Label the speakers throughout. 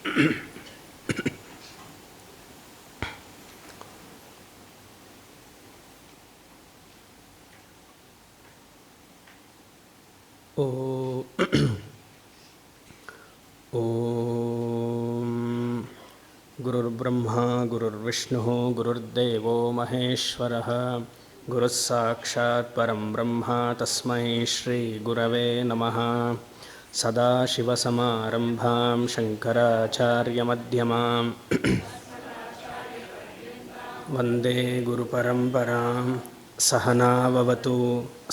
Speaker 1: ಓಂ ಗುರುರ್ಬ್ರಹ್ಮ ಗುರುರ್ವಿಷ್ಣುಃ ಗುರುರ್ದೇವೋ ಮಹೇಶ್ವರಃ ಗುರುಃ ಸಾಕ್ಷಾತ್ ಪರಂ ಬ್ರಹ್ಮ ತಸ್ಮೈ ಶ್ರೀ ಗುರವೇ ನಮಃ. ಸದಾಶಿವಸಮಾರಂಭಾಂ ಶಂಕರಾಚಾರ್ಯಮಧ್ಯಮಾಂ ವಂದೇ ಗುರುಪರಂಪರಾಂ. ಸಹನಾವವತು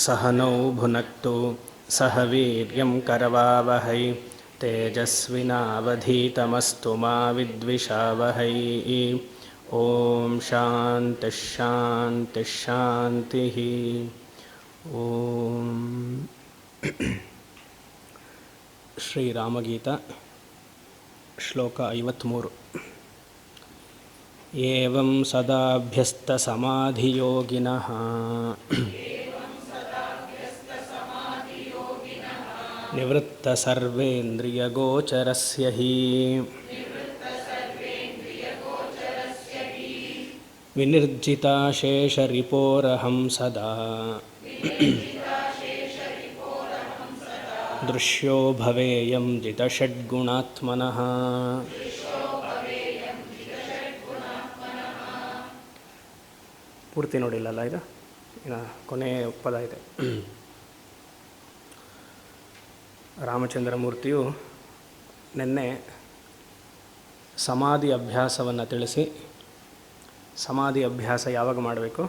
Speaker 1: ಸಹನೌ ಭುನಕ್ತು ಸಹ ವೀರ್ಯಂ ಕರವಾವಹೈ ತೇಜಸ್ವಿನಾವಧೀತಮಸ್ತು ಮಾ ವಿದ್ವಿಷಾವಹೈ. ಓಂ ಶಾಂತಿ ಶಾಂತಿ ಶಾಂತಿ. ಓಂ ಶ್ರೀರಾಮಗೀತಾ ಶ್ಲೋಕ 53. ಏವಂ ಸದಾಭ್ಯಸ್ತಸಮಾಧಿಯೋಗಿನಃ ನಿವೃತ್ತಸರ್ವೇಂದ್ರಿಯಗೋಚರಸ್ಯ ಹಿ ವಿನಿರ್ಜಿತಾಶೇಷರಿಪೋರಹಂ ಸದಾ ದೃಶ್ಯೋ ಭವೇಯಂ ಜಿತಷಡ್ಗುಣಾತ್ಮನಃ. ಪೂರ್ತಿ ನೋಡಿಲ್ಲಲ್ಲ ಇದು, ಇನ್ನು ಕೊನೆ ಪದ ಇದೆ. ರಾಮಚಂದ್ರ ಮೂರ್ತಿಯು ನಿನ್ನೆ ಸಮಾಧಿ ಅಭ್ಯಾಸವನ್ನು ತಿಳಿಸಿ, ಸಮಾಧಿ ಅಭ್ಯಾಸ ಯಾವಾಗ ಮಾಡಬೇಕು,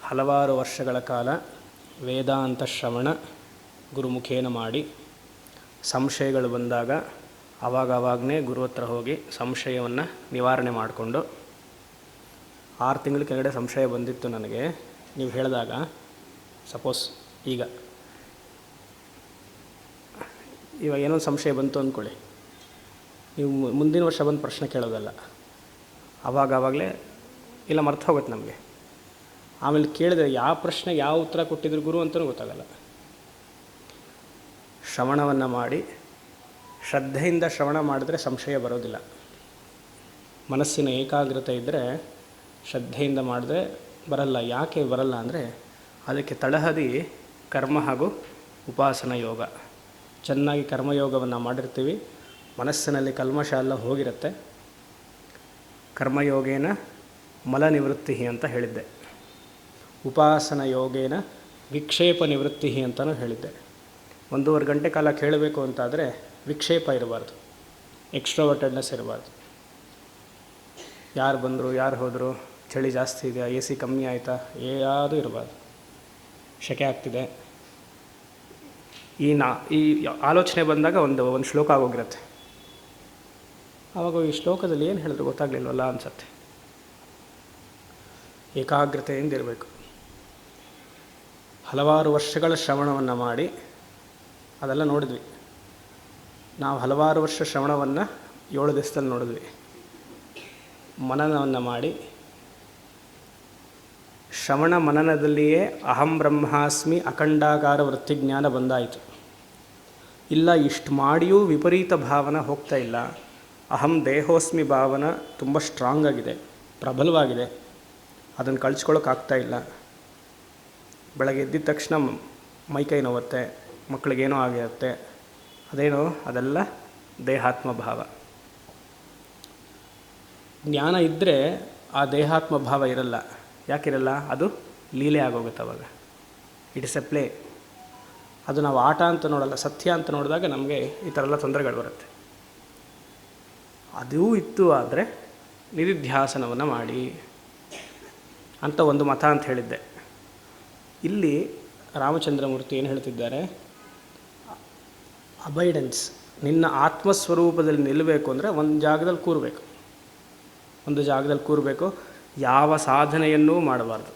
Speaker 1: ಹಲವಾರು ವರ್ಷಗಳ ಕಾಲ ವೇದಾಂತ ಶ್ರವಣ ಗುರುಮುಖೇನ ಮಾಡಿ ಸಂಶಯಗಳು ಬಂದಾಗ ಆವಾಗನೇ ಗುರು ಹತ್ರ ಹೋಗಿ ಸಂಶಯವನ್ನು ನಿವಾರಣೆ ಮಾಡಿಕೊಂಡು, 6 ತಿಂಗಳ ಕೆಳಗಡೆ ಸಂಶಯ ಬಂದಿತ್ತು ನನಗೆ, ನೀವು ಹೇಳಿದಾಗ ಸಪೋಸ್ ಇವಾಗ ಏನೋ ಸಂಶಯ ಬಂತು ಅಂದ್ಕೊಳ್ಳಿ, ನೀವು ಮುಂದಿನ ವರ್ಷ ಬಂದು ಪ್ರಶ್ನೆ ಕೇಳೋದಲ್ಲ, ಆವಾಗಲೇ ಇಲ್ಲ ಮರ್ತು ಹೋಗುತ್ತೆ ನಮಗೆ. ಆಮೇಲೆ ಕೇಳಿದ್ರೆ ಯಾವ ಪ್ರಶ್ನೆ ಯಾವ ಉತ್ತರ ಕೊಟ್ಟಿದ್ರು ಗುರು ಅಂತಲೂ ಗೊತ್ತಾಗಲ್ಲ. ಶ್ರವಣವನ್ನು ಮಾಡಿ ಶ್ರದ್ಧೆಯಿಂದ ಶ್ರವಣ ಮಾಡಿದ್ರೆ ಸಂಶಯ ಬರೋದಿಲ್ಲ. ಮನಸ್ಸಿನ ಏಕಾಗ್ರತೆ ಇದ್ದರೆ ಶ್ರದ್ಧೆಯಿಂದ ಮಾಡಿದ್ರೆ ಬರಲ್ಲ. ಯಾಕೆ ಬರಲ್ಲ ಅಂದರೆ ಅದಕ್ಕೆ ತಳಹದಿ ಕರ್ಮ ಹಾಗೂ ಉಪಾಸನ ಯೋಗ. ಚೆನ್ನಾಗಿ ಕರ್ಮಯೋಗವನ್ನು ಮಾಡಿರ್ತೀವಿ, ಮನಸ್ಸಿನಲ್ಲಿ ಕಲ್ಮಶ ಎಲ್ಲ ಹೋಗಿರುತ್ತೆ. ಕರ್ಮಯೋಗೇನ ಮಲ ನಿವೃತ್ತಿ ಅಂತ ಹೇಳಿದ್ದೆ, ಉಪಾಸನ ಯೋಗೇನ ವಿಕ್ಷೇಪ ನಿವೃತ್ತಿ ಅಂತಲೂ ಹೇಳಿದ್ದೆ. 1.5 ಗಂಟೆ ಕಾಲ ಕೇಳಬೇಕು ಅಂತಾದರೆ ವಿಕ್ಷೇಪ ಇರಬಾರ್ದು, ಎಕ್ಸ್ಟ್ರೋವರ್ಟೆಡ್ನೆಸ್ ಇರಬಾರ್ದು. ಯಾರು ಬಂದರು, ಯಾರು ಹೋದರು, ಚಳಿ ಜಾಸ್ತಿ ಇದೆಯಾ, ಎ ಸಿ ಕಮ್ಮಿ ಆಯಿತಾ, ಯಾವುದೂ ಇರಬಾರ್ದು. ಶೆಕೆ ಆಗ್ತಿದೆ, ಈ ಆಲೋಚನೆ ಬಂದಾಗ ಒಂದು ಶ್ಲೋಕ ಆಗೋಗಿರುತ್ತೆ. ಆವಾಗ ಈ ಶ್ಲೋಕದಲ್ಲಿ ಏನು ಹೇಳಿದ್ರು ಗೊತ್ತಾಗಲಿಲ್ವಲ್ಲ ಅನಿಸತ್ತೆ. ಏಕಾಗ್ರತೆಯಿಂದ ಇರಬೇಕು. ಹಲವಾರು ವರ್ಷಗಳ ಶ್ರವಣವನ್ನು ಮಾಡಿ ಅದೆಲ್ಲ ನೋಡಿದ್ವಿ ನಾವು. ಹಲವಾರು ವರ್ಷ ಶ್ರವಣವನ್ನು 7 ದಿವಸದಲ್ಲಿ ನೋಡಿದ್ವಿ. ಮನನವನ್ನು ಮಾಡಿ ಶ್ರವಣ ಮನನದಲ್ಲಿಯೇ ಅಹಂ ಬ್ರಹ್ಮಾಸ್ಮಿ ಅಖಂಡಾಕಾರ ವೃತ್ತಿಜ್ಞಾನ ಬಂದಾಯಿತು. ಇಲ್ಲ ಇಷ್ಟು ಮಾಡಿಯೂ ವಿಪರೀತ ಭಾವನ ಹೋಗ್ತಾ ಇಲ್ಲ, ಅಹಂ ದೇಹೋಸ್ಮಿ ಭಾವನ ತುಂಬ ಸ್ಟ್ರಾಂಗ್ ಆಗಿದೆ, ಪ್ರಬಲವಾಗಿದೆ, ಅದನ್ನು ಕಳ್ಸ್ಕೊಳ್ಳೋಕ್ಕಾಗ್ತಾ ಇಲ್ಲ. ಬೆಳಗ್ಗೆ ಎದ್ದಿದ ತಕ್ಷಣ ಮೈಕೈ ನೋವುತ್ತೆ, ಮಕ್ಕಳಿಗೇನೋ ಆಗಿರುತ್ತೆ, ಅದೇನೋ ಅದೆಲ್ಲ ದೇಹಾತ್ಮ ಭಾವ. ಜ್ಞಾನ ಇದ್ದರೆ ಆ ದೇಹಾತ್ಮ ಭಾವ ಇರಲ್ಲ. ಯಾಕಿರಲ್ಲ? ಅದು ಲೀಲೆ ಆಗೋಗುತ್ತೆ ಅವಾಗ. It is A play. ಅದು ನಾವು ಆಟ ಅಂತ ನೋಡಲ್ಲ, ಸತ್ಯ ಅಂತ ನೋಡಿದಾಗ ನಮಗೆ ಈ ಥರ ಎಲ್ಲ ತೊಂದರೆಗಳು ಬರುತ್ತೆ. ಅದೂ ಇತ್ತು ಆದರೆ ನಿಧಿಧ್ಯಾಸನವನ್ನು ಮಾಡಿ ಅಂತ ಒಂದು ಮತ ಅಂತ ಹೇಳಿದ್ದೆ. ಇಲ್ಲಿ ರಾಮಚಂದ್ರಮೂರ್ತಿ ಏನು ಹೇಳ್ತಿದ್ದಾರೆ, ಅಬೈಡೆನ್ಸ್, ನಿನ್ನ ಆತ್ಮಸ್ವರೂಪದಲ್ಲಿ ನಿಲ್ಲಬೇಕು ಅಂದರೆ ಒಂದು ಜಾಗದಲ್ಲಿ ಕೂರಬೇಕು. ಯಾವ ಸಾಧನೆಯನ್ನೂ ಮಾಡಬಾರ್ದು.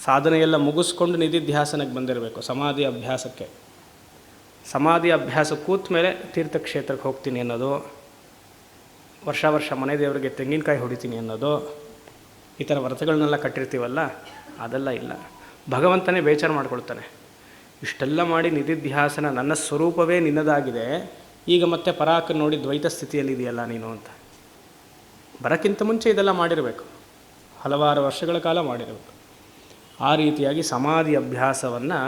Speaker 1: ಸಾಧನೆಯೆಲ್ಲ ಮುಗಿಸ್ಕೊಂಡು ನಿಧಿಧ್ಯಾಸನಕ್ಕೆ ಬಂದಿರಬೇಕು. ಸಮಾಧಿ ಅಭ್ಯಾಸ ಕೂತ ಮೇಲೆ ತೀರ್ಥಕ್ಷೇತ್ರಕ್ಕೆ ಹೋಗ್ತೀನಿ ಅನ್ನೋದು, ವರ್ಷ ಮನೆ ದೇವರಿಗೆ ತೆಂಗಿನಕಾಯಿ ಹೊಡಿತೀನಿ ಅನ್ನೋದು, ಈ ಥರ ವ್ರತಗಳನ್ನೆಲ್ಲ ಕಟ್ಟಿರ್ತೀವಲ್ಲ, ಅದೆಲ್ಲ ಇಲ್ಲ. ಭಗವಂತನೇ ಬೇಚಾರ ಮಾಡ್ಕೊಳ್ತಾನೆ. ಇಷ್ಟೆಲ್ಲ ಮಾಡಿ ನಿಧಿಧ್ಯಾಸನ, ನನ್ನ ಸ್ವರೂಪವೇ ನಿನ್ನದಾಗಿದೆ, ಈಗ ಮತ್ತೆ ಪರಾಕ ನೋಡಿ ದ್ವೈತ ಸ್ಥಿತಿಯಲ್ಲಿ ಇದೆಯಲ್ಲ ನೀನು ಅಂತ. ಬರೋಕ್ಕಿಂತ ಮುಂಚೆ ಇದೆಲ್ಲ ಮಾಡಿರಬೇಕು, ಹಲವಾರು ವರ್ಷಗಳ ಕಾಲ ಮಾಡಿರಬೇಕು. ಆ ರೀತಿಯಾಗಿ ಸಮಾಧಿ ಅಭ್ಯಾಸವನ್ನು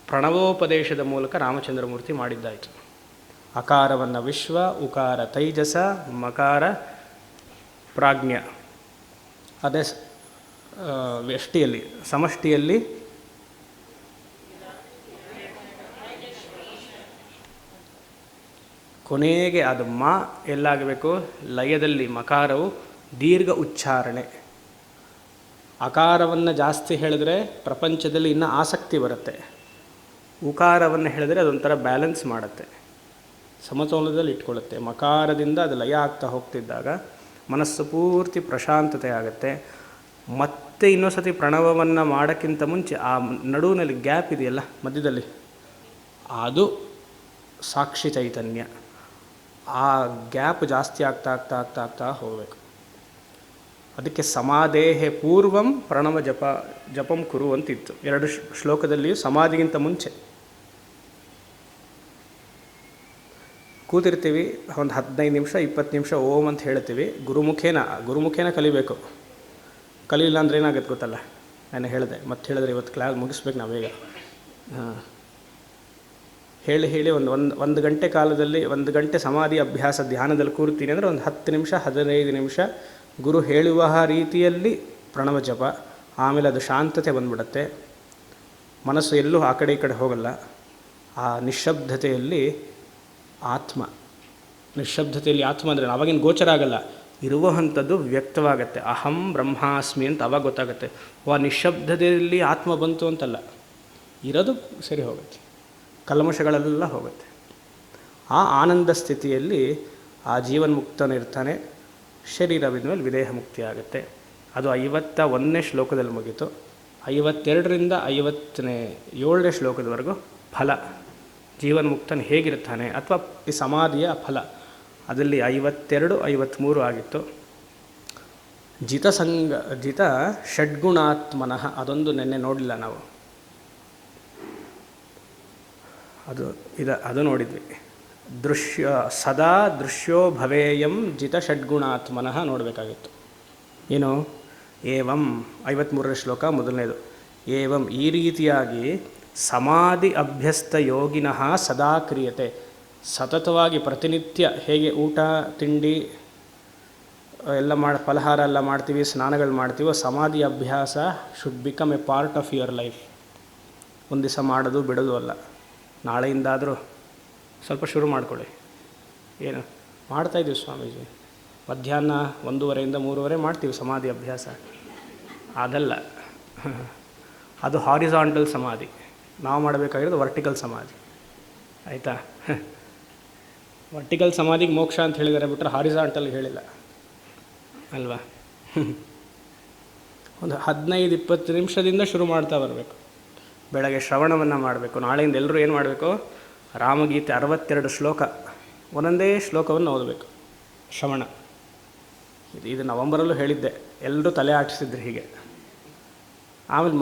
Speaker 1: ಪ್ರಣವೋಪದೇಶದ ಮೂಲಕ ರಾಮಚಂದ್ರಮೂರ್ತಿ ಮಾಡಿದ್ದಾಯಿತು. ಅಕಾರವನ್ನು ವಿಶ್ವ, ಉಕಾರ ತೈಜಸ, ಮಕಾರ ಪ್ರಾಜ್ಞ. ಅದೇ ವ್ಯಷ್ಟಿಯಲ್ಲಿ ಸಮಷ್ಟಿಯಲ್ಲಿ ಕೊನೆಗೆ ಅದು ಮ ಎಲ್ಲಾಗಬೇಕು, ಲಯದಲ್ಲಿ ಮಕಾರವು ದೀರ್ಘ ಉಚ್ಚಾರಣೆ. ಅಕಾರವನ್ನು ಜಾಸ್ತಿ ಹೇಳಿದ್ರೆ ಪ್ರಪಂಚದಲ್ಲಿ ಇನ್ನೂ ಆಸಕ್ತಿ ಬರುತ್ತೆ. ಉಕಾರವನ್ನು ಹೇಳಿದ್ರೆ ಅದೊಂಥರ ಬ್ಯಾಲೆನ್ಸ್ ಮಾಡುತ್ತೆ, ಸಮತೋಲನದಲ್ಲಿ ಇಟ್ಕೊಳ್ಳುತ್ತೆ. ಮಕಾರದಿಂದ ಅದು ಲಯ ಆಗ್ತಾ ಹೋಗ್ತಿದ್ದಾಗ ಮನಸ್ಸು ಪೂರ್ತಿ ಪ್ರಶಾಂತತೆ ಆಗುತ್ತೆ. ಮತ್ತೆ ಇನ್ನೊಂದು ಸತಿ ಪ್ರಣವವನ್ನು ಮಾಡೋಕ್ಕಿಂತ ಮುಂಚೆ ಆ ನಡುವಿನಲ್ಲಿ ಗ್ಯಾಪ್ ಇದೆಯಲ್ಲ ಮಧ್ಯದಲ್ಲಿ, ಅದು ಸಾಕ್ಷಿ ಚೈತನ್ಯ. ಆ ಗ್ಯಾಪ್ ಜಾಸ್ತಿ ಆಗ್ತಾ ಆಗ್ತಾ ಆಗ್ತಾ ಆಗ್ತಾ ಹೋಗಬೇಕು. ಅದಕ್ಕೆ ಸಮಾಧೇಹೆ ಪೂರ್ವಂ ಪ್ರಣವ ಜಪಂ ಕುರು ಅಂತಿತ್ತು 2 ಶ್ಲೋಕದಲ್ಲಿಯೂ. ಸಮಾಧಿಗಿಂತ ಮುಂಚೆ ಕೂತಿರ್ತೀವಿ, ಒಂದು 15 ನಿಮಿಷ 20 ನಿಮಿಷ ಓಂ ಅಂತ ಹೇಳ್ತೀವಿ. ಗುರುಮುಖೇನ ಕಲಿಬೇಕು. ಕಲಿಯಿಲ್ಲ ಅಂದ್ರೆ ಏನಾಗುತ್ತೆ ಗೊತ್ತಲ್ಲ, ನಾನು ಹೇಳಿದೆ, ಮತ್ತೆ ಹೇಳಿದ್ರೆ ಇವತ್ತು ಕ್ಲಾಸ್ ಮುಗಿಸ್ಬೇಕು ನಾವೀಗ. ಹೇಳಿ ಒಂದು ಗಂಟೆ ಕಾಲದಲ್ಲಿ 1 ಗಂಟೆ ಸಮಾಧಿ ಅಭ್ಯಾಸ ಧ್ಯಾನದಲ್ಲಿ ಕೂರ್ತೀನಿ ಅಂದರೆ ಒಂದು 10 ನಿಮಿಷ 15 ನಿಮಿಷ ಗುರು ಹೇಳುವ ರೀತಿಯಲ್ಲಿ ಪ್ರಣವ ಜಪ. ಆಮೇಲೆ ಅದು ಶಾಂತತೆ ಬಂದ್ಬಿಡುತ್ತೆ, ಮನಸ್ಸು ಎಲ್ಲೂ ಆ ಕಡೆ ಈ ಕಡೆ ಹೋಗಲ್ಲ. ಆ ನಿಶ್ಶಬ್ದತೆಯಲ್ಲಿ ಆತ್ಮ ಅಂದರೆ ಅವಾಗಿನ ಗೋಚರ ಆಗಲ್ಲ, ಇರುವಂಥದ್ದು ವ್ಯಕ್ತವಾಗತ್ತೆ. ಅಹಂ ಬ್ರಹ್ಮಾಸ್ಮಿ ಅಂತ ಅವಾಗ ಗೊತ್ತಾಗುತ್ತೆ. ನಿಶ್ಶಬ್ದತೆಯಲ್ಲಿ ಆತ್ಮ ಬಂತು ಅಂತಲ್ಲ, ಇರೋದು ಸರಿ ಹೋಗುತ್ತೆ, ಕಲ್ಮಶಗಳೆಲ್ಲ ಹೋಗುತ್ತೆ. ಆ ಆನಂದ ಸ್ಥಿತಿಯಲ್ಲಿ ಆ ಜೀವನ್ಮುಕ್ತನಿರ್ತಾನೆ. ಶರೀರವಿದ ಮೇಲೆ ವಿದೇಹ ಮುಕ್ತಿ ಆಗುತ್ತೆ. ಅದು 51ನೇ ಶ್ಲೋಕದಲ್ಲಿ ಮುಗೀತು. 52ರಿಂದ 57ನೇ ಶ್ಲೋಕದವರೆಗೂ ಫಲ, ಜೀವನ್ಮುಕ್ತನ ಹೇಗಿರ್ತಾನೆ ಅಥವಾ ಈ ಸಮಾಧಿಯ ಫಲ. ಅದರಲ್ಲಿ 52, 53 ಆಗಿತ್ತು. ಜಿತ ಷಡ್ಗುಣಾತ್ಮನಃ, ಅದೊಂದು ನೆನ್ನೆ ನೋಡಲಿಲ್ಲ ನಾವು, ಅದು ನೋಡಿದ್ವಿ. ಸದಾ ದೃಶ್ಯೋ ಭವೇಯಂ ಜಿತ ಷಡ್ಗುಣಾತ್ಮನಃ ನೋಡಬೇಕಾಗಿತ್ತು. ಏನು? ಏವಂ 53ನೇ ಶ್ಲೋಕ ಮೊದಲನೇದು. ಏವಂ ಈ ರೀತಿಯಾಗಿ ಸಮಾಧಿ ಅಭ್ಯಸ್ತ ಯೋಗಿನಃ ಸದಾ ಕ್ರಿಯತೆ. ಸತತವಾಗಿ ಪ್ರತಿನಿತ್ಯ ಹೇಗೆ ಊಟ ತಿಂಡಿ ಎಲ್ಲ ಫಲಹಾರ ಎಲ್ಲ ಮಾಡ್ತೀವಿ, ಸ್ನಾನಗಳು ಮಾಡ್ತೀವೋ, ಸಮಾಧಿ ಅಭ್ಯಾಸ should become A part of your life. ಒಂದು ದಿವಸ ಮಾಡೋದು ಬಿಡೋದು ಅಲ್ಲ. ನಾಳೆಯಿಂದಾದರೂ ಸ್ವಲ್ಪ ಶುರು ಮಾಡ್ಕೊಳ್ಳಿ. ಏನು ಮಾಡ್ತಾಯಿದ್ದೀವಿ ಸ್ವಾಮೀಜಿ, ಮಧ್ಯಾಹ್ನ 1:30ಯಿಂದ 3:30 ಮಾಡ್ತೀವಿ ಸಮಾಧಿ ಅಭ್ಯಾಸ. ಅದಲ್ಲ, ಅದು ಹಾರಿಜಾಂಟಲ್ ಸಮಾಧಿ. ನಾವು ಮಾಡಬೇಕಾಗಿರೋದು ವರ್ಟಿಕಲ್ ಸಮಾಧಿ. ಆಯಿತಾ? ವರ್ಟಿಕಲ್ ಸಮಾಧಿಗೆ ಮೋಕ್ಷ ಅಂತ ಹೇಳಿದರೆ ಬಿಟ್ಟರೆ ಹಾರಿಜಾಂಟಲ್ಗೆ ಹೇಳಿಲ್ಲ ಅಲ್ವಾ? ಒಂದು 15-20 ನಿಮಿಷದಿಂದ ಶುರು ಮಾಡ್ತಾ ಬರಬೇಕು. ಬೆಳಗ್ಗೆ ಶ್ರವಣವನ್ನು ಮಾಡಬೇಕು. ನಾಳೆಯಿಂದ ಎಲ್ಲರೂ ಏನು ಮಾಡಬೇಕು? ರಾಮಗೀತೆ 62 ಶ್ಲೋಕ, ಒಂದೊಂದೇ ಶ್ಲೋಕವನ್ನು ಓದಬೇಕು. ಶ್ರವಣ ಇದು ನವಂಬರಲ್ಲೂ ಹೇಳಿದ್ದೆ, ಎಲ್ಲರೂ ತಲೆ ಆಟಿಸಿದ್ರು ಹೀಗೆ. ಆಮೇಲೆ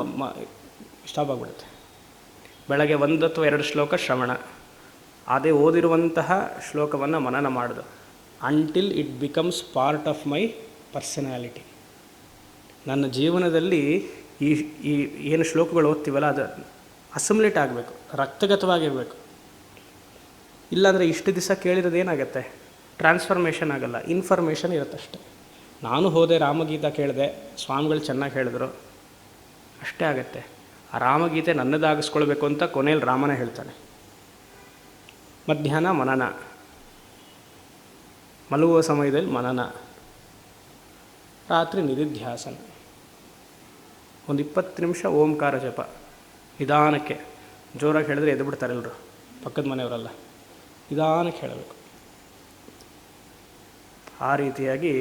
Speaker 1: ಸ್ಟಾಪ್ ಆಗಿಬಿಡುತ್ತೆ. ಬೆಳಗ್ಗೆ 1 ಅಥವಾ 2 ಶ್ಲೋಕ ಶ್ರವಣ, ಅದೇ ಓದಿರುವಂತಹ ಶ್ಲೋಕವನ್ನು ಮನನ ಮಾಡೋದು. Until it becomes part of my personality. ನನ್ನ ಜೀವನದಲ್ಲಿ ಈ ಏನು ಶ್ಲೋಕಗಳು ಓದ್ತೀವಲ್ಲ ಅದು ಅಸಿಮ್ಯುಲೇಟ್ ಆಗಬೇಕು, ರಕ್ತಗತವಾಗಿರಬೇಕು. ಇಲ್ಲಾಂದರೆ ಇಷ್ಟು ದಿವಸ ಕೇಳಿರೋದು ಏನಾಗುತ್ತೆ? ಟ್ರಾನ್ಸ್ಫಾರ್ಮೇಷನ್ ಆಗಲ್ಲ, ಇನ್ಫಾರ್ಮೇಷನ್ ಇರುತ್ತಷ್ಟೆ. ನಾನು ಹೋದೆ, ರಾಮಗೀತ ಕೇಳಿದೆ, ಸ್ವಾಮಿಗಳು ಚೆನ್ನಾಗಿ ಹೇಳಿದ್ರು, ಅಷ್ಟೇ ಆಗುತ್ತೆ. ಆ ರಾಮಗೀತೆ ನನ್ನದಾಗಿಸ್ಕೊಳ್ಬೇಕು ಅಂತ ಕೊನೆಯಲ್ಲಿ ರಾಮನ ಹೇಳ್ತಾನೆ. ಮಧ್ಯಾಹ್ನ ಮನನ, ಮಲಗುವ ಸಮಯದಲ್ಲಿ ಮನನ, ರಾತ್ರಿ ನಿಧಿಧ್ಯಾಸನ, ಒಂದು 20 ನಿಮಿಷ ಓಂಕಾರ ಜಪ ನಿಧಾನಕ್ಕೆ. ಜೋರಾಗಿ ಹೇಳಿದ್ರೆ ಎದ್ದು ಬಿಡ್ತಾರೆ ಎಲ್ಲರೂ, ಪಕ್ಕದ ಮನೆಯವರೆಲ್ಲ. ನಿಧಾನಕ್ಕೆ ಹೇಳಬೇಕು. ಆ ರೀತಿಯಾಗಿ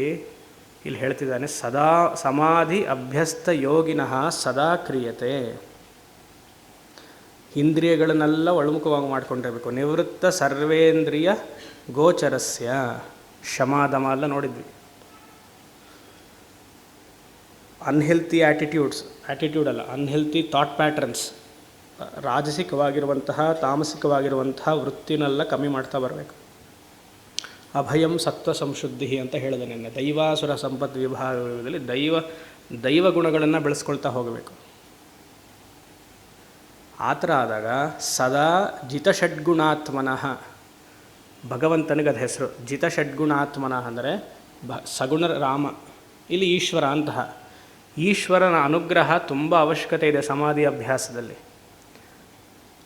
Speaker 1: ಇಲ್ಲಿ ಹೇಳ್ತಿದ್ದಾನೆ, ಸದಾ ಸಮಾಧಿ ಅಭ್ಯಸ್ತ ಯೋಗಿನಃ ಸದಾ ಕ್ರಿಯತೆ. ಇಂದ್ರಿಯಗಳನ್ನೆಲ್ಲ ಒಳಮುಖವಾಗಿ ಮಾಡ್ಕೊಂಡಿರಬೇಕು. ನಿವೃತ್ತ ಸರ್ವೇಂದ್ರಿಯ ಗೋಚರಸ್ಯ. ಶಮಾದಮ ಎಲ್ಲ ನೋಡಿದ್ವಿ. ಅನ್ಹೆಲ್ತಿ ಆ್ಯಟಿಟ್ಯೂಡ್ ಅಲ್ಲ, ಅನ್ಹೆಲ್ತಿ ಥಾಟ್ ಪ್ಯಾಟ್ರನ್ಸ್, ರಾಜಸಿಕವಾಗಿರುವಂತಹ ತಾಮಸಿಕವಾಗಿರುವಂತಹ ವೃತ್ತಿನೆಲ್ಲ ಕಮ್ಮಿ ಮಾಡ್ತಾ ಬರಬೇಕು. ಅಭಯಂ ಸತ್ವ ಸಂಶುದ್ಧಿ ಅಂತ ಹೇಳಿದೆ ನಿನ್ನೆ. ದೈವಾಸುರ ಸಂಪತ್ ವಿಭಾಗದಲ್ಲಿ ದೈವ ಗುಣಗಳನ್ನು ಬೆಳೆಸ್ಕೊಳ್ತಾ ಹೋಗಬೇಕು. ಆ ಥರ ಆದಾಗ ಸದಾ ಜಿತಷಡ್ಗುಣಾತ್ಮನಃ, ಭಗವಂತನಿಗೆ ಅದು ಹೆಸರು. ಜಿತಷಡ್ಗುಣಾತ್ಮನಃ ಅಂದರೆ ಸಗುಣ ರಾಮ, ಇಲ್ಲಿ ಈಶ್ವರ ಅಂತಹ. ಈಶ್ವರನ ಅನುಗ್ರಹ ತುಂಬ ಅವಶ್ಯಕತೆ ಇದೆ ಸಮಾಧಿ ಅಭ್ಯಾಸದಲ್ಲಿ.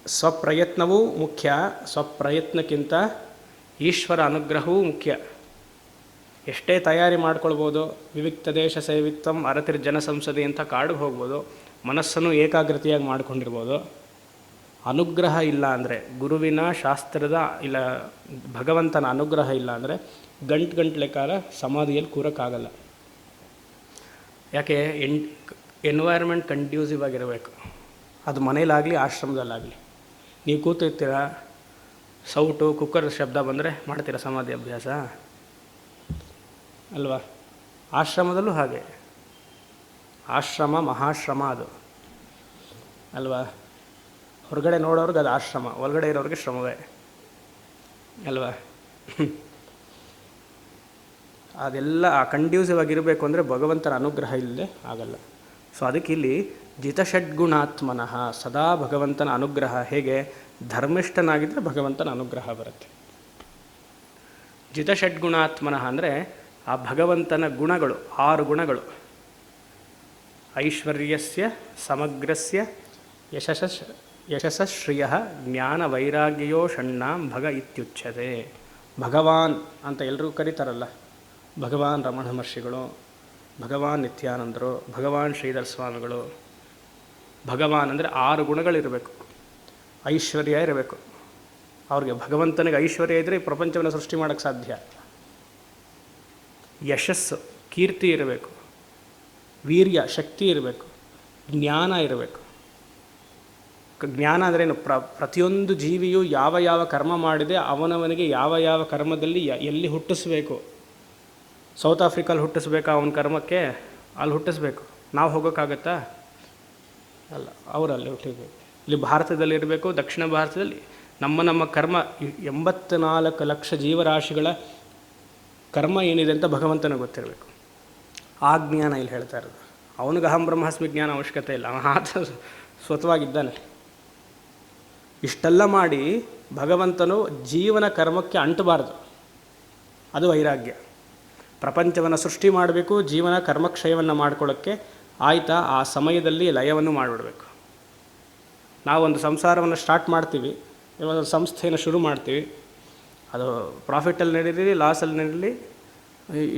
Speaker 1: ಸ್ವಪ್ರಯತ್ನವೂ ಮುಖ್ಯ, ಸ್ವಪ್ರಯತ್ನಕ್ಕಿಂತ ಈಶ್ವರ ಅನುಗ್ರಹವೂ ಮುಖ್ಯ. ಎಷ್ಟೇ ತಯಾರಿ ಮಾಡ್ಕೊಳ್ಬೋದು, ವಿವಿಕ್ತ ದೇಶ ಸೇವಿತ್ವಂ ಅರತಿರ್ಜನ ಸಂಸದೆ ಅಂತ ಕಾಡಿಗೆ ಹೋಗ್ಬೋದು, ಮನಸ್ಸನ್ನು ಏಕಾಗ್ರತೆಯಾಗಿ ಮಾಡ್ಕೊಂಡಿರ್ಬೋದು. ಅನುಗ್ರಹ ಇಲ್ಲ ಅಂದರೆ, ಗುರುವಿನ ಶಾಸ್ತ್ರದ ಇಲ್ಲ ಭಗವಂತನ ಅನುಗ್ರಹ ಇಲ್ಲ ಅಂದರೆ ಗಂಟೆ ಕಾಲ ಸಮಾಧಿಯಲ್ಲಿ ಕೂರೋಕ್ಕಾಗಲ್ಲ. ಯಾಕೆ? ಎನ್ವೈರ್ಮೆಂಟ್ ಕಂಡ್ಯೂಸಿವ್ ಆಗಿರಬೇಕು. ಅದು ಮನೇಲಾಗಲಿ ಆಶ್ರಮದಲ್ಲಾಗಲಿ. ನೀವು ಕೂತಿರ್ತೀರ, ಸೌಟು ಕುಕ್ಕರ್ ಶಬ್ದ ಬಂದರೆ ಮಾಡ್ತೀರಾ ಸಮಾಧಿ ಅಭ್ಯಾಸ ಅಲ್ವಾ? ಆಶ್ರಮದಲ್ಲೂ ಹಾಗೆ. ಆಶ್ರಮ ಮಹಾಶ್ರಮ ಅದು ಅಲ್ವಾ? ಹೊರಗಡೆ ನೋಡೋರ್ಗೆ ಅದು ಆಶ್ರಮ, ಒಳಗಡೆ ಇರೋರಿಗೆ ಶ್ರಮವೇ ಅಲ್ವಾ? ಅದೆಲ್ಲ ಕಂಡ್ಯೂಸಿವ್ ಆಗಿರಬೇಕು ಅಂದರೆ ಭಗವಂತನ ಅನುಗ್ರಹ ಇಲ್ಲದೆ ಆಗಲ್ಲ. ಸೊ ಅದಕ್ಕೆ ಇಲ್ಲಿ ಜಿತಷಡ್ಗುಣಾತ್ಮನಃ, ಸದಾ ಭಗವಂತನ ಅನುಗ್ರಹ. ಹೇಗೆ? ಧರ್ಮಿಷ್ಠನಾಗಿದ್ದರೆ ಭಗವಂತನ ಅನುಗ್ರಹ ಬರುತ್ತೆ. ಜಿತಷಡ್ಗುಣಾತ್ಮನಃ ಅಂದರೆ ಆ ಭಗವಂತನ ಗುಣಗಳು 6 ಗುಣಗಳು. ಐಶ್ವರ್ಯಸ್ಯ ಸಮಗ್ರಸ್ಯ ಯಶಸ್ಶ್ರಿಯ ಜ್ಞಾನ ವೈರಾಗ್ಯೋ ಷಣ್ಣಾಂ ಭಗ ಇತ್ಯುಚ್ಯತೆ. ಭಗವಾನ್ ಅಂತ ಎಲ್ಲರೂ ಕರೀತಾರಲ್ಲ, ಭಗವಾನ್ ರಮಣ ಮಹರ್ಷಿಗಳು, ಭಗವಾನ್ ನಿತ್ಯಾನಂದರು, ಭಗವಾನ್ ಶ್ರೀಧರ ಸ್ವಾಮಿಗಳು. ಭಗವಾನ್ ಅಂದರೆ 6 ಗುಣಗಳಿರಬೇಕು. ಐಶ್ವರ್ಯ ಇರಬೇಕು ಅವ್ರಿಗೆ. ಭಗವಂತನಿಗೆ ಐಶ್ವರ್ಯ ಇದ್ದರೆ ಈ ಪ್ರಪಂಚವನ್ನು ಸೃಷ್ಟಿ ಮಾಡೋಕ್ಕೆ ಸಾಧ್ಯ. ಯಶಸ್ಸು ಕೀರ್ತಿ ಇರಬೇಕು, ವೀರ್ಯ ಶಕ್ತಿ ಇರಬೇಕು, ಜ್ಞಾನ ಇರಬೇಕು. ಜ್ಞಾನ ಅಂದ್ರೇನು? ಪ್ರತಿಯೊಂದು ಜೀವಿಯು ಯಾವ ಯಾವ ಕರ್ಮ ಮಾಡಿದೆ ಅವನವನಿಗೆ ಯಾವ ಯಾವ ಕರ್ಮದಲ್ಲಿ ಎಲ್ಲಿ ಹುಟ್ಟಿಸ್ಬೇಕು. ಸೌತ್ ಆಫ್ರಿಕಲ್ಲಿ ಹುಟ್ಟಿಸ್ಬೇಕಾ ಅವನ ಕರ್ಮಕ್ಕೆ? ಅಲ್ಲಿ ಹುಟ್ಟಿಸ್ಬೇಕು. ನಾವು ಹೋಗೋಕ್ಕಾಗತ್ತಾ? ಅಲ್ಲ, ಅವರಲ್ಲಿ ಹುಟ್ಟಿಸ್ಬೇಕು. ಇಲ್ಲಿ ಭಾರತದಲ್ಲಿ ಇರಬೇಕು, ದಕ್ಷಿಣ ಭಾರತದಲ್ಲಿ ನಮ್ಮ ಕರ್ಮ 84 ಲಕ್ಷ ಜೀವರಾಶಿಗಳ ಕರ್ಮ ಏನಿದೆ ಅಂತ ಭಗವಂತನಿಗೆ ಗೊತ್ತಿರಬೇಕು. ಆ ಜ್ಞಾನ ಇಲ್ಲಿ ಹೇಳ್ತಾ ಇರೋದು. ಅವನಿಗೆ ಅಹಂ ಬ್ರಹ್ಮಾಸ್ಮಿ ಜ್ಞಾನ ಅವಶ್ಯಕತೆ ಇಲ್ಲ, ಆತ ಸ್ವತವಾಗಿದ್ದಾನೆ. ಇಷ್ಟೆಲ್ಲ ಮಾಡಿ ಭಗವಂತನು ಜೀವನ ಕರ್ಮಕ್ಕೆ ಅಂಟಬಾರ್ದು, ಅದು ವೈರಾಗ್ಯ. ಪ್ರಪಂಚವನ್ನು ಸೃಷ್ಟಿ ಮಾಡಬೇಕು, ಜೀವನ ಕರ್ಮಕ್ಷಯವನ್ನು ಮಾಡ್ಕೊಳ್ಳೋಕ್ಕೆ ಆಯಿತಾ, ಆ ಸಮಯದಲ್ಲಿ ಲಯವನ್ನು ಮಾಡಿಬಿಡಬೇಕು. ನಾವೊಂದು ಸಂಸಾರವನ್ನು ಸ್ಟಾರ್ಟ್ ಮಾಡ್ತೀವಿ, ಇವಾಗ ಸಂಸ್ಥೆಯನ್ನು ಶುರು ಮಾಡ್ತೀವಿ, ಅದು ಪ್ರಾಫಿಟಲ್ಲಿ ನಡೀಲಿ ಲಾಸಲ್ಲಿ ನಡೀಲಿ,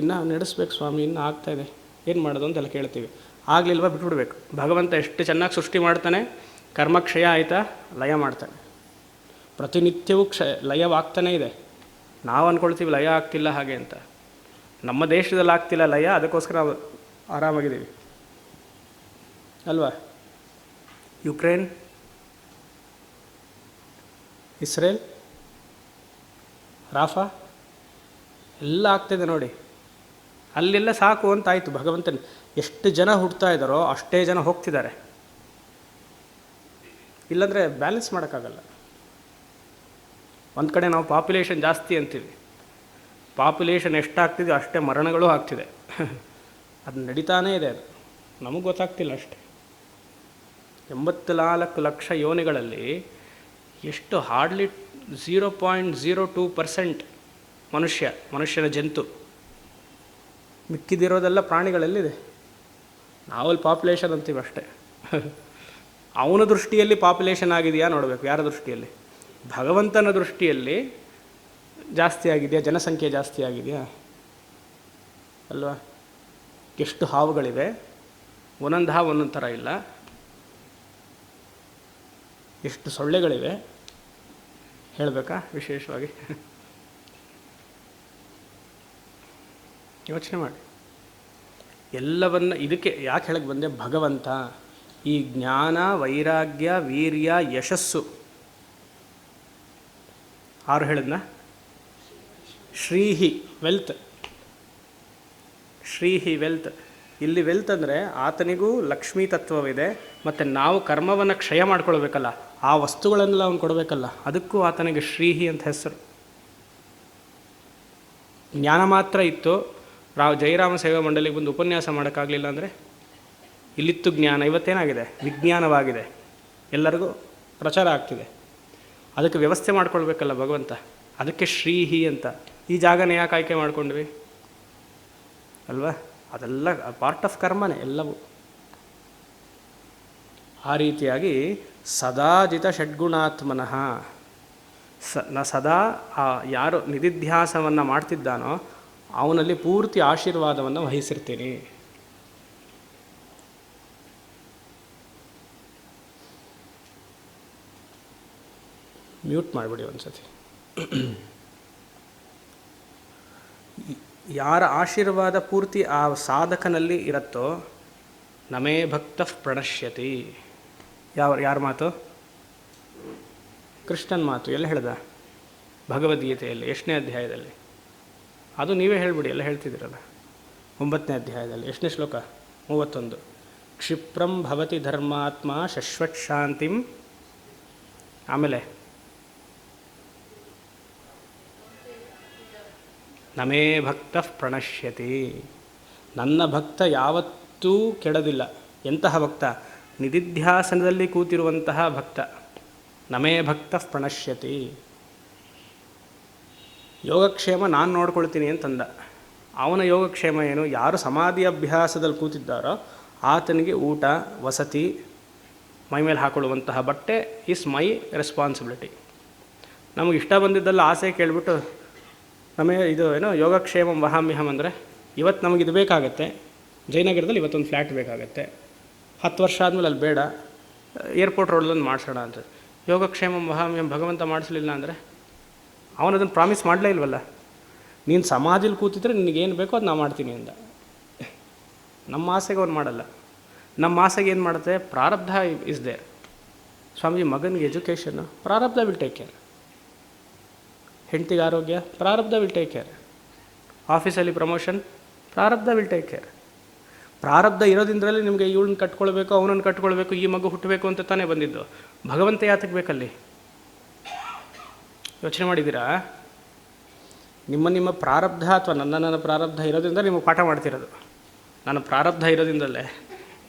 Speaker 1: ಇನ್ನೂ ನಡೆಸ್ಬೇಕು ಸ್ವಾಮಿ, ಇನ್ನೂ ಆಗ್ತಾಯಿದೆ, ಏನು ಮಾಡೋದು ಅಂತೆಲ್ಲ ಕೇಳ್ತೀವಿ. ಆಗಲಿಲ್ವ ಬಿಟ್ಬಿಡ್ಬೇಕು. ಭಗವಂತ ಎಷ್ಟು ಚೆನ್ನಾಗಿ ಸೃಷ್ಟಿ ಮಾಡ್ತಾನೆ, ಕರ್ಮಕ್ಷಯ ಆಯಿತಾ ಲಯ ಮಾಡ್ತಾನೆ. ಪ್ರತಿನಿತ್ಯವೂ ಲಯವಾಗ್ತಾನೇ ಇದೆ. ನಾವು ಅಂದ್ಕೊಳ್ತೀವಿ ಲಯ ಆಗ್ತಿಲ್ಲ ಹಾಗೆ ಅಂತ. ನಮ್ಮ ದೇಶದಲ್ಲಿ ಆಗ್ತಿಲ್ಲ ಲಯ, ಅದಕ್ಕೋಸ್ಕರ ಆರಾಮಾಗಿದ್ದೀವಿ ಅಲ್ವಾ? ಯುಕ್ರೇನ್, ಇಸ್ರೇಲ್, ರಾಫಾ ಎಲ್ಲ ಆಗ್ತಿದೆ ನೋಡಿ. ಅಲ್ಲೆಲ್ಲ ಸಾಕು ಅಂತಾಯಿತು. ಭಗವಂತನ ಎಷ್ಟು ಜನ ಹುಡ್ತಾ ಇದ್ದಾರೋ ಅಷ್ಟೇ ಜನ ಹೋಗ್ತಿದ್ದಾರೆ. ಇಲ್ಲಾಂದರೆ ಬ್ಯಾಲೆನ್ಸ್ ಮಾಡೋಕ್ಕಾಗಲ್ಲ. ಒಂದು ಕಡೆ ನಾವು ಪಾಪ್ಯುಲೇಷನ್ ಜಾಸ್ತಿ ಅಂತೀವಿ, ಪಾಪ್ಯುಲೇಷನ್ ಎಷ್ಟಾಗ್ತಿದೆ ಅಷ್ಟೇ ಮರಣಗಳು ಆಗ್ತಿದೆ. ಅದು ನಡೀತಾನೇ ಇದೆ, ಅದು ನಮಗೆ ಗೊತ್ತಾಗ್ತಿಲ್ಲ ಅಷ್ಟೇ. 84 ಲಕ್ಷ ಯೋನಿಗಳಲ್ಲಿ ಎಷ್ಟು ಹಾರ್ಡ್ಲಿ 0.02% ಮನುಷ್ಯನ ಜಂತು. ಮಿಕ್ಕಿದಿರೋದೆಲ್ಲ ಪ್ರಾಣಿಗಳಲ್ಲಿದೆ. ನಾವಲ್ಲಿ ಪಾಪ್ಯುಲೇಷನ್ ಅಂತೀವಿ ಅಷ್ಟೇ. ಅವನ ದೃಷ್ಟಿಯಲ್ಲಿ ಪಾಪ್ಯುಲೇಷನ್ ಆಗಿದೆಯಾ ನೋಡಬೇಕು. ಯಾರ ದೃಷ್ಟಿಯಲ್ಲಿ? ಭಗವಂತನ ದೃಷ್ಟಿಯಲ್ಲಿ ಜಾಸ್ತಿ ಆಗಿದೆಯಾ, ಜನಸಂಖ್ಯೆ ಜಾಸ್ತಿ ಆಗಿದೆಯಾ ಅಲ್ವಾ? ಎಷ್ಟು ಹಾವುಗಳಿವೆ, ಒಂದೊಂದು ಹಾವು ಒಂದೊಂದು ಥರ ಇಲ್ಲ. ಎಷ್ಟು ಸೊಳ್ಳೆಗಳಿವೆ ಹೇಳಬೇಕಾ ವಿಶೇಷವಾಗಿ? ಯೋಚನೆ ಮಾಡಿ. ಎಲ್ಲವನ್ನ ಇದಕ್ಕೆ ಯಾಕೆ ಹೇಳಕ್ಕೆ ಬಂದೆ? ಭಗವಂತ ಈ ಜ್ಞಾನ, ವೈರಾಗ್ಯ, ವೀರ್ಯ, ಯಶಸ್ಸು 6 ಹೇಳಿದ್ನ? ಶ್ರೀಹಿ ವೆಲ್ತ್, ಶ್ರೀಹಿ ವೆಲ್ತ್. ಇಲ್ಲಿ ವೆಲ್ತ್ ಅಂದರೆ ಆತನಿಗೂ ಲಕ್ಷ್ಮೀ ತತ್ವವಿದೆ, ಮತ್ತು ನಾವು ಕರ್ಮವನ್ನು ಕ್ಷಯ ಮಾಡ್ಕೊಳ್ಬೇಕಲ್ಲ, ಆ ವಸ್ತುಗಳನ್ನೆಲ್ಲ ಅವನು ಕೊಡಬೇಕಲ್ಲ, ಅದಕ್ಕೂ ಆತನಿಗೆ ಶ್ರೀಹಿ ಅಂತ ಹೆಸರು. ಜ್ಞಾನ ಮಾತ್ರ ಇತ್ತು, ಜಯರಾಮ ಸೇವಾ ಮಂಡಳಿಗೆ ಬಂದು ಉಪನ್ಯಾಸ ಮಾಡೋಕ್ಕಾಗಲಿಲ್ಲ ಅಂದರೆ ಇಲ್ಲಿತ್ತು ಜ್ಞಾನ, ಇವತ್ತೇನಾಗಿದೆ? ವಿಜ್ಞಾನವಾಗಿದೆ, ಎಲ್ಲರಿಗೂ ಪ್ರಚಾರ ಆಗ್ತಿದೆ. ಅದಕ್ಕೆ ವ್ಯವಸ್ಥೆ ಮಾಡ್ಕೊಳ್ಬೇಕಲ್ಲ ಭಗವಂತ. ಅದಕ್ಕೆ ಶ್ರೀಹಿ ಅಂತ. ಈ ಜಾಗನ ಯಾಕೆ ಆಯ್ಕೆ ಮಾಡ್ಕೊಂಡ್ವಿ ಅಲ್ವಾ? ಅದೆಲ್ಲ ಪಾರ್ಟ್ ಆಫ್ ಕರ್ಮನೇ ಎಲ್ಲವೂ. ಆ ರೀತಿಯಾಗಿ ಸದಾಜಿತ ಷಡ್ಗುಣಾತ್ಮನಃ ಸದಾ ಯಾರು ನಿಧಿಧ್ಯಾಸವನ್ನು ಮಾಡ್ತಿದ್ದಾನೋ ಅವನಲ್ಲಿ ಪೂರ್ತಿ ಆಶೀರ್ವಾದವನ್ನು ವಹಿಸಿರ್ತೀನಿ. ಮ್ಯೂಟ್ ಮಾಡಿಬಿಡಿ ಒಂದು ಸತಿ. ಯಾರ ಆಶೀರ್ವಾದ ಪೂರ್ತಿ ಆ ಸಾಧಕನಲ್ಲಿ ಇರುತ್ತೋ ನಮೇ ಭಕ್ತ ಪ್ರಣಶ್ಯತಿ. ಯಾರ ಮಾತು? ಕೃಷ್ಣನ ಮಾತು. ಎಲ್ಲಿ ಹೇಳ್ದ? ಭಗವದ್ಗೀತೆಯಲ್ಲಿ. ಎಷ್ಟನೇ ಅಧ್ಯಾಯದಲ್ಲಿ? ಅದು ನೀವೇ ಹೇಳಿಬಿಡಿ, ಎಲ್ಲ ಹೇಳ್ತಿದ್ದೀರಲ್ಲ. 9ನೇ ಅಧ್ಯಾಯದಲ್ಲಿ. ಎಷ್ಟನೇ ಶ್ಲೋಕ? 31. ಕ್ಷಿಪ್ರಂ ಭವತಿ ಧರ್ಮಾತ್ಮ ಶಶ್ವತ್ ಶಾಂತಿಂ. ಆಮೇಲೆ ನಮೇ ಭಕ್ತ ಪ್ರಣಶ್ಯತಿ. ನನ್ನ ಭಕ್ತ ಯಾವತ್ತೂ ಕೆಡದಿಲ್ಲ. ಎಂತಹ ಭಕ್ತ? ನಿಧಿಧ್ಯಾಸನದಲ್ಲಿ ಕೂತಿರುವಂತಹ ಭಕ್ತ. ನಮೇ ಭಕ್ತ ಪ್ರಣಶ್ಯತಿ. ಯೋಗಕ್ಷೇಮ ನಾನು ನೋಡ್ಕೊಳ್ತೀನಿ ಅಂತಂದ. ಅವನ ಯೋಗಕ್ಷೇಮ ಏನು? ಯಾರು ಸಮಾಧಿ ಅಭ್ಯಾಸದಲ್ಲಿ ಕೂತಿದ್ದಾರೋ ಆತನಿಗೆ ಊಟ, ವಸತಿ, ಮೈ ಮೇಲೆ ಹಾಕೊಳ್ಳುವಂತಹ ಬಟ್ಟೆ ಈಸ್ ಮೈ ರೆಸ್ಪಾನ್ಸಿಬಿಲಿಟಿ. ನಮಗೆ ಇಷ್ಟ ಬಂದಿದ್ದಲ್ಲ ಆಸೆ ಕೇಳಿಬಿಟ್ಟು ಇದು ಏನೋ ಯೋಗಕ್ಷೇಮ ವಹಾಮ್ಯಹಂ ಅಂದರೆ ಇವತ್ತು ನಮಗೆ ಇದು ಬೇಕಾಗತ್ತೆ. ಜಯನಗರದಲ್ಲಿ ಇವತ್ತೊಂದು ಫ್ಲ್ಯಾಟ್ ಬೇಕಾಗತ್ತೆ, 10 ವರ್ಷ ಆದಮೇಲೆ ಅಲ್ಲಿ ಬೇಡ, ಏರ್ಪೋರ್ಟ್ ರೋಡಲ್ಲೊಂದು ಮಾಡಿಸೋಣ ಅಂತ. ಯೋಗಕ್ಷೇಮ ವಹಾಮ್ಯಹಂ ಭಗವಂತ ಮಾಡಿಸಲಿಲ್ಲ ಅಂದರೆ ಅವನದನ್ನು ಪ್ರಾಮಿಸ್ ಮಾಡಲೇ ಇಲ್ವಲ್ಲ. ನೀನು ಸಮಾಧಿಲಿ ಕೂತಿದ್ರೆ ನಿನಗೇನು ಬೇಕೋ ಅದು ನಾನು ಮಾಡ್ತೀನಿ ಅಂದ. ನಮ್ಮ ಆಸೆಗೆ ಅವ್ನು ಮಾಡಲ್ಲ. ನಮ್ಮ ಆಸೆಗೆ ಏನು ಮಾಡುತ್ತೆ? ಪ್ರಾರಬ್ಧ ಇಸ್ ದೇರ್. ಸ್ವಾಮೀಜಿ ಮಗನಿಗೆ ಎಜುಕೇಷನ್ನು, ಪ್ರಾರಬ್ಧ ವಿಲ್ ಟೇಕ್ ಕೇರ್. ಹೆಂಡತಿಗೆ ಆರೋಗ್ಯ, ಪ್ರಾರಬ್ಧ ವಿಲ್ ಟೇಕ್ ಕೇರ್. ಆಫೀಸಲ್ಲಿ ಪ್ರಮೋಷನ್, ಪ್ರಾರಬ್ಧ ವಿಲ್ ಟೇಕ್ ಕೇರ್. ಪ್ರಾರಬ್ಧ ಇರೋದ್ರಿಂದಲೇ ನಿಮಗೆ ಇವಳನ್ನ ಕಟ್ಕೊಳ್ಬೇಕು, ಅವನನ್ನು ಕಟ್ಕೊಳ್ಬೇಕು, ಈ ಮಗು ಹುಟ್ಟಬೇಕು ಅಂತ ತಾನೇ ಬಂದಿದ್ದು. ಭಗವಂತ ಯಾತಕ್ಕೆ ಬೇಕಲ್ಲಿ? ಯೋಚನೆ ಮಾಡಿದ್ದೀರಾ? ನಿಮ್ಮ ಪ್ರಾರಬ್ಧ ಅಥವಾ ನನ್ನ ಪ್ರಾರಬ್ಧ ಇರೋದ್ರಿಂದ ನಿಮಗೆ ಪಾಠ ಮಾಡ್ತಿರೋದು. ನನ್ನ ಪ್ರಾರಬ್ಧ ಇರೋದ್ರಿಂದಲೇ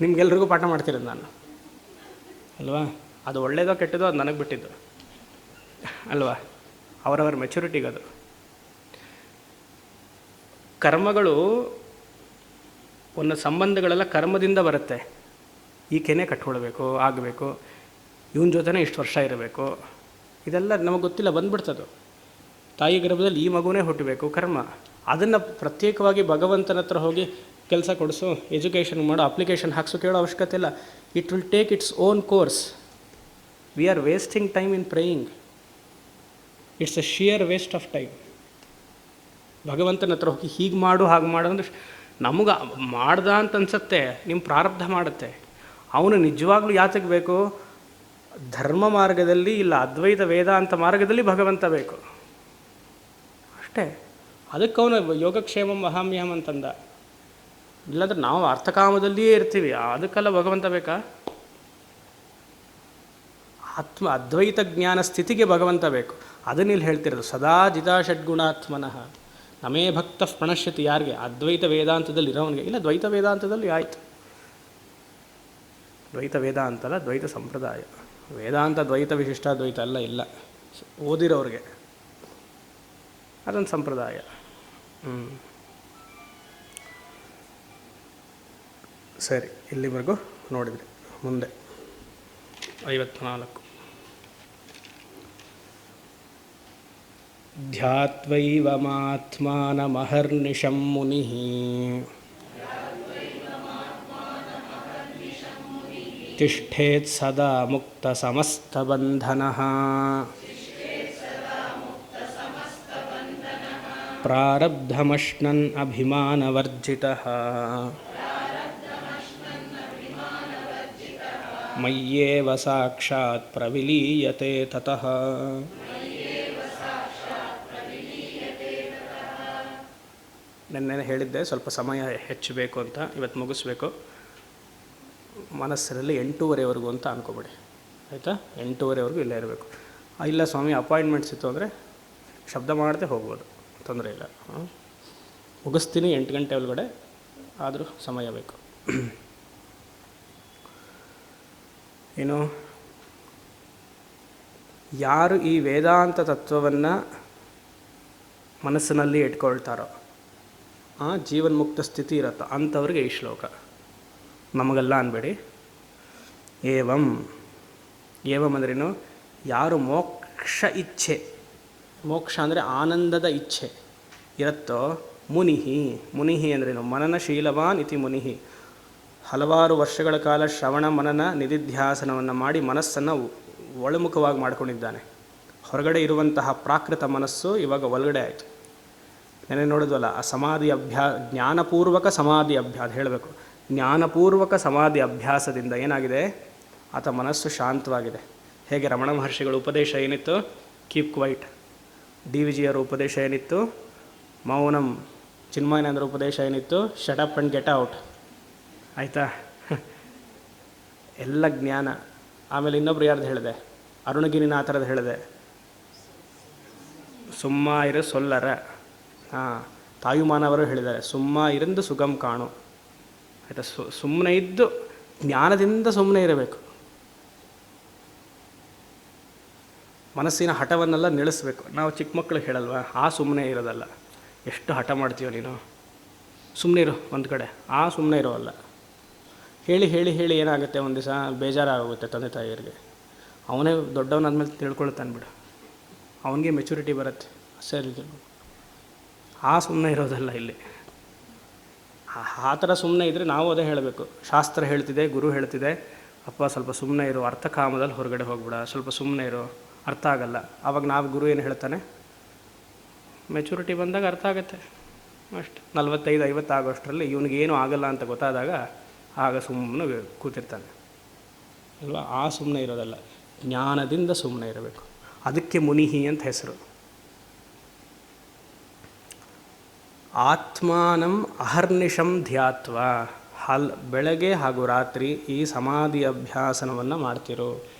Speaker 1: ನಿಮ್ಗೆಲ್ರಿಗೂ ಪಾಠ ಮಾಡ್ತಿರೋದು ನಾನು ಅಲ್ವಾ? ಅದು ಒಳ್ಳೆಯದೋ ಕೆಟ್ಟದೋ ಅದು ನನಗೆ ಬಿಟ್ಟಿದ್ದು ಅಲ್ವಾ? ಅವರವರ ಮೆಚುರಿಟಿಗದು. ಕರ್ಮಗಳು ಒಂದು ಸಂಬಂಧಗಳೆಲ್ಲ ಕರ್ಮದಿಂದ ಬರುತ್ತೆ. ಈಕೆನೇ ಕಟ್ಕೊಳ್ಬೇಕು, ಆಗಬೇಕು, ಇವನ ಜೊತೆನೇ ಇಷ್ಟು ವರ್ಷ ಇರಬೇಕು, ಇದೆಲ್ಲ ನಮಗೆ ಗೊತ್ತಿಲ್ಲ, ಬಂದ್ಬಿಡ್ತದು. ತಾಯಿ ಗರ್ಭದಲ್ಲಿ ಈ ಮಗುವೇ ಹುಟ್ಟಬೇಕು, ಕರ್ಮ. ಅದನ್ನು ಪ್ರತ್ಯೇಕವಾಗಿ ಭಗವಂತನ ಹತ್ರ ಹೋಗಿ ಕೆಲಸ ಕೊಡಿಸು, ಎಜುಕೇಷನ್ ಮಾಡು, ಅಪ್ಲಿಕೇಶನ್ ಹಾಕ್ಸು ಕೇಳೋ ಅವಶ್ಯಕತೆ ಇಲ್ಲ. It will take its own course. We are wasting time in praying. It's a shear waste of time. ಭಗವಂತನ ಹತ್ರ ಹೋಗಿ ಹೀಗೆ ಮಾಡು, ಹಾಗೆ ಮಾಡು ಅಂದರೆ ನಮಗೆ ಮಾಡ್ದ ಅಂತ ಅನ್ಸುತ್ತೆ, ನಿಮ್ಮ ಪ್ರಾರಬ್ಧ ಮಾಡುತ್ತೆ. ಅವನು ನಿಜವಾಗ್ಲೂ ಯಾತಕ್ಕೆ ಬೇಕು? ಧರ್ಮ ಮಾರ್ಗದಲ್ಲಿ, ಇಲ್ಲ ಅದ್ವೈತ ವೇದಾಂತ ಮಾರ್ಗದಲ್ಲಿ ಭಗವಂತ ಬೇಕು ಅಷ್ಟೇ. ಅದಕ್ಕೆ ಅವನು ಯೋಗಕ್ಷೇಮಂ ವಹಾಮ್ಯಹಂ ಅಂತಂದ. ಇಲ್ಲಾಂದ್ರೆ ನಾವು ಅರ್ಥಕಾಮದಲ್ಲಿಯೇ ಇರ್ತೀವಿ, ಅದಕ್ಕೆಲ್ಲ ಭಗವಂತ ಬೇಕಾ? ಅದ್ವೈತ ಜ್ಞಾನ ಸ್ಥಿತಿಗೆ ಭಗವಂತ ಬೇಕು. ಅದನ್ನ ಇಲ್ಲಿ ಹೇಳ್ತಿರೋದು. ಸದಾ ಜಿತಾ ಷಡ್ಗುಣಾತ್ಮನಃ ನಮೇ ಭಕ್ತ ಪ್ರಣಶ್ಯತಿ. ಯಾರಿಗೆ? ಅದ್ವೈತ ವೇದಾಂತದಲ್ಲಿ ಇರೋವನಿಗೆ. ಇಲ್ಲ ದ್ವೈತ ವೇದಾಂತದಲ್ಲಿ ಆಯಿತು. ದ್ವೈತ ವೇದಾಂತ ಅಲ್ಲ, ದ್ವೈತ ಸಂಪ್ರದಾಯ. ವೇದಾಂತ ದ್ವೈತ ವಿಶಿಷ್ಟ ದ್ವೈತ ಅಲ್ಲ, ಇಲ್ಲ, ಓದಿರೋರಿಗೆ ಅದೊಂದು ಸಂಪ್ರದಾಯ. ಸರಿ, ಇಲ್ಲಿವರೆಗೂ ನೋಡಿದ್ರಿ. ಮುಂದೆ 54. ಧ್ಯಾತ್ವೈವಮಾತ್ಮಾನಮಹರ್ನಿಶಂ ಮುನಿಃ ತಿಷ್ಠೇತ್ ಸದಾ ಮುಕ್ತ ಸಮಸ್ತಬಂಧನಃ ಪ್ರಾರಬ್ಧಮಶ್ನನ್ ಅಭಿಮಾನವರ್ಜಿತಃ ಮಯ್ಯೇವ ಸಾಕ್ಷಾತ್ ಪ್ರವಿಲೀಯತೆ ತತಃ. ನೆನ್ನೆ ಹೇಳಿದ್ದೆ ಸ್ವಲ್ಪ ಸಮಯ ಹೆಚ್ಚು ಬೇಕು ಅಂತ, ಇವತ್ತು ಮುಗಿಸ್ಬೇಕು. ಮನಸ್ಸಿನಲ್ಲಿ 8:30ವರೆಗೂ ಅಂತ ಅಂದ್ಕೊಬೇಡಿ, ಆಯಿತಾ? 8:30ವರೆಗೂ ಇಲ್ಲೇ ಇರಬೇಕು. ಇಲ್ಲ ಸ್ವಾಮಿ ಅಪಾಯಿಂಟ್ಮೆಂಟ್ಸ್ ಇತ್ತು ಅಂದರೆ ಶಬ್ದ ಮಾಡದೆ ಹೋಗ್ಬೋದು, ತೊಂದರೆ ಇಲ್ಲ. ಮುಗಿಸ್ತೀನಿ 8 ಗಂಟೆ ಒಳಗಡೆ, ಆದರೂ ಸಮಯ ಬೇಕು. ಏನು, ಯಾರು ಈ ವೇದಾಂತ ತತ್ವವನ್ನು ಮನಸ್ಸಿನಲ್ಲಿ ಇಟ್ಕೊಳ್ತಾರೋ ಜೀವನ್ಮುಕ್ತ ಸ್ಥಿತಿ ಇರುತ್ತೋ ಅಂಥವ್ರಿಗೆ ಈ ಶ್ಲೋಕ. ನಮಗೆಲ್ಲ ಅನ್ಬೇಡಿ. ಏವಂ ಅಂದ್ರೇನು, ಯಾರು ಮೋಕ್ಷ ಇಚ್ಛೆ, ಮೋಕ್ಷ ಅಂದರೆ ಆನಂದದ ಇಚ್ಛೆ ಇರುತ್ತೋ, ಮುನಿಹಿ ಅಂದ್ರೇನು, ಮನನಶೀಲವಾನ್ ಇತಿ ಮುನಿಹಿ, ಹಲವಾರು ವರ್ಷಗಳ ಕಾಲ ಶ್ರವಣ ಮನನ ನಿಧಿಧ್ಯಾಸನವನ್ನು ಮಾಡಿ ಮನಸ್ಸನ್ನು ಒಳಮುಖವಾಗಿ ಮಾಡಿಕೊಂಡಿದ್ದಾನೆ. ಹೊರಗಡೆ ಇರುವಂತಹ ಪ್ರಾಕೃತ ಮನಸ್ಸು ಇವಾಗ ಒಳಗಡೆ ಆಯಿತು. ನೆನೆ ನೋಡಿದ್ವಲ್ಲ, ಆ ಸಮಾಧಿ ಜ್ಞಾನಪೂರ್ವಕ ಸಮಾಧಿ ಅಭ್ಯಾಸ ಹೇಳಬೇಕು. ಜ್ಞಾನಪೂರ್ವಕ ಸಮಾಧಿ ಅಭ್ಯಾಸದಿಂದ ಏನಾಗಿದೆ, ಆತ ಮನಸ್ಸು ಶಾಂತವಾಗಿದೆ. ಹೇಗೆ ರಮಣ ಮಹರ್ಷಿಗಳ ಉಪದೇಶ ಏನಿತ್ತು, ಕೀಪ್ ಕ್ವೈಟ್. ಡಿ ವಿ ಜಿಯವರ ಉಪದೇಶ ಏನಿತ್ತು, ಮೌನಂ. ಚಿನ್ಮಯಾನಂದರ ಉಪದೇಶ ಏನಿತ್ತು, shut up and get out. ಆಯಿತಾ, ಎಲ್ಲ ಜ್ಞಾನ. ಆಮೇಲೆ ಇನ್ನೊಬ್ರು ಯಾರ್ದು ಹೇಳಿದೆ, ಅರುಣಗಿರಿನಾಥರದ್ದು ಹೇಳಿದೆ, ಸುಮ್ಮ ಇರು ಸೊಲ್ಲರ. ತಾಯುಮಾನವರು ಹೇಳಿದ್ದಾರೆ, ಸುಮ್ಮ ಇರಂದು ಸುಗಮ್ ಕಾಣು. ಆಯಿತಾ, ಸುಮ್ಮನೆ ಇದ್ದು ಜ್ಞಾನದಿಂದ ಸುಮ್ಮನೆ ಇರಬೇಕು. ಮನಸ್ಸಿನ ಹಠವನ್ನೆಲ್ಲ ನಿಲ್ಲಿಸ್ಬೇಕು. ನಾವು ಚಿಕ್ಕ ಮಕ್ಕಳಿಗೆ ಹೇಳಲ್ವ, ಸುಮ್ಮನೆ ಇರೋದಲ್ಲ. ಎಷ್ಟು ಹಠ ಮಾಡ್ತೀವೋ ನೀನು, ಸುಮ್ಮನೆ ಇರು ಒಂದು ಕಡೆ, ಸುಮ್ಮನೆ ಇರೋಲ್ಲ. ಹೇಳಿ ಹೇಳಿ ಹೇಳಿ ಏನಾಗುತ್ತೆ, ಒಂದು ದಿವಸ ಬೇಜಾರಾಗುತ್ತೆ ತಂದೆ ತಾಯಿಯರಿಗೆ. ಅವನೇ ದೊಡ್ಡವನಾದ್ಮೇಲೆ ತಿಳ್ಕೊಳ್ತಾನೆ ಬಿಡು, ಅವನಿಗೆ ಮೆಚುರಿಟಿ ಬರುತ್ತೆ. ಸರಿ, ಸುಮ್ಮನೆ ಇರೋದಲ್ಲ ಇಲ್ಲಿ. ಆ ಥರ ಸುಮ್ಮನೆ ಇದ್ದರೆ ನಾವು ಅದೇ ಹೇಳಬೇಕು. ಶಾಸ್ತ್ರ ಹೇಳ್ತಿದೆ, ಗುರು ಹೇಳ್ತಿದೆ, ಅಪ್ಪ ಸ್ವಲ್ಪ ಸುಮ್ಮನೆ ಇರು, ಅರ್ಥಕಾಮದಲ್ಲಿ ಹೊರಗಡೆ ಹೋಗ್ಬಿಡ, ಸ್ವಲ್ಪ ಸುಮ್ಮನೆ ಇರು, ಅರ್ಥ ಆಗಲ್ಲ. ಆವಾಗ ನಾವು ಗುರು ಏನು ಹೇಳ್ತಾನೆ, ಮೆಚುರಿಟಿ ಬಂದಾಗ ಅರ್ಥ ಆಗುತ್ತೆ ಅಷ್ಟು. 45-50 ಆಗೋಷ್ಟರಲ್ಲಿ ಇವನಿಗೇನು ಆಗಲ್ಲ ಅಂತ ಗೊತ್ತಾದಾಗ ಆಗ ಸುಮ್ಮನೆ ಕೂತಿರ್ತಾನೆ ಅಲ್ವಾ. ಸುಮ್ಮನೆ ಇರೋದಲ್ಲ, ಜ್ಞಾನದಿಂದ ಸುಮ್ಮನೆ ಇರಬೇಕು. ಅದಕ್ಕೆ ಮುನಿಹಿ ಅಂತ ಹೆಸರು. ಆತ್ಮಾನಂ ಅಹರ್ನಿಶಂ ಧ್ಯಾತ್ವ, ಬೆಳಗ್ಗೆ ಹಾಗೂ ರಾತ್ರಿ ಈ ಸಮಾಧಿ ಅಭ್ಯಾಸನವನ್ನು ಮಾಡ್ತಿರೋ.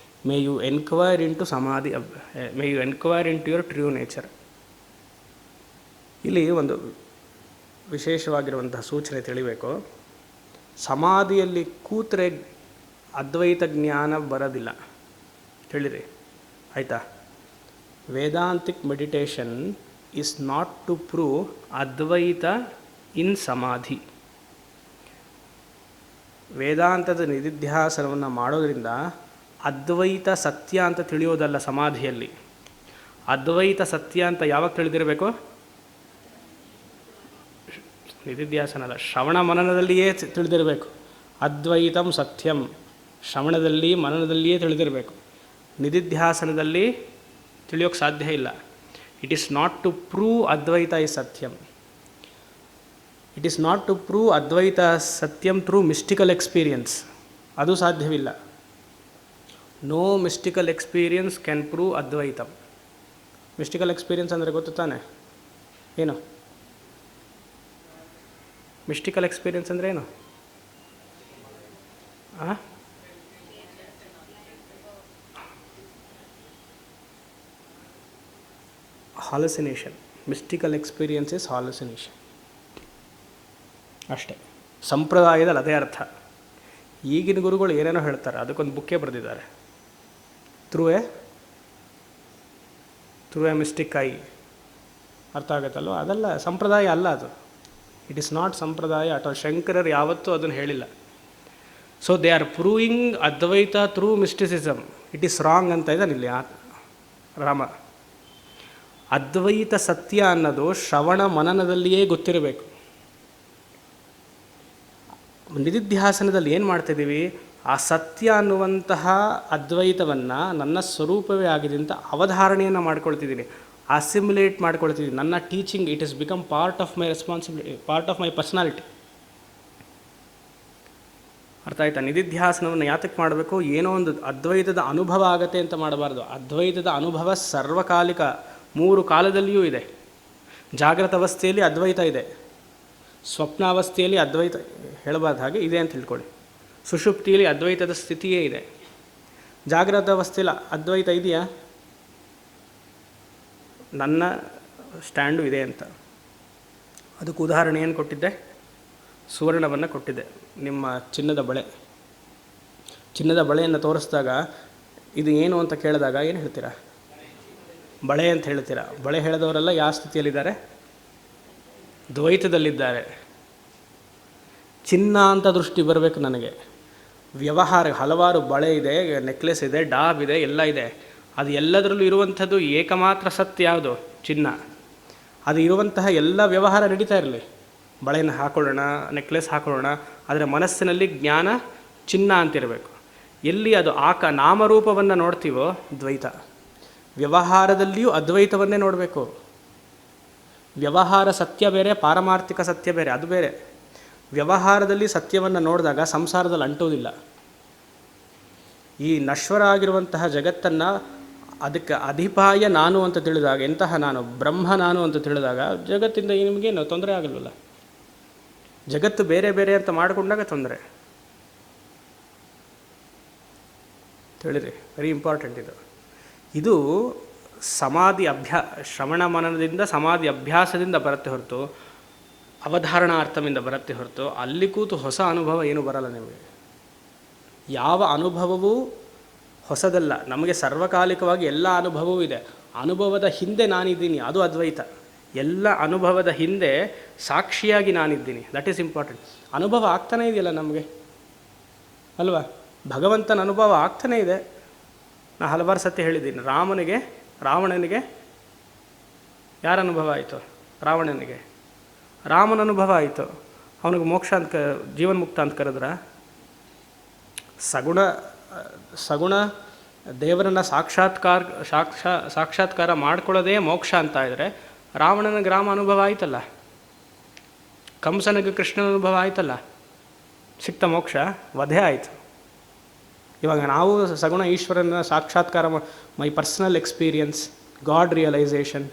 Speaker 1: May you enquire into may you enquire into your true nature. ಇಲ್ಲಿ ಒಂದು ವಿಶೇಷವಾಗಿರುವಂತಹ ಸೂಚನೆ ತಿಳಿಬೇಕು. ಸಮಾಧಿಯಲ್ಲಿ ಕೂತ್ರೆ ಅದ್ವೈತ ಜ್ಞಾನ ಬರೋದಿಲ್ಲ, ತಿಳಿರಿ ಆಯಿತಾ. Vedantic meditation is not to prove Advaita in samadhi. ವೇದಾಂತದ ನಿಧಿಧ್ಯಾಸನವನ್ನು ಮಾಡೋದರಿಂದ ಅದ್ವೈತ ಸತ್ಯ ಅಂತ ತಿಳಿಯೋದಲ್ಲ. ಸಮಾಧಿಯಲ್ಲಿ ಅದ್ವೈತ ಸತ್ಯ ಅಂತ ಯಾವಾಗ ತಿಳಿದಿರಬೇಕು, ನಿಧಿಧ್ಯಾಸನ ಅಲ್ಲ, ಶ್ರವಣ ಮನನದಲ್ಲಿಯೇ ತಿಳಿದಿರಬೇಕು. ಅದ್ವೈತಂ ಸತ್ಯಂ ಶ್ರವಣದಲ್ಲಿ ಮನನದಲ್ಲಿಯೇ ತಿಳಿದಿರಬೇಕು. ನಿಧಿಧ್ಯಾಸನದಲ್ಲಿ ತಿಳಿಯೋಕ್ಕೆ ಸಾಧ್ಯ ಇಲ್ಲ. It is not to prove Advaita is satyam. It is not to prove Advaita satyam through mystical experience. ಅದು ಸಾಧ್ಯವಿಲ್ಲ. No mystical experience can prove Advaitam. Mystical experience ಅಂದರೆ ಗೊತ್ತು ತಾನೆ ಏನು? ಮಿಸ್ಟಿಕಲ್ ಎಕ್ಸ್ಪೀರಿಯನ್ಸ್ ಅಂದರೆ ಏನು? Hallucination. Mystical experience is hallucination ಅಷ್ಟೇ. ಸಂಪ್ರದಾಯದಲ್ಲಿ ಅದೇ ಅರ್ಥ. ಈಗಿನ ಗುರುಗಳು ಏನೇನೋ ಹೇಳ್ತಾರೆ, ಅದಕ್ಕೊಂದು ಬುಕ್ಕೇ ಬರೆದಿದ್ದಾರೆ, ಥ್ರೂ ಎ ಮಿಸ್ಟಿಕ್ ಐ. ಅರ್ಥ ಆಗುತ್ತಲ್ವ? ಅದೆಲ್ಲ ಸಂಪ್ರದಾಯ ಅಲ್ಲ ಅದು. ಇಟ್ ಈಸ್ ನಾಟ್ ಸಂಪ್ರದಾಯ ಅಥವಾ ಶಂಕರರು ಯಾವತ್ತೂ ಅದನ್ನು ಹೇಳಿಲ್ಲ. So they are proving Advaita through mysticism. It is wrong ಅಂತ ಇದ್ದಾನೆ ಇಲ್ಲಿ ರಾಮ. ಅದ್ವೈತ ಸತ್ಯ ಅನ್ನೋದು ಶ್ರವಣ ಮನನದಲ್ಲಿಯೇ ಗೊತ್ತಿರಬೇಕು. ನಿಧಿಧ್ಯಾಸನದಲ್ಲಿ ಏನು ಮಾಡ್ತಿದ್ದೀವಿ, ಆ ಸತ್ಯ ಅನ್ನುವಂತಹ ಅದ್ವೈತವನ್ನು ನನ್ನ ಸ್ವರೂಪವೇ ಆಗಿದೆ ಅಂತ ಅವಧಾರಣೆಯನ್ನು ಮಾಡ್ಕೊಳ್ತಿದ್ದೀನಿ, ಅಸಿಮ್ಯುಲೇಟ್ ಮಾಡ್ಕೊಳ್ತಿದ್ದೀನಿ. ನನ್ನ teaching it is become part of my responsibility, part of my personality. ಅರ್ಥ ಆಯ್ತಾ? ನಿಧಿಧ್ಯಾಸನವನ್ನು ಯಾತಕ್ಕೆ ಮಾಡಬೇಕು? ಏನೋ ಒಂದು ಅದ್ವೈತದ ಅನುಭವ ಆಗತ್ತೆ ಅಂತ ಮಾಡಬಾರ್ದು. ಅದ್ವೈತದ ಅನುಭವ ಸರ್ವಕಾಲಿಕ, 3 ಕಾಲದಲ್ಲಿಯೂ ಇದೆ. ಜಾಗೃತ ಅವಸ್ಥೆಯಲ್ಲಿ ಅದ್ವೈತ ಇದೆ, ಸ್ವಪ್ನಾವಸ್ಥೆಯಲ್ಲಿ ಅದ್ವೈತ ಹೇಳಬಾರ್ದು ಹಾಗೆ ಇದೆ ಅಂತ ತಿಳ್ಕೊಳ್ಳಿ. ಸುಷುಪ್ತಿಯಲ್ಲಿ ಅದ್ವೈತದ ಸ್ಥಿತಿಯೇ ಇದೆ. ಜಾಗೃತ ಅವಸ್ಥೆಯಲ್ಲಿ ಅದ್ವೈತ ಇದೆಯಾ? ನನ್ನ ಸ್ಟ್ಯಾಂಡು ಇದೆ ಅಂತ. ಅದಕ್ಕೆ ಉದಾಹರಣೆ ಏನು ಕೊಟ್ಟಿದ್ದೆ? ಸುವರ್ಣವನ್ನು ಕೊಟ್ಟಿದ್ದೆ. ನಿಮ್ಮ ಚಿನ್ನದ ಬಳೆ, ಚಿನ್ನದ ಬಳೆಯನ್ನು ತೋರಿಸಿದಾಗ ಇದು ಏನು ಅಂತ ಕೇಳಿದಾಗ ಏನು ಹೇಳ್ತೀರಾ? ಬಳೆ ಅಂತ ಹೇಳ್ತೀರಾ. ಬಳೆ ಹೇಳಿದವರೆಲ್ಲ ಯಾವ ಸ್ಥಿತಿಯಲ್ಲಿದ್ದಾರೆ? ದ್ವೈತದಲ್ಲಿದ್ದಾರೆ. ಚಿನ್ನ ಅಂತ ದೃಷ್ಟಿ ಬರಬೇಕು ನನಗೆ. ವ್ಯವಹಾರ ಹಲವಾರು ಬಳೆ ಇದೆ, ನೆಕ್ಲೆಸ್ ಇದೆ, ಡಾಬ್ ಇದೆ, ಎಲ್ಲ ಇದೆ. ಅದು ಎಲ್ಲದರಲ್ಲೂ ಇರುವಂಥದ್ದು ಏಕಮಾತ್ರ ಸತ್ಯ ಯಾವುದು? ಚಿನ್ನ. ಅದು ಇರುವಂತಹ ಎಲ್ಲ ವ್ಯವಹಾರ ನಡೀತಾ ಇರಲಿ. ಬಳೆಯನ್ನು ಹಾಕೊಳ್ಳೋಣ, ನೆಕ್ಲೆಸ್ ಹಾಕೊಳ್ಳೋಣ, ಆದರೆ ಮನಸ್ಸಿನಲ್ಲಿ ಜ್ಞಾನ ಚಿನ್ನ ಅಂತಿರಬೇಕು. ಎಲ್ಲಿ ಅದು ನಾಮರೂಪವನ್ನು ನೋಡ್ತೀವೋ ದ್ವೈತ. ವ್ಯವಹಾರದಲ್ಲಿಯೂ ಅದ್ವೈತವನ್ನೇ ನೋಡಬೇಕು. ವ್ಯವಹಾರ ಸತ್ಯ ಬೇರೆ, ಪಾರಮಾರ್ಥಿಕ ಸತ್ಯ ಬೇರೆ, ಅದು ಬೇರೆ. ವ್ಯವಹಾರದಲ್ಲಿ ಸತ್ಯವನ್ನು ನೋಡಿದಾಗ ಸಂಸಾರದಲ್ಲಿ ಅಂಟುವುದಿಲ್ಲ. ಈ ನಶ್ವರ ಆಗಿರುವಂತಹ ಜಗತ್ತನ್ನು ಅದಕ್ಕೆ ಅಧಿಪಾಯ ನಾನು ಅಂತ ತಿಳಿದಾಗ, ಎಂತಹ ನಾನು? ಬ್ರಹ್ಮ ನಾನು ಅಂತ ತಿಳಿದಾಗ ಜಗತ್ತಿಂದ ನಿಮಗೇನು ತೊಂದರೆ ಆಗಲ್ವಲ್ಲ. ಜಗತ್ತು ಬೇರೆ ಬೇರೆ ಅಂತ ಮಾಡಿಕೊಂಡಾಗ ತೊಂದರೆ. ತಿಳಿರಿ, ವೆರಿ ಇಂಪಾರ್ಟೆಂಟ್ ಇದು. ಇದು ಸಮಾಧಿ ಶ್ರವಣ ಮನನದಿಂದ ಸಮಾಧಿ ಅಭ್ಯಾಸದಿಂದ ಬರುತ್ತೆ ಹೊರತು, ಅವಧಾರಣಾರ್ಥದಿಂದ ಬರುತ್ತೆ ಹೊರತು, ಅಲ್ಲಿ ಕೂತು ಹೊಸ ಅನುಭವ ಏನೂ ಬರಲ್ಲ ನಿಮಗೆ. ಯಾವ ಅನುಭವವೂ ಹೊಸದಲ್ಲ. ನಮಗೆ ಸರ್ವಕಾಲಿಕವಾಗಿ ಎಲ್ಲ ಅನುಭವವೂ ಇದೆ. ಅನುಭವದ ಹಿಂದೆ ನಾನಿದ್ದೀನಿ, ಅದು ಅದ್ವೈತ. ಎಲ್ಲ ಅನುಭವದ ಹಿಂದೆ ಸಾಕ್ಷಿಯಾಗಿ ನಾನಿದ್ದೀನಿ. That is important. ಅನುಭವ ಆಗ್ತಾನೇ ಇದೆಯಲ್ಲ ನಮಗೆ, ಅಲ್ವಾ? ಭಗವಂತನ ಅನುಭವ ಆಗ್ತಾನೇ ಇದೆ. ನಾನು ಹಲವಾರು ಸತಿ ಹೇಳಿದ್ದೀನಿ, ರಾವಣನಿಗೆ ಯಾರ ಅನುಭವ ಆಯಿತು? ರಾವಣನಿಗೆ ರಾಮನ ಅನುಭವ ಆಯಿತು. ಅವನಿಗೆ ಮೋಕ್ಷ ಅಂತ ಜೀವನ್ಮುಕ್ತ ಅಂತ ಕರೆದ್ರ? ಸಗುಣ ದೇವರನ್ನು ಸಾಕ್ಷಾತ್ಕಾರ ಮಾಡ್ಕೊಳ್ಳೋದೇ ಮೋಕ್ಷ ಅಂತ ಇದ್ದರೆ, ರಾವಣನಿಗೆ ರಾಮ ಅನುಭವ ಆಯ್ತಲ್ಲ, ಕಂಸನಿಗೆ ಕೃಷ್ಣನ ಅನುಭವ ಆಯ್ತಲ್ಲ, ಸಿಕ್ತ ಮೋಕ್ಷ, ವಧೆ ಆಯಿತು. ಇವಾಗ ನಾವು ಸಗುಣ ಈಶ್ವರನ ಸಾಕ್ಷಾತ್ಕಾರ, my personal experience, god realisation.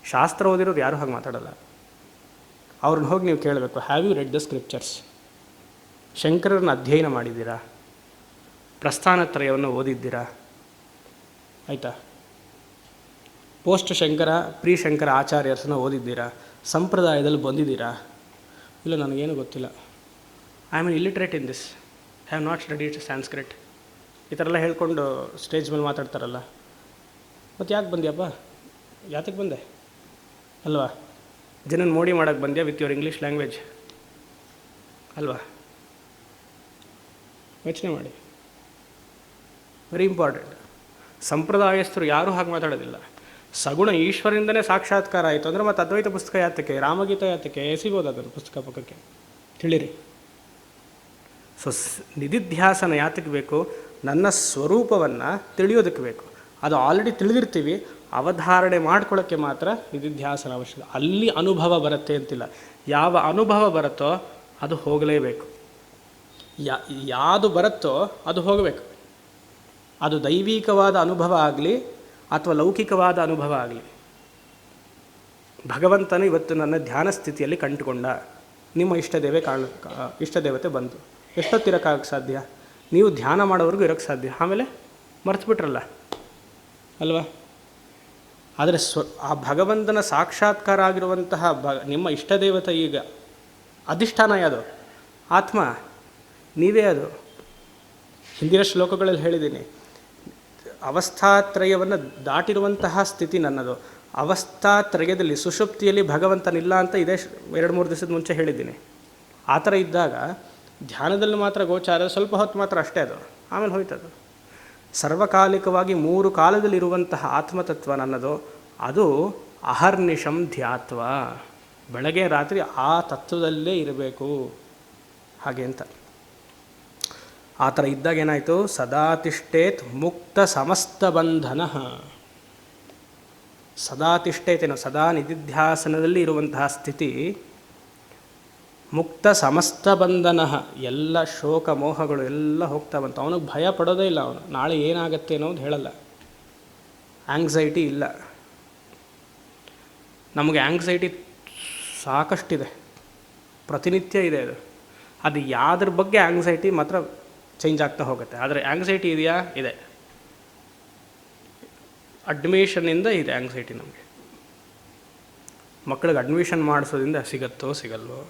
Speaker 1: ಶಾಸ್ತ್ರ ಓದಿರೋರು ಯಾರೂ ಹಾಗೆ ಮಾತಾಡಲ್ಲ. ಅವ್ರನ್ನ ಹೋಗಿ ನೀವು ಕೇಳಬೇಕು, have you read the scriptures? ಶಂಕರರನ್ನ ಅಧ್ಯಯನ ಮಾಡಿದ್ದೀರಾ? ಪ್ರಸ್ಥಾನತ್ರಯವನ್ನು ಓದಿದ್ದೀರಾ? ಆಯಿತಾ? ಪೋಸ್ಟ್ ಶಂಕರ, ಪ್ರೀ ಶಂಕರ ಆಚಾರ್ಯರ್ಸನ್ನ ಓದಿದ್ದೀರಾ? ಸಂಪ್ರದಾಯದಲ್ಲಿ ಬಂದಿದ್ದೀರಾ? ಇಲ್ಲ, ನನಗೇನು ಗೊತ್ತಿಲ್ಲ, I am an illiterate in this, I have not studied Sanskrit. ಈ ಥರ ಎಲ್ಲ ಹೇಳ್ಕೊಂಡು ಸ್ಟೇಜ್ ಮೇಲೆ ಮಾತಾಡ್ತಾರಲ್ಲ. ಮತ್ತು ಯಾಕೆ ಬಂದ್ಯಪ್ಪ? ಯಾತಕ್ಕೆ ಬಂದೆ ಅಲ್ವಾ? ಜನನ ಮೋಡಿ ಮಾಡೋಕ್ಕೆ ಬಂದ್ಯಾ ವಿತ್ ಯುವರ್ ಇಂಗ್ಲೀಷ್ ಲ್ಯಾಂಗ್ವೇಜ್ ಅಲ್ವಾ? ಯೋಚನೆ ಮಾಡಿ, ವೆರಿ ಇಂಪಾರ್ಟೆಂಟ್. ಸಂಪ್ರದಾಯಸ್ಥರು ಯಾರೂ ಹಾಗೆ ಮಾತಾಡೋದಿಲ್ಲ. ಸಗುಣ ಈಶ್ವರಿಂದನೇ ಸಾಕ್ಷಾತ್ಕಾರ ಆಯಿತು ಅಂದರೆ ಮತ್ತು ಅದ್ವೈತ ಪುಸ್ತಕ ಯಾತಕ್ಕೆ? ರಾಮಗೀತ ಯಾತಕ್ಕೆ? ಎಸಿಬೋದು ಅದನ್ನು ಪುಸ್ತಕ ಪಕ್ಕಕ್ಕೆ. ತಿಳಿರಿ. ಸೊ ನಿಧಿಧ್ಯಾಸನ ಯಾತಕ್ಕೆ ಬೇಕು? ನನ್ನ ಸ್ವರೂಪವನ್ನು ತಿಳಿಯೋದಕ್ಕೆ ಬೇಕು. ಅದು ಆಲ್ರೆಡಿ ತಿಳಿದಿರ್ತೀವಿ, ಅವಧಾರಣೆ ಮಾಡ್ಕೊಳ್ಳೋಕ್ಕೆ ಮಾತ್ರ ನಿಧಿಧ್ಯಾಸನ ಅವಶ್ಯಕ. ಅಲ್ಲಿ ಅನುಭವ ಬರುತ್ತೆ ಅಂತಿಲ್ಲ. ಯಾವ ಅನುಭವ ಬರುತ್ತೋ ಅದು ಹೋಗಲೇಬೇಕು. ಯಾವುದು ಬರುತ್ತೋ ಅದು ಹೋಗಬೇಕು. ಅದು ದೈವಿಕವಾದ ಅನುಭವ ಆಗಲಿ ಅಥವಾ ಲೌಕಿಕವಾದ ಅನುಭವ ಆಗಲಿ. ಭಗವಂತನು ಇವತ್ತು ನನ್ನ ಧ್ಯಾನ ಸ್ಥಿತಿಯಲ್ಲಿ ಕಂಡುಕೊಂಡ, ನಿಮ್ಮ ಇಷ್ಟದೇವತೆ ಬಂತು. ಎಷ್ಟೊತ್ತಿರೋಕ್ಕಾಗಕ್ಕೆ ಸಾಧ್ಯ? ನೀವು ಧ್ಯಾನ ಮಾಡೋವರೆಗೂ ಇರೋಕ್ಕೆ ಸಾಧ್ಯ, ಆಮೇಲೆ ಮರ್ತುಬಿಟ್ರಲ್ಲ ಅಲ್ವಾ? ಆದರೆ ಆ ಭಗವಂತನ ಸಾಕ್ಷಾತ್ಕಾರ ಆಗಿರುವಂತಹ ನಿಮ್ಮ ಇಷ್ಟದೇವತೆ ಈಗ ಅಧಿಷ್ಠಾನ ಯಾವುದು? ಆತ್ಮ, ನೀವೇ ಅದು. ಹಿಂದಿನ ಶ್ಲೋಕಗಳಲ್ಲಿ ಹೇಳಿದ್ದೀನಿ, ಅವಸ್ಥಾತ್ರಯವನ್ನು ದಾಟಿರುವಂತಹ ಸ್ಥಿತಿ ನನ್ನದು. ಅವಸ್ಥಾತ್ರಯದಲ್ಲಿ ಸುಷುಪ್ತಿಯಲ್ಲಿ ಭಗವಂತನಿಲ್ಲ ಅಂತ ಇದೇ 2-3 ದಿವಸದ ಮುಂಚೆ ಹೇಳಿದ್ದೀನಿ. ಆ ಥರ ಇದ್ದಾಗ ಧ್ಯಾನದಲ್ಲಿ ಮಾತ್ರ ಗೋಚಾರ, ಸ್ವಲ್ಪ ಹೊತ್ತು ಮಾತ್ರ ಅಷ್ಟೇ, ಅದು ಆಮೇಲೆ ಹೋಯ್ತದು. ಸರ್ವಕಾಲಿಕವಾಗಿ 3 ಕಾಲದಲ್ಲಿರುವಂತಹ ಆತ್ಮತತ್ವ ನನ್ನದು. ಅದು ಅಹರ್ನಿಶಂ ಧ್ಯಾತ್ವ, ಬೆಳಗ್ಗೆ ರಾತ್ರಿ ಆ ತತ್ವದಲ್ಲೇ ಇರಬೇಕು ಹಾಗೆ ಅಂತ. ಆ ಥರ ಇದ್ದಾಗ ಏನಾಯಿತು? ಸದಾ ತಿಷ್ಠೇತ್ ಮುಕ್ತ ಸಮಸ್ತ ಬಂಧನ. ಸದಾ ತಿಷ್ಠೇತೇನೋ, ಸದಾ ನಿಧಿಧ್ಯಾಸನದಲ್ಲಿ ಇರುವಂತಹ ಸ್ಥಿತಿ ಮುಕ್ತ ಸಮಸ್ತ ಬಂಧನ. ಎಲ್ಲ ಶೋಕ ಮೋಹಗಳು ಎಲ್ಲ ಹೋಗ್ತಾ ಬಂತು. ಅವನಿಗೆ ಭಯ ಪಡೋದೇ ಇಲ್ಲ. ಅವನು ನಾಳೆ ಏನಾಗತ್ತೆ ಅನ್ನೋದು ಹೇಳಲ್ಲ. ಆಂಗ್ಸೈಟಿ ಇಲ್ಲ. ನಮಗೆ ಆಂಗ್ಸೈಟಿ ಸಾಕಷ್ಟಿದೆ, ಪ್ರತಿನಿತ್ಯ ಇದೆ. ಅದು ಯಾವುದ್ರ ಬಗ್ಗೆ ಆಂಗ್ಸೈಟಿ ಮಾತ್ರ ಚೇಂಜ್ ಆಗ್ತಾ ಹೋಗುತ್ತೆ. ಆದರೆ ಆಂಗ್ಸೈಟಿ ಇದೆಯಾ? ಇದೆ. ಅಡ್ಮಿಷನ್ನಿಂದ ಇದೆ ಆಂಗ್ಸೈಟಿ ನಮಗೆ. ಮಕ್ಕಳಿಗೆ ಅಡ್ಮಿಷನ್ ಮಾಡಿಸೋದ್ರಿಂದ ಸಿಗತ್ತೋ ಸಿಗಲ್ವೋ,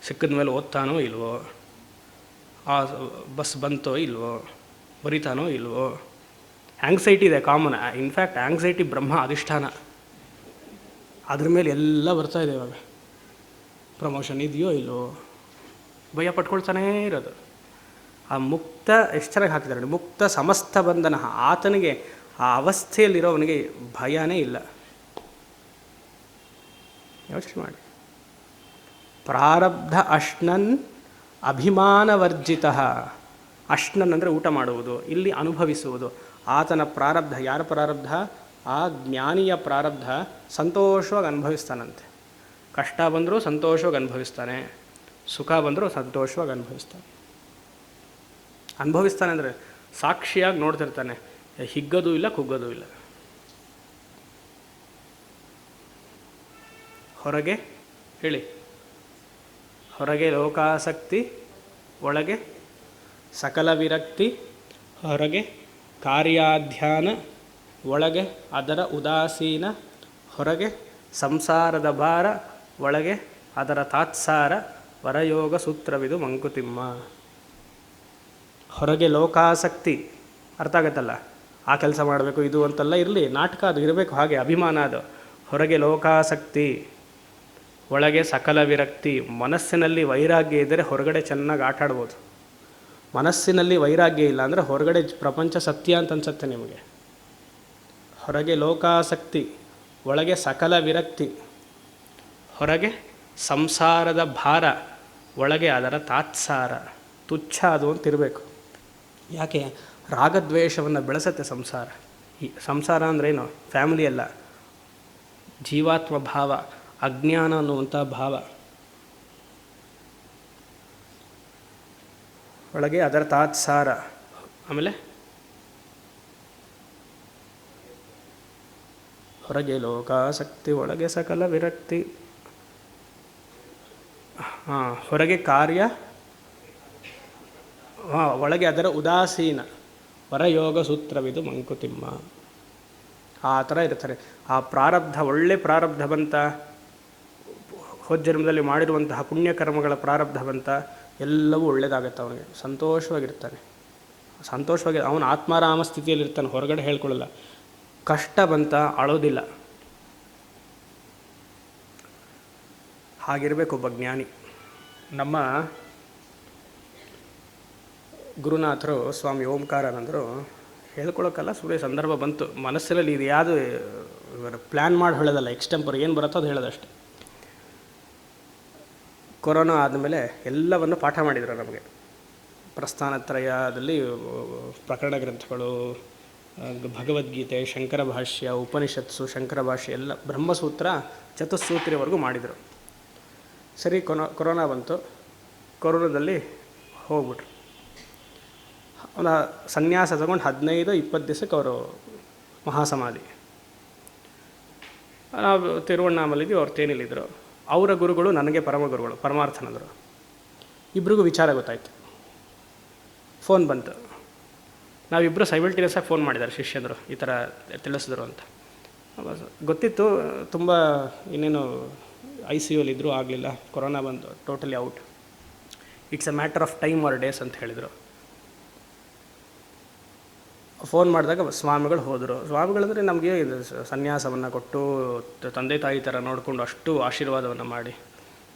Speaker 1: ಸಿಕ್ಕಿದ ಮೇಲೆ ಓದ್ತಾನೋ ಇಲ್ವೋ, ಆ ಬಸ್ ಬಂತೋ ಇಲ್ವೋ, ಬರಿತಾನೋ ಇಲ್ವೋ. ಆ್ಯಂಗ್ಸೈಟಿ ಇದೆ ಕಾಮನ್. ಇನ್ಫ್ಯಾಕ್ಟ್ ಆ್ಯಂಗ್ಸೈಟಿ ಬ್ರಹ್ಮ ಅಧಿಷ್ಠಾನ, ಅದ್ರ ಮೇಲೆ ಎಲ್ಲ ಬರ್ತಾಯಿದೆ ಇವಾಗ. ಪ್ರಮೋಷನ್ ಇದೆಯೋ ಇಲ್ವೋ, ಭಯ ಪಟ್ಕೊಳ್ತಾನೇ ಇರೋದು. ಆ ಮುಕ್ತ ಎಷ್ಟು ಚೆನ್ನಾಗಿ ಹಾಕಿದ್ದಾರೆ, ಮುಕ್ತ ಸಮಸ್ತ ಬಂಧನ. ಆತನಿಗೆ ಆ ಅವಸ್ಥೆಯಲ್ಲಿರೋವನಿಗೆ ಭಯನೇ ಇಲ್ಲ. ಯೋಚನೆ ಮಾಡಿ. ಪ್ರಾರಬ್ಧ ಅಶ್ನನ್ ಅಭಿಮಾನವರ್ಜಿತ. ಅಶ್ನನ್ ಅಂದರೆ ಊಟ ಮಾಡುವುದು, ಇಲ್ಲಿ ಅನುಭವಿಸುವುದು. ಆತನ ಪ್ರಾರಬ್ಧ, ಯಾರ ಪ್ರಾರಬ್ಧ? ಆ ಜ್ಞಾನಿಯ ಪ್ರಾರಬ್ಧ ಸಂತೋಷವಾಗಿ ಅನುಭವಿಸ್ತಾನಂತೆ. ಕಷ್ಟ ಬಂದರೂ ಸಂತೋಷವಾಗಿ ಅನುಭವಿಸ್ತಾನೆ, ಸುಖ ಬಂದರೂ ಸಂತೋಷವಾಗಿ ಅನುಭವಿಸ್ತಾನೆ. ಅನುಭವಿಸ್ತಾನೆ ಅಂದರೆ ಸಾಕ್ಷಿಯಾಗಿ ನೋಡ್ತಿರ್ತಾನೆ, ಹಿಗ್ಗೋದು ಇಲ್ಲ, ಕುಗ್ಗೋದು ಇಲ್ಲ. ಹೊರಗೆ ಹೇಳಿ, ಹೊರಗೆ ಲೋಕಾಸಕ್ತಿ, ಒಳಗೆ ಸಕಲ ವಿರಕ್ತಿ. ಹೊರಗೆ ಕಾರ್ಯಾಧ್ಯಾನ, ಒಳಗೆ ಅದರ ಉದಾಸೀನ. ಹೊರಗೆ ಸಂಸಾರದ ಭಾರ, ಒಳಗೆ ಅದರ ತಾತ್ಸಾರ. ವರಯೋಗ ಸೂತ್ರವಿದು ಮಂಕುತಿಮ್ಮ. ಹೊರಗೆ ಲೋಕಾಸಕ್ತಿ ಅರ್ಥ ಆಗುತ್ತಲ್ಲ, ಆ ಕೆಲಸ ಮಾಡಬೇಕು ಇದು ಅಂತೆಲ್ಲ ಇರಲಿ, ನಾಟಕ ಅದು ಇರಬೇಕು, ಹಾಗೆ ಅಭಿಮಾನ ಅದು. ಹೊರಗೆ ಲೋಕಾಸಕ್ತಿ, ಒಳಗೆ ಸಕಲ ವಿರಕ್ತಿ. ಮನಸ್ಸಿನಲ್ಲಿ ವೈರಾಗ್ಯ ಇದ್ದರೆ ಹೊರಗಡೆ ಚೆನ್ನಾಗಿ ಆಟ ಆಡ್ಬೋದು. ಮನಸ್ಸಿನಲ್ಲಿ ವೈರಾಗ್ಯ ಇಲ್ಲ ಅಂದರೆ ಹೊರಗಡೆ ಪ್ರಪಂಚ ಸತ್ಯ ಅಂತ ಅನ್ಸುತ್ತೆ ನಿಮಗೆ. ಹೊರಗೆ ಲೋಕಾಸಕ್ತಿ, ಒಳಗೆ ಸಕಲ ವಿರಕ್ತಿ. ಹೊರಗೆ ಸಂಸಾರದ ಭಾರ, ಒಳಗೆ ಅದರ ತಾತ್ಸಾರ. ತುಚ್ಛ ಅದು ಅಂತಿರಬೇಕು. ಯಾಕೆ? ರಾಗದ್ವೇಷವನ್ನು ಬೆಳೆಸತ್ತೆ ಸಂಸಾರ. ಈ ಸಂಸಾರ ಅಂದ್ರೇನು? ಫ್ಯಾಮಿಲಿ ಅಲ್ಲ, ಜೀವಾತ್ಮ ಭಾವ, ಅಜ್ಞಾನ ಅನ್ನುವಂಥ ಭಾವ. ಒಳಗೆ ಅದರ ತಾತ್ಸಾರ. ಆಮೇಲೆ ಹೊರಗೆ ಲೋಕಾಸಕ್ತಿ, ಒಳಗೆ ಸಕಲ ವಿರಕ್ತಿ. ಹೊರಗೆ ಕಾರ್ಯ, ಒಳಗೆ ಅದರ ಉದಾಸೀನ. ವರಯೋಗ ಸೂತ್ರವಿದು ಮಂಕುತಿಮ್ಮ. ಆ ಥರ ಇರ್ತಾರೆ. ಆ ಪ್ರಾರಬ್ಧ, ಒಳ್ಳೆ ಪ್ರಾರಬ್ಧ ಬಂತ, ಜನ್ಮದಲ್ಲಿ ಮಾಡಿರುವಂತಹ ಪುಣ್ಯಕರ್ಮಗಳ ಪ್ರಾರಬ್ಧ ಬಂತ, ಎಲ್ಲವೂ ಒಳ್ಳೆಯದಾಗತ್ತೆ ಅವನಿಗೆ. ಸಂತೋಷವಾಗಿರ್ತಾನೆ. ಸಂತೋಷವಾಗಿ ಅವನು ಆತ್ಮಾರಾಮ ಸ್ಥಿತಿಯಲ್ಲಿರ್ತಾನೆ, ಹೊರಗಡೆ ಹೇಳ್ಕೊಳ್ಳಲ್ಲ. ಕಷ್ಟ ಬಂತ ಅಳೋದಿಲ್ಲ. ಹಾಗಿರಬೇಕು ಒಬ್ಬ ಜ್ಞಾನಿ. ನಮ್ಮ ಗುರುನಾಥರು ಸ್ವಾಮಿ ಓಂಕಾರಾನಂದರು ಹೇಳ್ಕೊಳಕ್ಕಲ್ಲ, ಸುಮ್ಮನೆ ಸಂದರ್ಭ ಬಂತು ಮನಸ್ಸಿನಲ್ಲಿ. ಇದು ಯಾವುದು ಪ್ಲ್ಯಾನ್ ಮಾಡಿ ಹೇಳೋದಲ್ಲ, ಎಕ್ಸ್ಟೆಂಪರ್ ಏನು ಬರುತ್ತೋ ಅದು ಹೇಳೋದಷ್ಟೆ. ಕೊರೋನಾ ಆದಮೇಲೆ ಎಲ್ಲವನ್ನು ಪಾಠ ಮಾಡಿದರು ನಮಗೆ. ಪ್ರಸ್ಥಾನತ್ರಯದಲ್ಲಿ ಪ್ರಕರಣ ಗ್ರಂಥಗಳು, ಭಗವದ್ಗೀತೆ, ಶಂಕರ ಭಾಷ್ಯ, ಉಪನಿಷತ್ಸು, ಶಂಕರ ಭಾಷ್ಯ ಎಲ್ಲ, ಬ್ರಹ್ಮಸೂತ್ರ, ಚತುಸ್ಸೂತ್ರಿವರೆಗೂ ಮಾಡಿದರು. ಸರಿ, ಕೊರೋನಾ ಬಂತು. ಕೊರೋನಾದಲ್ಲಿ ಹೋಗ್ಬಿಟ್ರು. ಒಂದು ಸನ್ಯಾಸ ತಗೊಂಡು 15-20 ದಿವಸಕ್ಕೆ ಅವರು ಮಹಾಸಮಾಧಿ. ನಾವು ತಿರುವಣ್ಣಾಮಲಿದ್ವಿ, ಅವ್ರು ತೇನಿಲಿದ್ದರು. ಅವರ ಗುರುಗಳು ನನಗೆ ಪರಮ ಗುರುಗಳು, ಪರಮಾರ್ಥನಂದರು. ಇಬ್ರಿಗೂ ವಿಚಾರ ಗೊತ್ತಾಯಿತು. ಫೋನ್ ಬಂತು. ನಾವಿಬ್ಬರು ಸೈಮಲ್ಟೇನಿಯಸ್ಸಾಗಿ ಫೋನ್ ಮಾಡಿದ್ದಾರೆ ಶಿಷ್ಯಂದರು, ಈ ಥರ ತಿಳಿಸಿದ್ರು ಅಂತ. ಗೊತ್ತಿತ್ತು ತುಂಬ, ಇನ್ನೇನು ICUಲಿದ್ದರೂ ಆಗಲಿಲ್ಲ. ಕೊರೋನಾ ಬಂದು totally out. It's a matter of time or days ಅಂತ ಹೇಳಿದರು. ಫೋನ್ ಮಾಡಿದಾಗ ಸ್ವಾಮಿಗಳು ಹೋದರು. ಸ್ವಾಮಿಗಳಂದರೆ ನಮಗೆ ಇದು ಸನ್ಯಾಸವನ್ನು ಕೊಟ್ಟು ತಂದೆ ತಾಯಿ ಥರ ನೋಡಿಕೊಂಡು ಅಷ್ಟು ಆಶೀರ್ವಾದವನ್ನು ಮಾಡಿ,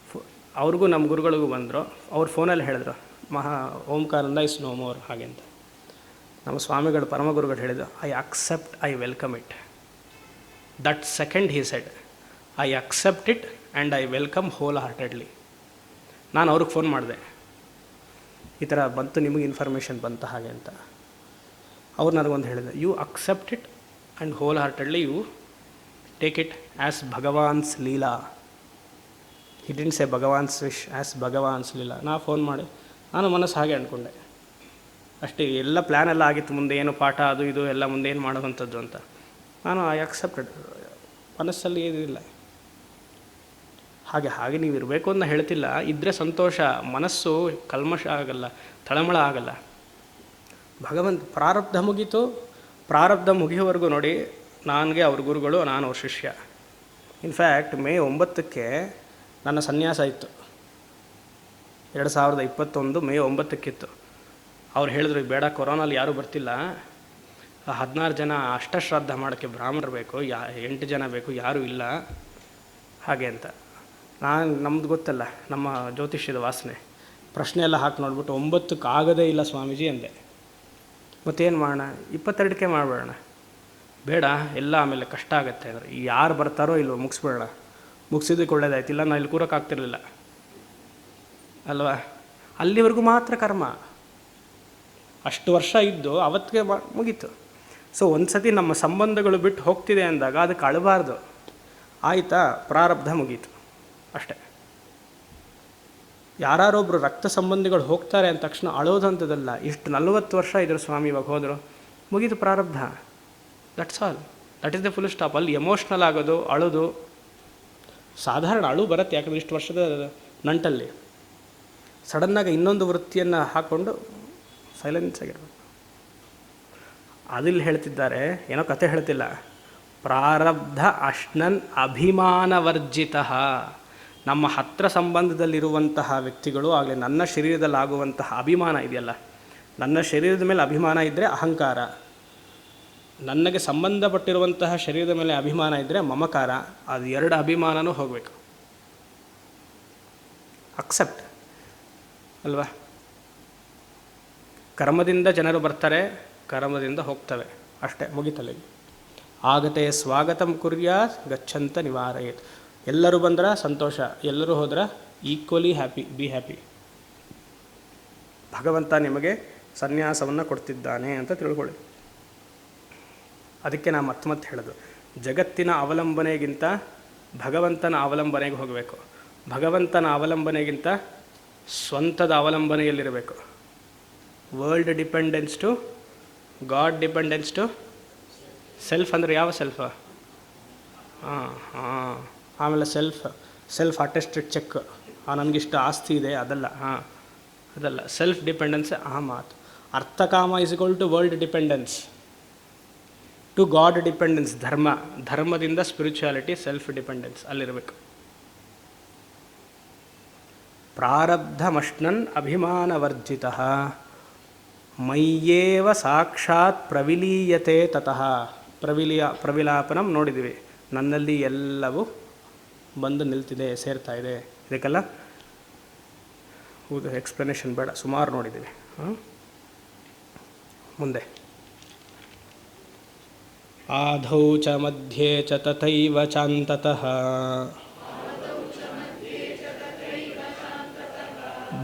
Speaker 1: ಅವ್ರಿಗೂ ನಮ್ಮ ಗುರುಗಳಿಗೂ ಬಂದರು. ಅವ್ರು ಫೋನಲ್ಲಿ ಹೇಳಿದ್ರು, ಓಂಕಾರಿಂದ ಇಸ್ ನೋ ಮೋರ್ ಹಾಗೆ ಅಂತ. ನಮ್ಮ ಸ್ವಾಮಿಗಳು, ಪರಮಗುರುಗಳು ಹೇಳಿದ್ರು, I accept, I welcome it. That second he said, I accept it and I welcome wholeheartedly. ನಾನು ಅವ್ರಿಗೆ ಫೋನ್ ಮಾಡಿದೆ, ಈ ಥರ ಬಂತು, ನಿಮಗೆ ಇನ್ಫಾರ್ಮೇಷನ್ ಬಂತ ಹಾಗೆ ಅಂತ. ಅವ್ರು ನನಗೊಂದು ಹೇಳಿದೆ, you accept it and wholeheartedly you take it as Bhagavan's leela. He didn't say Bhagavan's wish, as Bhagavan's leela. ನಾ ಫೋನ್ ಮಾಡಿ ನಾನು ಮನಸ್ಸು ಹಾಗೆ ಅಂದ್ಕೊಂಡೆ ಅಷ್ಟೇ. ಎಲ್ಲ ಪ್ಲ್ಯಾನ್ ಎಲ್ಲ ಆಗಿತ್ತು, ಮುಂದೆ ಏನು ಪಾಠ ಅದು ಇದು ಎಲ್ಲ ಮುಂದೆ ಏನು ಮಾಡೋವಂಥದ್ದು ಅಂತ. ನಾನು ಐ ಅಕ್ಸೆಪ್ಟೆಡ್, ಮನಸ್ಸಲ್ಲಿ ಏನಿಲ್ಲ. ಹಾಗೆ ನೀವು ಇರಬೇಕು ಅಂತ ಹೇಳ್ತಿಲ್ಲ, ಇದ್ದರೆ ಸಂತೋಷ. ಮನಸ್ಸು ಕಲ್ಮಶ ಆಗಲ್ಲ, ತಳಮಳ ಆಗಲ್ಲ. ಭಗವಂತ ಪ್ರಾರಬ್ಧ ಮುಗೀತು. ಪ್ರಾರಬ್ಧ ಮುಗಿಯೋವರೆಗೂ ನೋಡಿ, ನನಗೆ ಅವ್ರ ಗುರುಗಳು, ನಾನು ಅವ್ರ ಶಿಷ್ಯ. ಇನ್ಫ್ಯಾಕ್ಟ್ ಮೇ 9ಕ್ಕೆ ನನ್ನ ಸನ್ಯಾಸ ಇತ್ತು. 2021 ಮೇ 9ಕ್ಕಿತ್ತು. ಅವ್ರು ಹೇಳಿದ್ರು ಬೇಡ, ಕೊರೋನಲ್ಲಿ ಯಾರೂ ಬರ್ತಿಲ್ಲ, 16 ಜನ ಅಷ್ಟಶ್ರಾದ್ದ ಮಾಡೋಕ್ಕೆ ಬ್ರಾಹ್ಮಣರು ಬೇಕು, 8 ಜನ ಬೇಕು, ಯಾರೂ ಇಲ್ಲ ಹಾಗೆ ಅಂತ. ನಮ್ಮದು ಗೊತ್ತಲ್ಲ ನಮ್ಮ ಜ್ಯೋತಿಷ್ಯದ ವಾಸನೆ, ಪ್ರಶ್ನೆ ಎಲ್ಲ ಹಾಕಿ ನೋಡ್ಬಿಟ್ಟು 9ಕ್ಕೆ ಆಗದೇ ಇಲ್ಲ ಸ್ವಾಮೀಜಿ ಅಂದೆ. ಮತ್ತೇನು ಮಾಡೋಣ, 22ಕ್ಕೆ ಮಾಡಬೇಡ, ಬೇಡ ಎಲ್ಲ ಆಮೇಲೆ ಕಷ್ಟ ಆಗುತ್ತೆ ಅಂದರೆ. ಯಾರು ಬರ್ತಾರೋ ಇಲ್ವೋ ಮುಗಿಸ್ಬೇಡ, ಮುಗಿಸಿದ್ದಕ್ಕೆ ಒಳ್ಳೇದಾಯ್ತು, ಇಲ್ಲ ನಾನು ಇಲ್ಲಿ ಕೂರೋಕ್ಕಾಗ್ತಿರ್ಲಿಲ್ಲ ಅಲ್ವಾ. ಅಲ್ಲಿವರೆಗೂ ಮಾತ್ರ ಕರ್ಮ, ಅಷ್ಟು ವರ್ಷ ಇದ್ದು ಅವತ್ತಿಗೆ ಮುಗೀತು. ಸೊ ಒಂದು ಸತಿ ನಮ್ಮ ಸಂಬಂಧಗಳು ಬಿಟ್ಟು ಹೋಗ್ತಿದೆ ಅಂದಾಗ ಅದಕ್ಕೆ ಅಳಬಾರ್ದು. ಆಯಿತಾ, ಪ್ರಾರಬ್ಧ ಮುಗೀತು ಅಷ್ಟೇ. ಯಾರೊಬ್ಬರು ರಕ್ತ ಸಂಬಂಧಿಗಳು ಹೋಗ್ತಾರೆ ಅಂದ ತಕ್ಷಣ ಅಳೋದಂಥದ್ದಲ್ಲ. ಇಷ್ಟು 40 ವರ್ಷ ಇದ್ರು ಸ್ವಾಮಿ, ಇವಾಗ ಹೋದರು, ಮುಗೀತು ಪ್ರಾರಬ್ಧ, that's all, that is the full stop. ಅಲ್ಲಿ ಎಮೋಷ್ನಲ್ ಆಗೋದು, ಅಳೋದು ಸಾಧಾರಣ, ಅಳು ಬರುತ್ತೆ, ಯಾಕಂದರೆ ಇಷ್ಟು ವರ್ಷದ ನಂಟಲ್ಲಿ. ಸಡನ್ನಾಗಿ ಇನ್ನೊಂದು ವೃತ್ತಿಯನ್ನು ಹಾಕ್ಕೊಂಡು ಸೈಲೆನ್ಸ್ ಆಗಿರ್ಬೇಕು. ಅದಿಲ್ಲಿ ಹೇಳ್ತಿದ್ದಾರೆ, ಏನೋ ಕತೆ ಹೇಳ್ತಿಲ್ಲ. ಪ್ರಾರಬ್ಧ ಅಶ್ನನ್ ಅಭಿಮಾನವರ್ಜಿತ. ನಮ್ಮ ಹತ್ತಿರ ಸಂಬಂಧದಲ್ಲಿರುವಂತಹ ವ್ಯಕ್ತಿಗಳು ಆಗಲಿ, ನನ್ನ ಶರೀರದಲ್ಲಾಗುವಂತಹ ಅಭಿಮಾನ ಇದೆಯಲ್ಲ, ನನ್ನ ಶರೀರದ ಮೇಲೆ ಅಭಿಮಾನ ಇದ್ದರೆ ಅಹಂಕಾರ, ನನಗೆ ಸಂಬಂಧಪಟ್ಟಿರುವಂತಹ ಶರೀರದ ಮೇಲೆ ಅಭಿಮಾನ ಇದ್ದರೆ ಮಮಕಾರ. ಅದು 2 ಅಭಿಮಾನನೂ ಹೋಗಬೇಕು. ಅಕ್ಸೆಪ್ಟ್ ಅಲ್ವಾ. ಕರ್ಮದಿಂದ ಜನರು ಬರ್ತಾರೆ, ಕರ್ಮದಿಂದ ಹೋಗ್ತವೆ, ಅಷ್ಟೇ, ಮುಗಿತಲ್ಲಿಗೆ. ಆಗತೆ ಸ್ವಾಗತಂ ಕುರ್ಯಾತ್ ಗಚ್ಚಂತ ನಿವಾರಯೇತ್. ಎಲ್ಲರೂ ಬಂದ್ರೆ ಸಂತೋಷ, ಎಲ್ಲರೂ ಹೋದ್ರೆ ಈಕ್ವಲಿ ಹ್ಯಾಪಿ, ಬಿ ಹ್ಯಾಪಿ. ಭಗವಂತ ನಿಮಗೆ ಸನ್ಯಾಸವನ್ನು ಕೊಡ್ತಿದ್ದಾನೆ ಅಂತ ತಿಳ್ಕೊಳ್ಳಿ. ಅದಕ್ಕೆ ನಾನು ಮತ್ತೆ ಹೇಳೋದು, ಜಗತ್ತಿನ ಅವಲಂಬನೆಗಿಂತ ಭಗವಂತನ ಅವಲಂಬನೆಗೆ ಹೋಗಬೇಕು. ಭಗವಂತನ ಅವಲಂಬನೆಗಿಂತ ಸ್ವಂತದ ಅವಲಂಬನೆಯಲ್ಲಿರಬೇಕು. World dependence to god, dependence to self. ಅಂದರೆ ಯಾವ ಸೆಲ್ಫ? ಆಮೇಲೆ ಸೆಲ್ಫ್ ಅಟೆಸ್ಟೆಡ್ ಚೆಕ್, ನನಗಿಷ್ಟು ಆಸ್ತಿ ಇದೆ ಅದಲ್ಲ, ಅದಲ್ಲ. ಸೆಲ್ಫ್ ಡಿಪೆಂಡೆನ್ಸ್ ಆ ಮಾತು. Arthakama is equal to world dependence, to god dependence. ಧರ್ಮದಿಂದ ಸ್ಪಿರಿಚುಯಾಲಿಟಿ, ಸೆಲ್ಫ್ ಡಿಪೆಂಡೆನ್ಸ್ ಅಲ್ಲಿರಬೇಕು. ಪ್ರಾರಬ್ಧಮಶ್ನನ್ ಅಭಿಮಾನವರ್ಜಿತ ಮಯ್ಯೇವ ಸಾಕ್ಷಾತ್ ಪ್ರವಿಲೀಯತೆ ತತಃ. ಪ್ರವಿಲಾಪನಂ ನೋಡಿದ್ದೀವಿ, ನನ್ನಲ್ಲಿ ಎಲ್ಲವೂ ಬಂದು ನಿಲ್ತಿದೆ, ಸೇರ್ತಾ ಇದೆ. ಇದಕ್ಕೆಲ್ಲ ಎಕ್ಸ್ಪ್ಲನೇಷನ್ ಬೇಡ, ಸುಮಾರು ನೋಡಿದ್ದೀವಿ. ಮುಂದೆ ಆಧೌ ಚ ಮಧ್ಯೆ ಚ ತಥೈವ ಚಾಂತತಃ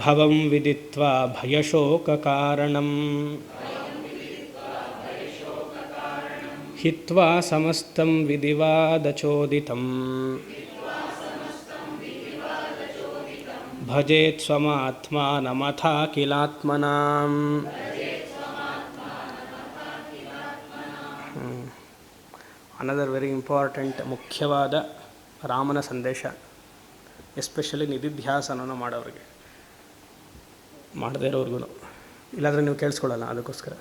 Speaker 1: ಭವಂ ವಿದಿತ್ವಾ ಭಯಶೋಕಕಾರಣಂ ಹಿತ್ವಾ ಸಮಸ್ತಂ ವಿಧಿವಾದಚೋದಿತಂ ಭಜೇತ್ ಸ್ವಮಾತ್ಮಾನಮಥಾ ಕಿಲಾತ್ಮನಾಂ. ಅನದರ್ ವೆರಿ ಇಂಪಾರ್ಟೆಂಟ್, ಮುಖ್ಯವಾದ ರಾಮನ ಸಂದೇಶ, ಎಸ್ಪೆಷಲಿ ನಿಧಿಧ್ಯಾಸನವನ್ನು ಮಾಡೋರಿಗೆ, ಮಾಡದೇ ಇರೋರ್ಗು. ಇಲ್ಲಾಂದರೆ ನೀವು ಕೇಳಿಸ್ಕೊಳ್ಳಲ್ಲ. ಅದಕ್ಕೋಸ್ಕರ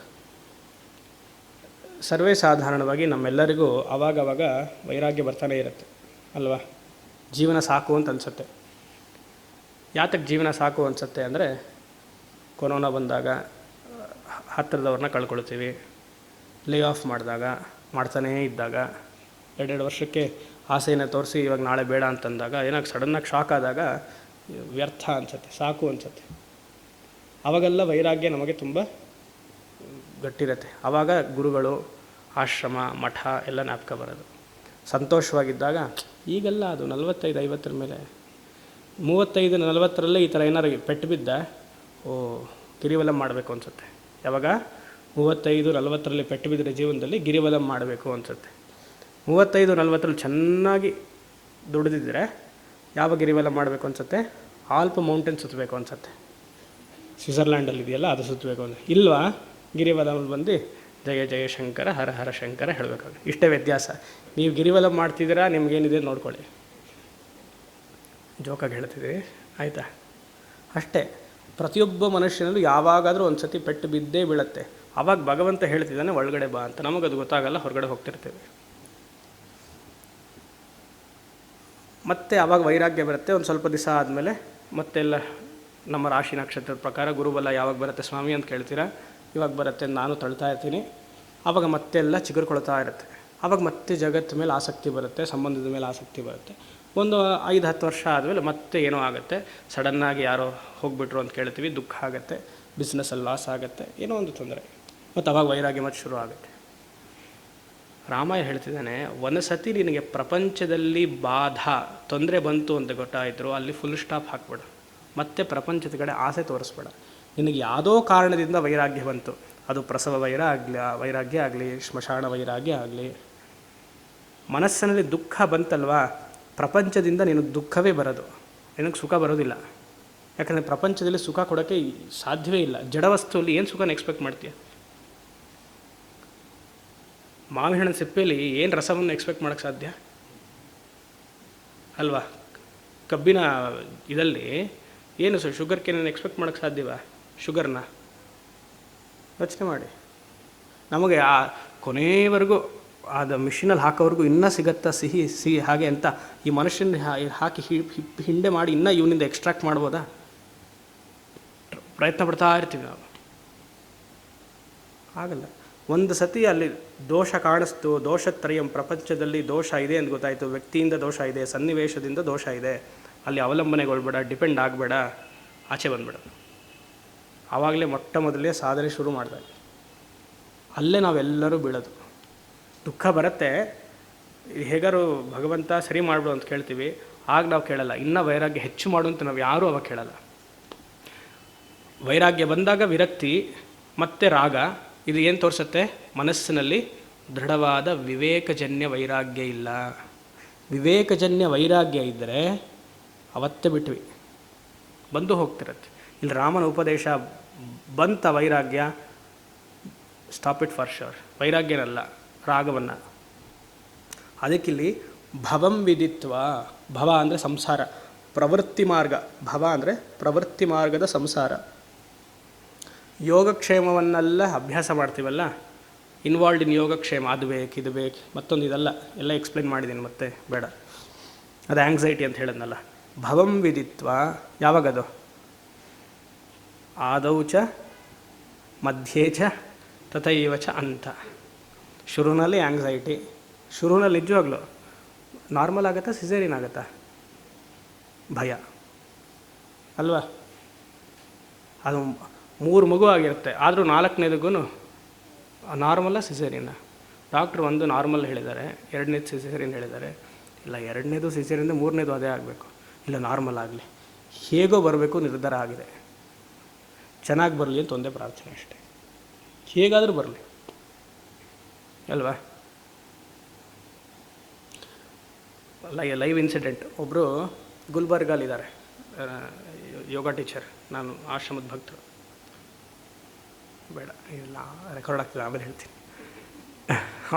Speaker 1: ಸರ್ವೇ ಸಾಧಾರಣವಾಗಿ ನಮ್ಮೆಲ್ಲರಿಗೂ ಆವಾಗವಾಗ ವೈರಾಗ್ಯ ಬರ್ತಾನೆ ಇರುತ್ತೆ ಅಲ್ವಾ. ಜೀವನ ಸಾಕು ಅಂತ ಅನಿಸುತ್ತೆ. ಯಾತಕ್ಕೆ ಜೀವನ ಸಾಕು ಅನಿಸುತ್ತೆ ಅಂದರೆ, ಕೊರೋನಾ ಬಂದಾಗ ಹತ್ತಿರದವ್ರನ್ನ ಕಳ್ಕೊಳ್ತೀವಿ, ಲೇ ಆಫ್ ಮಾಡಿದಾಗ, ಮಾಡ್ತಾನೇ ಇದ್ದಾಗ, 2 ವರ್ಷಕ್ಕೆ ಆಸೆಯನ್ನು ತೋರಿಸಿ ಇವಾಗ ನಾಳೆ ಬೇಡ ಅಂತಂದಾಗ, ಏನಾಗ ಸಡನ್ನಾಗಿ ಶಾಕ್ ಆದಾಗ ವ್ಯರ್ಥ ಅನಿಸುತ್ತೆ, ಸಾಕು ಅನಿಸುತ್ತೆ. ಆವಾಗೆಲ್ಲ ವೈರಾಗ್ಯ ನಮಗೆ ತುಂಬ ಗಟ್ಟಿರುತ್ತೆ. ಆವಾಗ ಗುರುಗಳು, ಆಶ್ರಮ, ಮಠ ಎಲ್ಲ ಜ್ಞಾಪಕ ಬರೋದು. ಸಂತೋಷವಾಗಿದ್ದಾಗ ಈಗೆಲ್ಲ ಅದು 45-50 ಮೇಲೆ, 35-40 ಈ ಥರ ಏನಾರು ಪೆಟ್ಟು ಬಿದ್ದ, ಗಿರಿವಲಂ ಮಾಡಬೇಕು ಅನಿಸುತ್ತೆ. ಯಾವಾಗ 35-40 ಪೆಟ್ಟು ಬಿದ್ದರೆ ಜೀವನದಲ್ಲಿ ಗಿರಿವಲಂ ಮಾಡಬೇಕು ಅನಿಸುತ್ತೆ. 35-40 ಚೆನ್ನಾಗಿ ದುಡಿದಿದ್ದರೆ ಯಾವ ಗಿರಿವಲಂ ಮಾಡಬೇಕು ಅನಿಸುತ್ತೆ? ಆಲ್ಪ್ ಮೌಂಟೇನ್ ಸುತ್ತಬೇಕು ಅನಿಸುತ್ತೆ. ಸ್ವಿಟ್ಜರ್ಲ್ಯಾಂಡಲ್ಲಿ ಇದೆಯಲ್ಲ, ಅದು ಸುತ್ತಬೇಕು ಅಂದರೆ. ಇಲ್ವಾ, ಗಿರಿವಲಂ ಬಂದು ಜಯ ಜಯ ಶಂಕರ, ಹರ ಹರ ಶಂಕರ ಹೇಳಬೇಕಾಗ. ಇಷ್ಟೇ ವ್ಯತ್ಯಾಸ. ನೀವು ಗಿರಿವಲಂ ಮಾಡ್ತಿದ್ದೀರಾ, ನಿಮಗೇನಿದೆ ನೋಡ್ಕೊಳ್ಳಿ. ಜೋಕಾಗಿ ಹೇಳ್ತಿದ್ದೀವಿ, ಆಯಿತಾ? ಅಷ್ಟೇ. ಪ್ರತಿಯೊಬ್ಬ ಮನುಷ್ಯನಲ್ಲೂ ಯಾವಾಗಾದರೂ ಒಂದು ಸತಿ ಪೆಟ್ಟು ಬಿದ್ದೇ ಬೀಳುತ್ತೆ. ಆವಾಗ ಭಗವಂತ ಹೇಳ್ತಿದ್ದಾನೆ ಒಳಗಡೆ ಬಾ ಅಂತ. ನಮಗದು ಗೊತ್ತಾಗಲ್ಲ, ಹೊರಗಡೆ ಹೋಗ್ತಿರ್ತೇವೆ. ಮತ್ತೆ ಆವಾಗ ವೈರಾಗ್ಯ ಬರುತ್ತೆ. ಒಂದು ಸ್ವಲ್ಪ ದಿವಸ ಆದಮೇಲೆ ಮತ್ತೆಲ್ಲ ನಮ್ಮ ರಾಶಿ ನಕ್ಷತ್ರದ ಪ್ರಕಾರ ಗುರುಬಲ ಯಾವಾಗ ಬರುತ್ತೆ ಸ್ವಾಮಿ ಅಂತ ಕೇಳ್ತೀರಾ, ಇವಾಗ ಬರುತ್ತೆ ನಾನು ತಳ್ತಾ ಇರ್ತೀನಿ. ಆವಾಗ ಮತ್ತೆಲ್ಲ ಚಿಗುರ್ಕೊಳ್ತಾ ಇರುತ್ತೆ. ಆವಾಗ ಮತ್ತೆ ಜಗತ್ತು ಮೇಲೆ ಆಸಕ್ತಿ ಬರುತ್ತೆ, ಸಂಬಂಧದ ಮೇಲೆ ಆಸಕ್ತಿ ಬರುತ್ತೆ. ಒಂದು 5-10 ವರ್ಷ ಆದಮೇಲೆ ಮತ್ತೆ ಏನೋ ಆಗುತ್ತೆ, ಸಡನ್ನಾಗಿ ಯಾರೋ ಹೋಗಿಬಿಟ್ರು ಅಂತ ಕೇಳ್ತೀವಿ, ದುಃಖ ಆಗುತ್ತೆ, ಬಿಸ್ನೆಸ್ಸಲ್ಲಿ ಲಾಸ್ ಆಗುತ್ತೆ, ಏನೋ ಒಂದು ತೊಂದರೆ, ಮತ್ತು ಅವಾಗ ವೈರಾಗ್ಯ ಮತ್ತೆ ಶುರು ಆಗುತ್ತೆ. ರಾಮಾಯ ಹೇಳ್ತಿದ್ದಾನೆ, ಒಂದು ಸತಿ ನಿನಗೆ ಪ್ರಪಂಚದಲ್ಲಿ ತೊಂದರೆ ಬಂತು ಅಂತ ಗೊತ್ತಾಯಿತು, ಅಲ್ಲಿ ಫುಲ್ ಸ್ಟಾಪ್ ಹಾಕ್ಬೇಡ, ಮತ್ತೆ ಪ್ರಪಂಚದ ಕಡೆ ಆಸೆ ತೋರಿಸ್ಬೇಡ. ನಿನಗೆ ಯಾವುದೋ ಕಾರಣದಿಂದ ವೈರಾಗ್ಯ ಬಂತು, ಅದು ಪ್ರಸವ ವೈರಾಗ್ಯ ಆಗಲಿ, ಸ್ಮಶಾನ ವೈರಾಗ್ಯ ಆಗಲಿ, ಮನಸ್ಸಿನಲ್ಲಿ ದುಃಖ ಬಂತಲ್ವಾ, ಪ್ರಪಂಚದಿಂದ ನಿನಗೆ ದುಃಖವೇ ಬರೋದು, ನಿನಗೆ ಸುಖ ಬರೋದಿಲ್ಲ. ಯಾಕಂದರೆ ಪ್ರಪಂಚದಲ್ಲಿ ಸುಖ ಕೊಡೋಕ್ಕೆ ಸಾಧ್ಯವೇ ಇಲ್ಲ. ಜಡವಸ್ತುವಲ್ಲಿ ಏನು ಸುಖನ ಎಕ್ಸ್ಪೆಕ್ಟ್ ಮಾಡ್ತೀಯ? ಮಾವಿನ ಹಣ್ಣಿನ ಸಿಪ್ಪೆಯಲ್ಲಿ ಏನು ರಸವನ್ನು ಎಕ್ಸ್ಪೆಕ್ಟ್ ಮಾಡೋಕ್ಕೆ ಸಾಧ್ಯ ಅಲ್ವಾ? ಕಬ್ಬಿನ ಇದರಲ್ಲಿ ಏನು ಶುಗರ್ ಕೇನನ್ನು ಎಕ್ಸ್ಪೆಕ್ಟ್ ಮಾಡೋಕ್ಕೆ ಸಾಧ್ಯವಾ? ಶುಗರ್ನ ಯೋಚನೆ ಮಾಡಿ. ನಮಗೆ ಆ ಕೊನೆಯವರೆಗೂ ಅದು ಮಿಷಿನಲ್ಲಿ ಹಾಕೋವರೆಗೂ ಇನ್ನೂ ಸಿಗತ್ತಾ ಸಿಹಿ ಹಾಗೆ ಅಂತ ಈ ಮನುಷ್ಯನ ಹಾಕಿ ಹಿಂಡೆ ಮಾಡಿ ಇನ್ನೂ ಇವನಿಂದ ಎಕ್ಸ್ಟ್ರಾಕ್ಟ್ ಮಾಡ್ಬೋದಾ? ಪ್ರಯತ್ನ ಪಡ್ತಾ ಇರ್ತೀವಿ ನಾವು, ಆಗಲ್ಲ. ಒಂದು ಸತಿ ಅಲ್ಲಿ ದೋಷ ಕಾಣಿಸ್ತು, ದೋಷತ್ರಯಂ, ಪ್ರಪಂಚದಲ್ಲಿ ದೋಷ ಇದೆ ಅಂತ ಗೊತ್ತಾಯಿತು, ವ್ಯಕ್ತಿಯಿಂದ ದೋಷ ಇದೆ, ಸನ್ನಿವೇಶದಿಂದ ದೋಷ ಇದೆ, ಅಲ್ಲಿ ಅವಲಂಬನೆಗೊಳ್ಬೇಡ, ಡಿಪೆಂಡ್ ಆಗಬೇಡ, ಆಚೆ ಬಂದ್ಬೇಡ. ಆವಾಗಲೇ ಮೊದಲೇ ಸಾಧನೆ ಶುರು ಮಾಡಿದಾಗ ಅಲ್ಲೇ ನಾವೆಲ್ಲರೂ ಬೀಳೋದು. ದುಃಖ ಬರುತ್ತೆ, ಹೇಗಾರು ಭಗವಂತ ಸರಿ ಮಾಡ್ಬಿಡು ಅಂತ ಕೇಳ್ತೀವಿ, ಆಗ ನಾವು ಕೇಳಲ್ಲ. ಇನ್ನೂ ವೈರಾಗ್ಯ ಹೆಚ್ಚು ಮಾಡು ಅಂತ ನಾವು ಯಾರೂ ಅವಾಗ ಕೇಳಲ್ಲ. ವೈರಾಗ್ಯ ಬಂದಾಗ ವಿರಕ್ತಿ ಮತ್ತು ರಾಗ, ಇದು ಏನು ತೋರಿಸುತ್ತೆ? ಮನಸ್ಸಿನಲ್ಲಿ ದೃಢವಾದ ವಿವೇಕಜನ್ಯ ವೈರಾಗ್ಯ ಇಲ್ಲ. ವಿವೇಕಜನ್ಯ ವೈರಾಗ್ಯ ಇದ್ದರೆ ಅವತ್ತೇ ಬಿಟ್ವಿ, ಬಂದು ಹೋಗ್ತಿರತ್ತೆ. ಇಲ್ಲಿ ರಾಮನ ಉಪದೇಶ ಬಂತ ವೈರಾಗ್ಯ, ಸ್ಟಾಪ್ ಇಟ್ ಫಾರ್ ಶೋರ್. ವೈರಾಗ್ಯನಲ್ಲ, ರಾಗವನ್ನು. ಅದಕ್ಕಿಲ್ಲಿ ಭವಂ ವಿದಿತ್ವ, ಭವ ಅಂದರೆ ಸಂಸಾರ, ಪ್ರವೃತ್ತಿ ಮಾರ್ಗ, ಭವ ಅಂದರೆ ಪ್ರವೃತ್ತಿ ಮಾರ್ಗದ ಸಂಸಾರ. ಯೋಗಕ್ಷೇಮವನ್ನೆಲ್ಲ ಅಭ್ಯಾಸ ಮಾಡ್ತೀವಲ್ಲ, ಇನ್ವಾಲ್ಡ್ ಇನ್ ಯೋಗಕ್ಷೇಮ, ಅದು ಬೇಕು ಇದು ಬೇಕು ಮತ್ತೊಂದು ಇದೆಲ್ಲ ಎಲ್ಲ ಎಕ್ಸ್ಪ್ಲೇನ್ ಮಾಡಿದ್ದೀನಿ, ಮತ್ತೆ ಬೇಡ. ಅದು ಆ್ಯಂಗ್ಸೈಟಿ ಅಂತ ಹೇಳಿದ್ನಲ್ಲ. ಭವಂ ವಿದಿತ್ವ ಯಾವಾಗದು? ಆದೌ ಚ ಮಧ್ಯೆ ಚ ತಥೈವ ಚ ಅಂತ. ಶುರುನಲ್ಲಿ ಆ್ಯಂಗ್ಸೈಟಿ, ಶುರುನಲ್ಲಿ ನಿಜವಾಗ್ಲೂ ನಾರ್ಮಲ್ ಆಗುತ್ತಾ ಸಿಸೇರಿಯನ್ ಆಗುತ್ತಾ? ಭಯ ಅಲ್ವಾ? ಅದು 3 ಮಗು ಆಗಿರುತ್ತೆ, ಆದರೂ 4ನೇದಕ್ಕೂ ನಾರ್ಮಲ್ಲ ಸಿಸೇರಿಯನ್ನ? ಡಾಕ್ಟ್ರು ಒಂದು ನಾರ್ಮಲ್ ಹೇಳಿದ್ದಾರೆ, 2ನೇದು ಸಿಸೇರಿಯನ್ ಹೇಳಿದ್ದಾರೆ. ಇಲ್ಲ, 2ನೇದು ಸಿಸೇರಿಯನ್, 3ನೇದು ಅದೇ ಆಗಬೇಕು, ಇಲ್ಲ ನಾರ್ಮಲ್ ಆಗಲಿ, ಹೇಗೋ ಬರಬೇಕು ನಿರ್ಧಾರ ಆಗಿದೆ. ಚೆನ್ನಾಗಿ ಬರಲಿ ಅಂತ ಒಂದೇ ಪ್ರಾರ್ಥನೆ ಅಷ್ಟೇ, ಹೇಗಾದರೂ ಬರಲಿ ಅಲ್ವಾ? Live incident. ಒಬ್ಬರು ಗುಲ್ಬರ್ಗಲ್ಲಿದ್ದಾರೆ, ಯೋಗ ಟೀಚರ್, ನಾನು ಆಶ್ರಮದ ಭಕ್ತರು, ಬೇಡ ಇಲ್ಲ ರೆಕಾರ್ಡ್ ಆಗ್ತದೆ, ಆಮೇಲೆ ಹೇಳ್ತೀನಿ.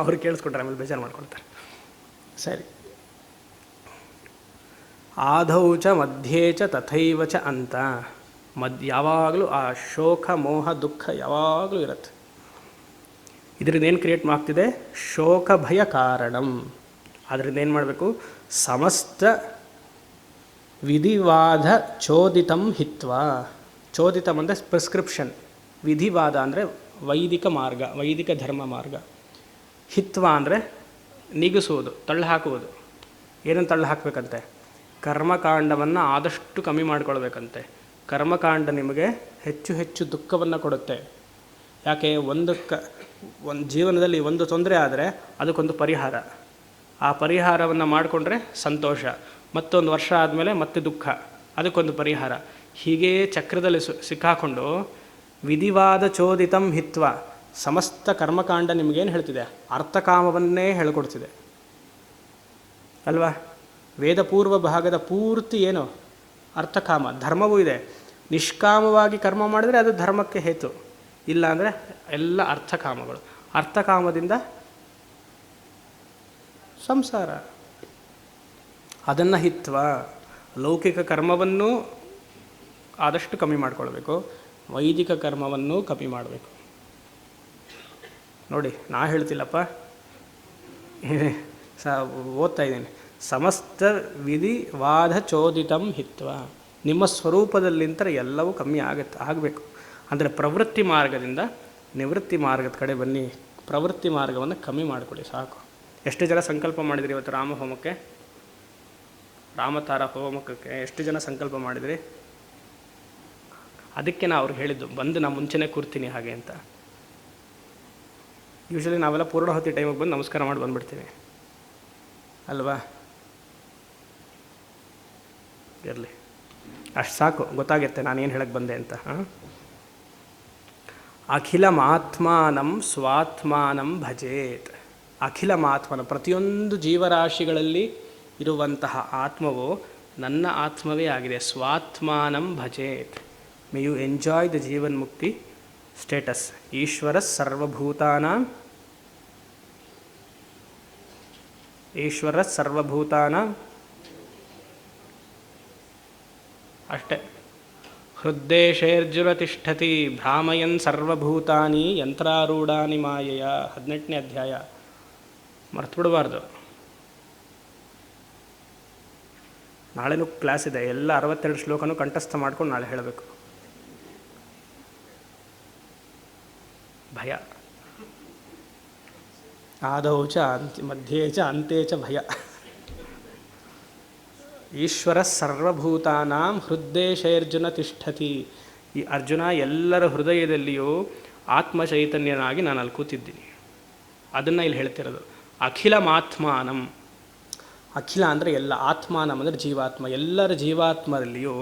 Speaker 1: ಅವ್ರು ಕೇಳಿಸ್ಕೊಟ್ರೆ ಆಮೇಲೆ ಬೇಜಾರು ಮಾಡ್ಕೊಳ್ತಾರೆ. ಸರಿ. ಆದೌ ಚ ಮಧ್ಯೆ ಚ ತಥೈವ ಚ ಅಂತ. ಯಾವಾಗಲೂ ಆ ಶೋಕ ಮೋಹ ದುಃಖ ಯಾವಾಗಲೂ ಇರುತ್ತೆ. ಇದರಿಂದ ಏನು ಕ್ರಿಯೇಟ್ ಆಗ್ತಿದೆ? ಶೋಕ ಭಯ ಕಾರಣಂ. ಅದರಿಂದ ಏನು ಮಾಡಬೇಕು? ಸಮಸ್ತ ವಿಧಿವಾದ ಚೋದಿತಂ ಹಿತ್ವ. ಚೋದಿತಂ ಅಂದರೆ ಪ್ರಿಸ್ಕ್ರಿಪ್ಷನ್, ವಿಧಿವಾದ ಅಂದರೆ ವೈದಿಕ ಮಾರ್ಗ, ವೈದಿಕ ಧರ್ಮ ಮಾರ್ಗ. ಹಿತ್ವ ಅಂದರೆ ನಿಗಿಸುವುದು, ತಳ್ಳು ಹಾಕುವುದು. ಏನನ್ನು ತಳ್ಳು ಹಾಕಬೇಕಂತೆ? ಕರ್ಮಕಾಂಡವನ್ನು ಆದಷ್ಟು ಕಮ್ಮಿ ಮಾಡಿಕೊಳ್ಬೇಕಂತೆ. ಕರ್ಮಕಾಂಡ ನಿಮಗೆ ಹೆಚ್ಚು ಹೆಚ್ಚು ದುಃಖವನ್ನು ಕೊಡುತ್ತೆ. ಯಾಕೆ? ಒಂದು ಜೀವನದಲ್ಲಿ ಒಂದು ತೊಂದರೆ ಆದರೆ ಅದಕ್ಕೊಂದು ಪರಿಹಾರ, ಆ ಪರಿಹಾರವನ್ನು ಮಾಡಿಕೊಂಡ್ರೆ ಸಂತೋಷ, ಮತ್ತೊಂದು ವರ್ಷ ಆದಮೇಲೆ ಮತ್ತೆ ದುಃಖ, ಅದಕ್ಕೊಂದು ಪರಿಹಾರ. ಹೀಗೇ ಚಕ್ರದಲ್ಲಿ ಸಿಕ್ಕಾಕೊಂಡು ವಿಧಿವಾದ ಚೋದಿತಂ ಹಿತ್ವ. ಸಮಸ್ತ ಕರ್ಮಕಾಂಡ ನಿಮಗೇನು ಹೇಳ್ತಿದೆ? ಅರ್ಥಕಾಮವನ್ನೇ ಹೇಳಿಕೊಡ್ತಿದೆ ಅಲ್ವಾ? ವೇದಪೂರ್ವ ಭಾಗದ ಪೂರ್ತಿ ಏನು? ಅರ್ಥಕಾಮ. ಧರ್ಮವೂ ಇದೆ. ನಿಷ್ಕಾಮವಾಗಿ ಕರ್ಮ ಮಾಡಿದರೆ ಅದು ಧರ್ಮಕ್ಕೆ ಹೇತು, ಇಲ್ಲ ಅಂದರೆ ಎಲ್ಲ ಅರ್ಥಕಾಮಗಳು. ಅರ್ಥಕಾಮದಿಂದ ಸಂಸಾರ. ಅದನ್ನು ಹಿತ್ವ. ಲೌಕಿಕ ಕರ್ಮವನ್ನು ಆದಷ್ಟು ಕಮ್ಮಿ ಮಾಡಿಕೊಳ್ಬೇಕು, ವೈದಿಕ ಕರ್ಮವನ್ನು ಕಮ್ಮಿ ಮಾಡಬೇಕು. ನೋಡಿ, ನಾ ಹೇಳ್ತಿಲ್ಲಪ್ಪ, ಓದ್ತಾ ಇದ್ದೀನಿ. ಸಮಸ್ತ ವಿಧಿ ವಾದ ಚೋದಿತಂ ಹಿತ್ವ. ನಿಮ್ಮ ಸ್ವರೂಪದಲ್ಲಿಂತರ ಎಲ್ಲವೂ ಕಮ್ಮಿ ಆಗಬೇಕು. ಅಂದರೆ ಪ್ರವೃತ್ತಿ ಮಾರ್ಗದಿಂದ ನಿವೃತ್ತಿ ಮಾರ್ಗದ ಕಡೆ ಬನ್ನಿ. ಪ್ರವೃತ್ತಿ ಮಾರ್ಗವನ್ನು ಕಮ್ಮಿ ಮಾಡಿಕೊಳ್ಳಿ ಸಾಕು. ಎಷ್ಟು ಜನ ಸಂಕಲ್ಪ ಮಾಡಿದಿರಿ ಇವತ್ತು ರಾಮ ಹೋಮಕ್ಕೆ, ರಾಮತಾರ ಹೋಮಕ್ಕೆ ಎಷ್ಟು ಜನ ಸಂಕಲ್ಪ ಮಾಡಿದಿರಿ? ಅದಕ್ಕೆ ನಾನು ಅವ್ರಿಗೆ ಹೇಳಿದ್ದು, ಬಂದು ನಾನು ಮುಂಚೆನೇ ಕೂರ್ತೀನಿ ಹಾಗೆ ಅಂತ. ಯೂಶ್ವಲಿ ನಾವೆಲ್ಲ ಪೂರ್ಣಾಹುತಿ ಟೈಮಿಗೆ ಬಂದು ನಮಸ್ಕಾರ ಮಾಡಿ ಬಂದುಬಿಡ್ತೀವಿ ಅಲ್ವಾ? ಇರಲಿ, ಅಷ್ಟು ಸಾಕು, ಗೊತ್ತಾಗುತ್ತೆ ನಾನೇನು ಹೇಳಕ್ಕೆ ಬಂದೆ ಅಂತ. ಅಖಿಲಮಾತ್ಮಾನಂ ಸ್ವಾತ್ಮಾನಂ ಭಜೇತ್. ಅಖಿಲಮಾತ್ಮನ, ಪ್ರತಿಯೊಂದು ಜೀವರಾಶಿಗಳಲ್ಲಿ ಇರುವಂತಹ ಆತ್ಮವು ನನ್ನ ಆತ್ಮವೇ ಆಗಿದೆ. ಸ್ವಾತ್ಮಾನಂ ಭಜೇತ್. May you enjoy the jivan mukti status. Ishwara ಸರ್ವಭೂತಾನಾಂ ಅಷ್ಟೇ. ಹೃದ್ದೇಶೇರ್ಜುನ ತಿಷ್ಠತಿ ಭ್ರಾಮಯನ್ ಸರ್ವಭೂತಾನಿ ಯಂತ್ರಾರೂಢಾನಿ ಮಾಯೆಯ. 18ನೇ ಅಧ್ಯಾಯ, ಮರ್ತು ಬಿಡಬಾರ್ದು. ನಾಳೆನೂ ಕ್ಲಾಸ್ ಇದೆ, ಎಲ್ಲ 62 ಶ್ಲೋಕನೂ ಕಂಠಸ್ಥ ಮಾಡ್ಕೊಂಡು ನಾಳೆ ಹೇಳಬೇಕು. ಭಯ ಆದೌ ಚ ಮಧ್ಯೆ ಚ ಅಂತೆ ಚ ಭಯ. ಈಶ್ವರ ಸರ್ವಭೂತಾನಾಂ ಹೃದ್ದೇಶೈರ್ಜುನ ತಿಷ್ಠತಿ. ಈ ಅರ್ಜುನ ಎಲ್ಲರ ಹೃದಯದಲ್ಲಿಯೂ ಆತ್ಮ ಚೈತನ್ಯನಾಗಿ ನಾನು ಅಲ್ಲಿ ಕೂತಿದ್ದೀನಿ. ಅದನ್ನು ಇಲ್ಲಿ ಹೇಳ್ತಿರೋದು. ಅಖಿಲಮಾತ್ಮಾನಂ. ಅಖಿಲ ಅಂದರೆ ಎಲ್ಲ, ಆತ್ಮಾನಂ ಅಂದರೆ ಜೀವಾತ್ಮ. ಎಲ್ಲರ ಜೀವಾತ್ಮರಲ್ಲಿಯೂ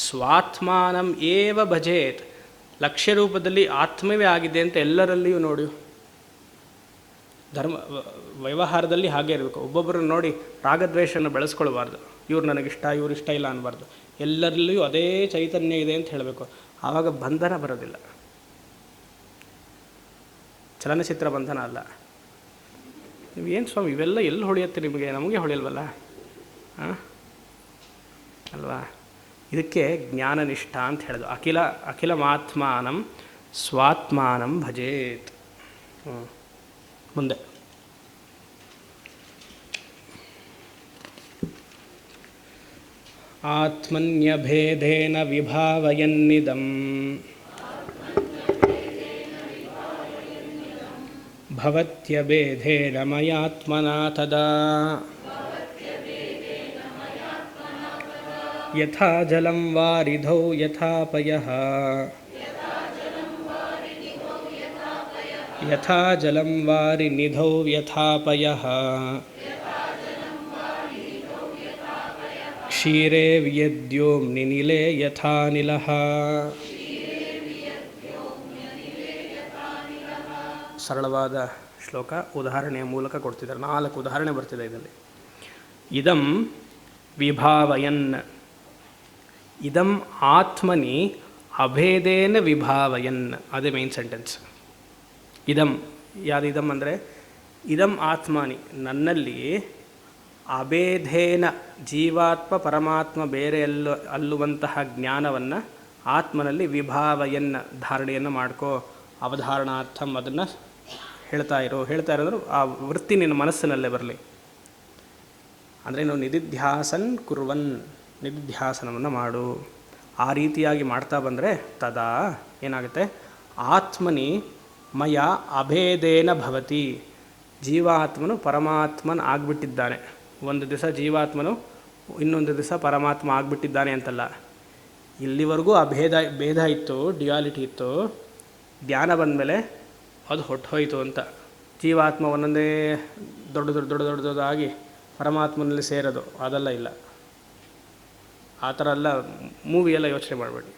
Speaker 1: ಸ್ವಾತ್ಮಾನಂ ಏವ ಭಜೇತ್. ಲಕ್ಷ್ಯ ರೂಪದಲ್ಲಿ ಆತ್ಮವೇ ಆಗಿದೆ ಅಂತ ಎಲ್ಲರಲ್ಲಿಯೂ ನೋಡಿ. ವ್ಯವಹಾರದಲ್ಲಿ ಹಾಗೆ ಇರಬೇಕು. ಒಬ್ಬೊಬ್ಬರನ್ನು ನೋಡಿ ರಾಗದ್ವೇಷವನ್ನು ಬೆಳೆಸ್ಕೊಳ್ಬಾರ್ದು. ಇವ್ರು ನನಗಿಷ್ಟ, ಇವ್ರು ಇಷ್ಟ ಇಲ್ಲ ಅನ್ನಬಾರ್ದು. ಎಲ್ಲರಲ್ಲಿಯೂ ಅದೇ ಚೈತನ್ಯ ಇದೆ ಅಂತ ಹೇಳಬೇಕು. ಆವಾಗ ಬಂಧನ ಬರೋದಿಲ್ಲ. ಚಲನಚಿತ್ರ ಬಂಧನ ಅಲ್ಲ. ನೀವೇನು ಸ್ವಾಮಿ ಇವೆಲ್ಲ ಎಲ್ಲಿ ಹೊಳೆಯುತ್ತೆ ನಿಮಗೆ? ನಮಗೆ ಹೊಳೆಯಲ್ವಲ್ಲ ಅಲ್ವಾ? ಇದಕ್ಕೆ ಜ್ಞಾನನಿಷ್ಠ ಅಂತ ಹೇಳೋದು. ಅಖಿಲಮಾತ್ಮಾನಂ ಸ್ವಾತ್ಮಾನಂ ಭಜೇತ್. ಮುಂದೆ ಆತ್ಮನ್ಯಭೇದೇನ ವಿಭಾವಯನ್ನಿದಂ ಭವತ್ಯಭೇದೇನ ಮಯಾತ್ಮನಾ ತದಾ ಯಥಾ ಜಲಂ ವಾರಿಧೌ ಯಥಾ ಪಯಃ ಯಥಾ ಜಲಂ ವಾರಿನಿಧೌ ಯಥಾ ಪಯಃ ಕ್ಷೀರೇ ವ್ಯದ್ಯೋಮ್ನಿ ನಿಲೇ ಯಥಾ ನಿಲಃ. ಸರಳವಾದ ಶ್ಲೋಕ, ಉದಾಹರಣೆಯ ಮೂಲಕ ಕೊಡ್ತಿದ್ದಾರೆ. 4 ಉದಾಹರಣೆ ಬರ್ತಿದೆ ಇದರಲ್ಲಿ. ಇದಂ ವಿಭಾವಯನ್. ಇದಂ ಆತ್ಮನಿ ಅಭೇದೇನ ವಿಭಾವಯನ್. ಅದೇ ಮೈನ್ ಸೆಂಟೆನ್ಸ್. ಇದಂ ಯಾವುದು? ಇದಂ ಅಂದರೆ ಇದಂ ಆತ್ಮನಿ, ನನ್ನಲ್ಲಿ ಅಭೇದೇನ, ಜೀವಾತ್ಮ ಪರಮಾತ್ಮ ಬೇರೆ ಅಲ್ಲುವಂತಹ ಜ್ಞಾನವನ್ನು ಆತ್ಮನಲ್ಲಿ ವಿಭಾವಯನ್, ಧಾರಣೆಯನ್ನು ಮಾಡ್ಕೋ. ಅವಧಾರಣಾರ್ಥಂ, ಅದನ್ನು ಹೇಳ್ತಾ ಇರೋದು ಆ ವೃತ್ತಿ ನಿನ್ನ ಮನಸ್ಸಿನಲ್ಲೇ ಬರಲಿ. ಅಂದರೆ ನಾವು ನಿಧಿಧ್ಯಾಸನ್ ಕುರ್ವನ್, ನಿಧಿಧ್ಯಾಸನವನ್ನು ಮಾಡು. ಆ ರೀತಿಯಾಗಿ ಮಾಡ್ತಾ ಬಂದರೆ ತದಾ ಏನಾಗುತ್ತೆ? ಆತ್ಮನಿ ಮಯ ಅಭೇದೇನ ಭವತಿ. ಜೀವಾತ್ಮನು ಪರಮಾತ್ಮನ ಆಗಿಬಿಟ್ಟಿದ್ದಾನೆ. ಒಂದು ದಿವಸ ಜೀವಾತ್ಮನು ಇನ್ನೊಂದು ದಿವಸ ಪರಮಾತ್ಮ ಆಗಿಬಿಟ್ಟಿದ್ದಾನೆ ಅಂತಲ್ಲ. ಇಲ್ಲಿವರೆಗೂ ಆ ಭೇದ ಇತ್ತು, ಡ್ಯುಯಾಲಿಟಿ ಇತ್ತು. ಧ್ಯಾನ ಬಂದಮೇಲೆ ಅದು ಹೊಟ್ಟೋಯ್ತು ಅಂತ. ಜೀವಾತ್ಮ ಒಂದೊಂದೇ ದೊಡ್ಡದಾಗಿ ಪರಮಾತ್ಮನಲ್ಲಿ ಸೇರೋದು ಅದೆಲ್ಲ ಇಲ್ಲ. ಆ ಥರ ಎಲ್ಲ ಮೂವಿಯೆಲ್ಲ ಯೋಚನೆ ಮಾಡಬೇಡಿ,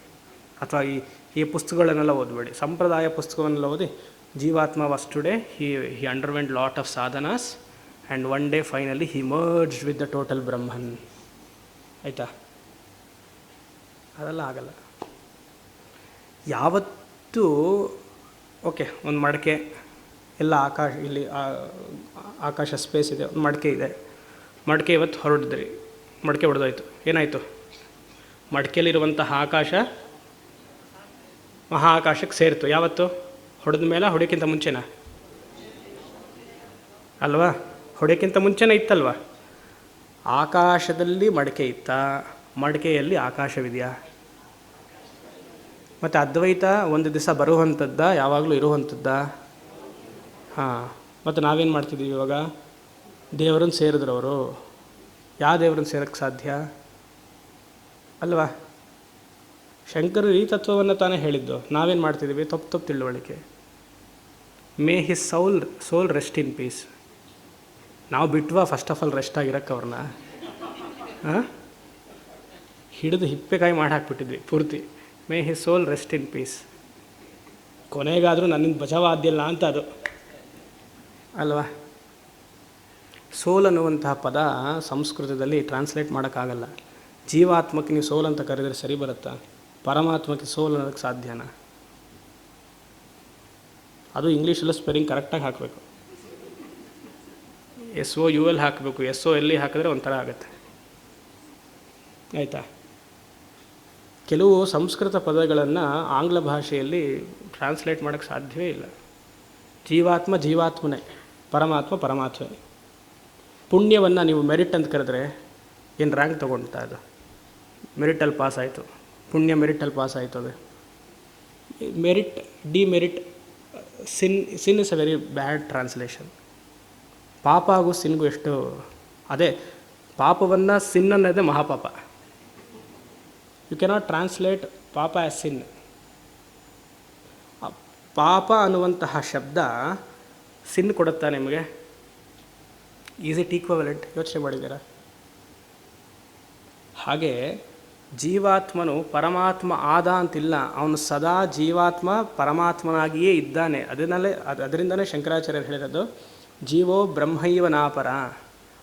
Speaker 1: ಅಥವಾ ಈ ಪುಸ್ತಕಗಳನ್ನೆಲ್ಲ ಓದಬೇಡಿ. ಸಂಪ್ರದಾಯ ಪುಸ್ತಕವನ್ನೆಲ್ಲ ಓದಿ jivatma was today he underwent lot of sadhanas and one day finally he merged with the total Brahman. ಆಯಿತಾ? ಅದೆಲ್ಲ ಆಗಲ್ಲ. ಯಾವತ್ತೂ ಓಕೆ, ಒಂದು ಮಡಕೆ, ಎಲ್ಲ ಆಕಾಶ, ಇಲ್ಲಿ ಆಕಾಶ ಸ್ಪೇಸ್ ಇದೆ, ಒಂದು ಮಡಕೆ ಇದೆ. ಮಡಕೆ ಇವತ್ತು ಹೊರಡಿದ್ರಿ, ಮಡಕೆ ಹೊಡೆದೋಯ್ತು. ಏನಾಯಿತು? ಮಡಕೆಯಲ್ಲಿರುವಂತಹ ಆಕಾಶ ಮಹಾ ಆಕಾಶಕ್ಕೆ ಸೇರಿತು. ಯಾವತ್ತು? ಹೊಡೆದ ಮೇಲೆ, ಹೊಡೆಯೋಕ್ಕಿಂತ ಮುಂಚೆನಾ? ಅಲ್ವಾ? ಹೊಡೆಯೋಕ್ಕಿಂತ ಮುಂಚೆನೇ ಇತ್ತಲ್ವ? ಆಕಾಶದಲ್ಲಿ ಮಡಿಕೆ ಇತ್ತಾ, ಮಡಿಕೆಯಲ್ಲಿ ಆಕಾಶವಿದೆಯಾ? ಮತ್ತು ಅದ್ವೈತ ಒಂದು ದಿವಸ ಬರುವಂಥದ್ದ, ಯಾವಾಗಲೂ ಇರುವಂಥದ್ದ? ಹಾಂ. ಮತ್ತು ನಾವೇನು ಮಾಡ್ತಿದ್ದೀವಿ ಇವಾಗ? ದೇವರನ್ನು ಸೇರಿದ್ರು ಅವರು. ಯಾವ ದೇವರನ್ನು ಸೇರೋಕ್ಕೆ ಸಾಧ್ಯ ಅಲ್ವಾ? ಶಂಕರರು ಈ ತತ್ವವನ್ನು ತಾನೇ ಹೇಳಿದ್ದು. ನಾವೇನು ಮಾಡ್ತಿದ್ದೀವಿ? ತಪ್ಪು ತಿಳುವಳಿಕೆ. May his soul rest in peace. ನಾವು ಬಿಟ್ವಾ ಫಸ್ಟ್ ಆಫ್ ಆಲ್ ರೆಸ್ಟ್ ಆಗಿರೋಕ್ಕೆ ಅವ್ರನ್ನ? ಹಾಂ, ಹಿಡಿದು ಹಿಪ್ಪೆಕಾಯಿ ಮಾಡಿ ಹಾಕ್ಬಿಟ್ಟಿದ್ವಿ ಪೂರ್ತಿ. May his soul rest in peace. ಕೊನೆಗಾದರೂ ನನ್ನಿಂದ ಬಚಾವಾದ್ಯಲ್ಲ ಅಂತ ಅದು ಅಲ್ವಾ? ಸೋಲ್ ಅನ್ನುವಂತಹ ಪದ ಸಂಸ್ಕೃತದಲ್ಲಿ ಟ್ರಾನ್ಸ್ಲೇಟ್ ಮಾಡೋಕ್ಕಾಗಲ್ಲ. ಜೀವಾತ್ಮಕ್ಕೆ ನೀವು ಸೋಲ್ ಅಂತ ಕರೆದರೆ ಸರಿ ಬರುತ್ತಾ? ಪರಮಾತ್ಮಕ್ಕೆ ಸೋಲ್ ಅನ್ನೋದಕ್ಕೆ ಸಾಧ್ಯನಾ? ಅದು ಇಂಗ್ಲೀಷಲ್ಲೂ ಸ್ಪೆಲ್ಲಿಂಗ್ ಕರೆಕ್ಟಾಗಿ ಹಾಕಬೇಕು. SOUL ಹಾಕಬೇಕು. SOLE ಹಾಕಿದ್ರೆ ಒಂಥರ ಆಗುತ್ತೆ. ಆಯಿತಾ? ಕೆಲವು ಸಂಸ್ಕೃತ ಪದಗಳನ್ನು ಆಂಗ್ಲ ಭಾಷೆಯಲ್ಲಿ ಟ್ರಾನ್ಸ್ಲೇಟ್ ಮಾಡೋಕ್ಕೆ ಸಾಧ್ಯವೇ ಇಲ್ಲ. ಜೀವಾತ್ಮ ಜೀವಾತ್ಮನೇ, ಪರಮಾತ್ಮ ಪರಮಾತ್ಮನೇ. ಪುಣ್ಯವನ್ನು ನೀವು ಮೆರಿಟ್ ಅಂತ ಕರೆದ್ರೆ ಏನು ರ್ಯಾಂಕ್ ತೊಗೊಳ್ತಾ? ಅದು ಮೆರಿಟಲ್ಲಿ ಪಾಸ್ ಆಯಿತು. ಪುಣ್ಯ ಮೆರಿಟಲ್ಲಿ ಪಾಸ್ ಆಯಿತು. ಅದು merit, demerit, sin is a very bad translation. ಪಾಪ ಹಾಗೂ ಸಿನ್ಗೂ ಎಷ್ಟು ಅದೇ ಪಾಪವನ್ನು ಸಿನ್ ಅನ್ನೋದೇ ಮಹಾಪಾಪ. ಯು ಕೆನಾಟ್ ಟ್ರಾನ್ಸ್ಲೇಟ್ ಪಾಪ ಆ್ಯಸ್ ಸಿನ್. ಪಾಪ ಅನ್ನುವಂತಹ ಶಬ್ದ ಸಿನ್ ಕೊಡುತ್ತಾ ನಿಮಗೆ? Is it equivalent? ಯೋಚನೆ ಮಾಡಿದ್ದೀರಾ? ಹಾಗೆ ಜೀವಾತ್ಮನು ಪರಮಾತ್ಮ ಆದ ಅಂತಿಲ್ಲ. ಅವನು ಸದಾ ಜೀವಾತ್ಮ ಪರಮಾತ್ಮನಾಗಿಯೇ ಇದ್ದಾನೆ. ಅದರಿಂದಲೇ ಶಂಕರಾಚಾರ್ಯರು ಹೇಳಿರೋದು ಜೀವೋ ಬ್ರಹ್ಮೈವ ನಾಪರ.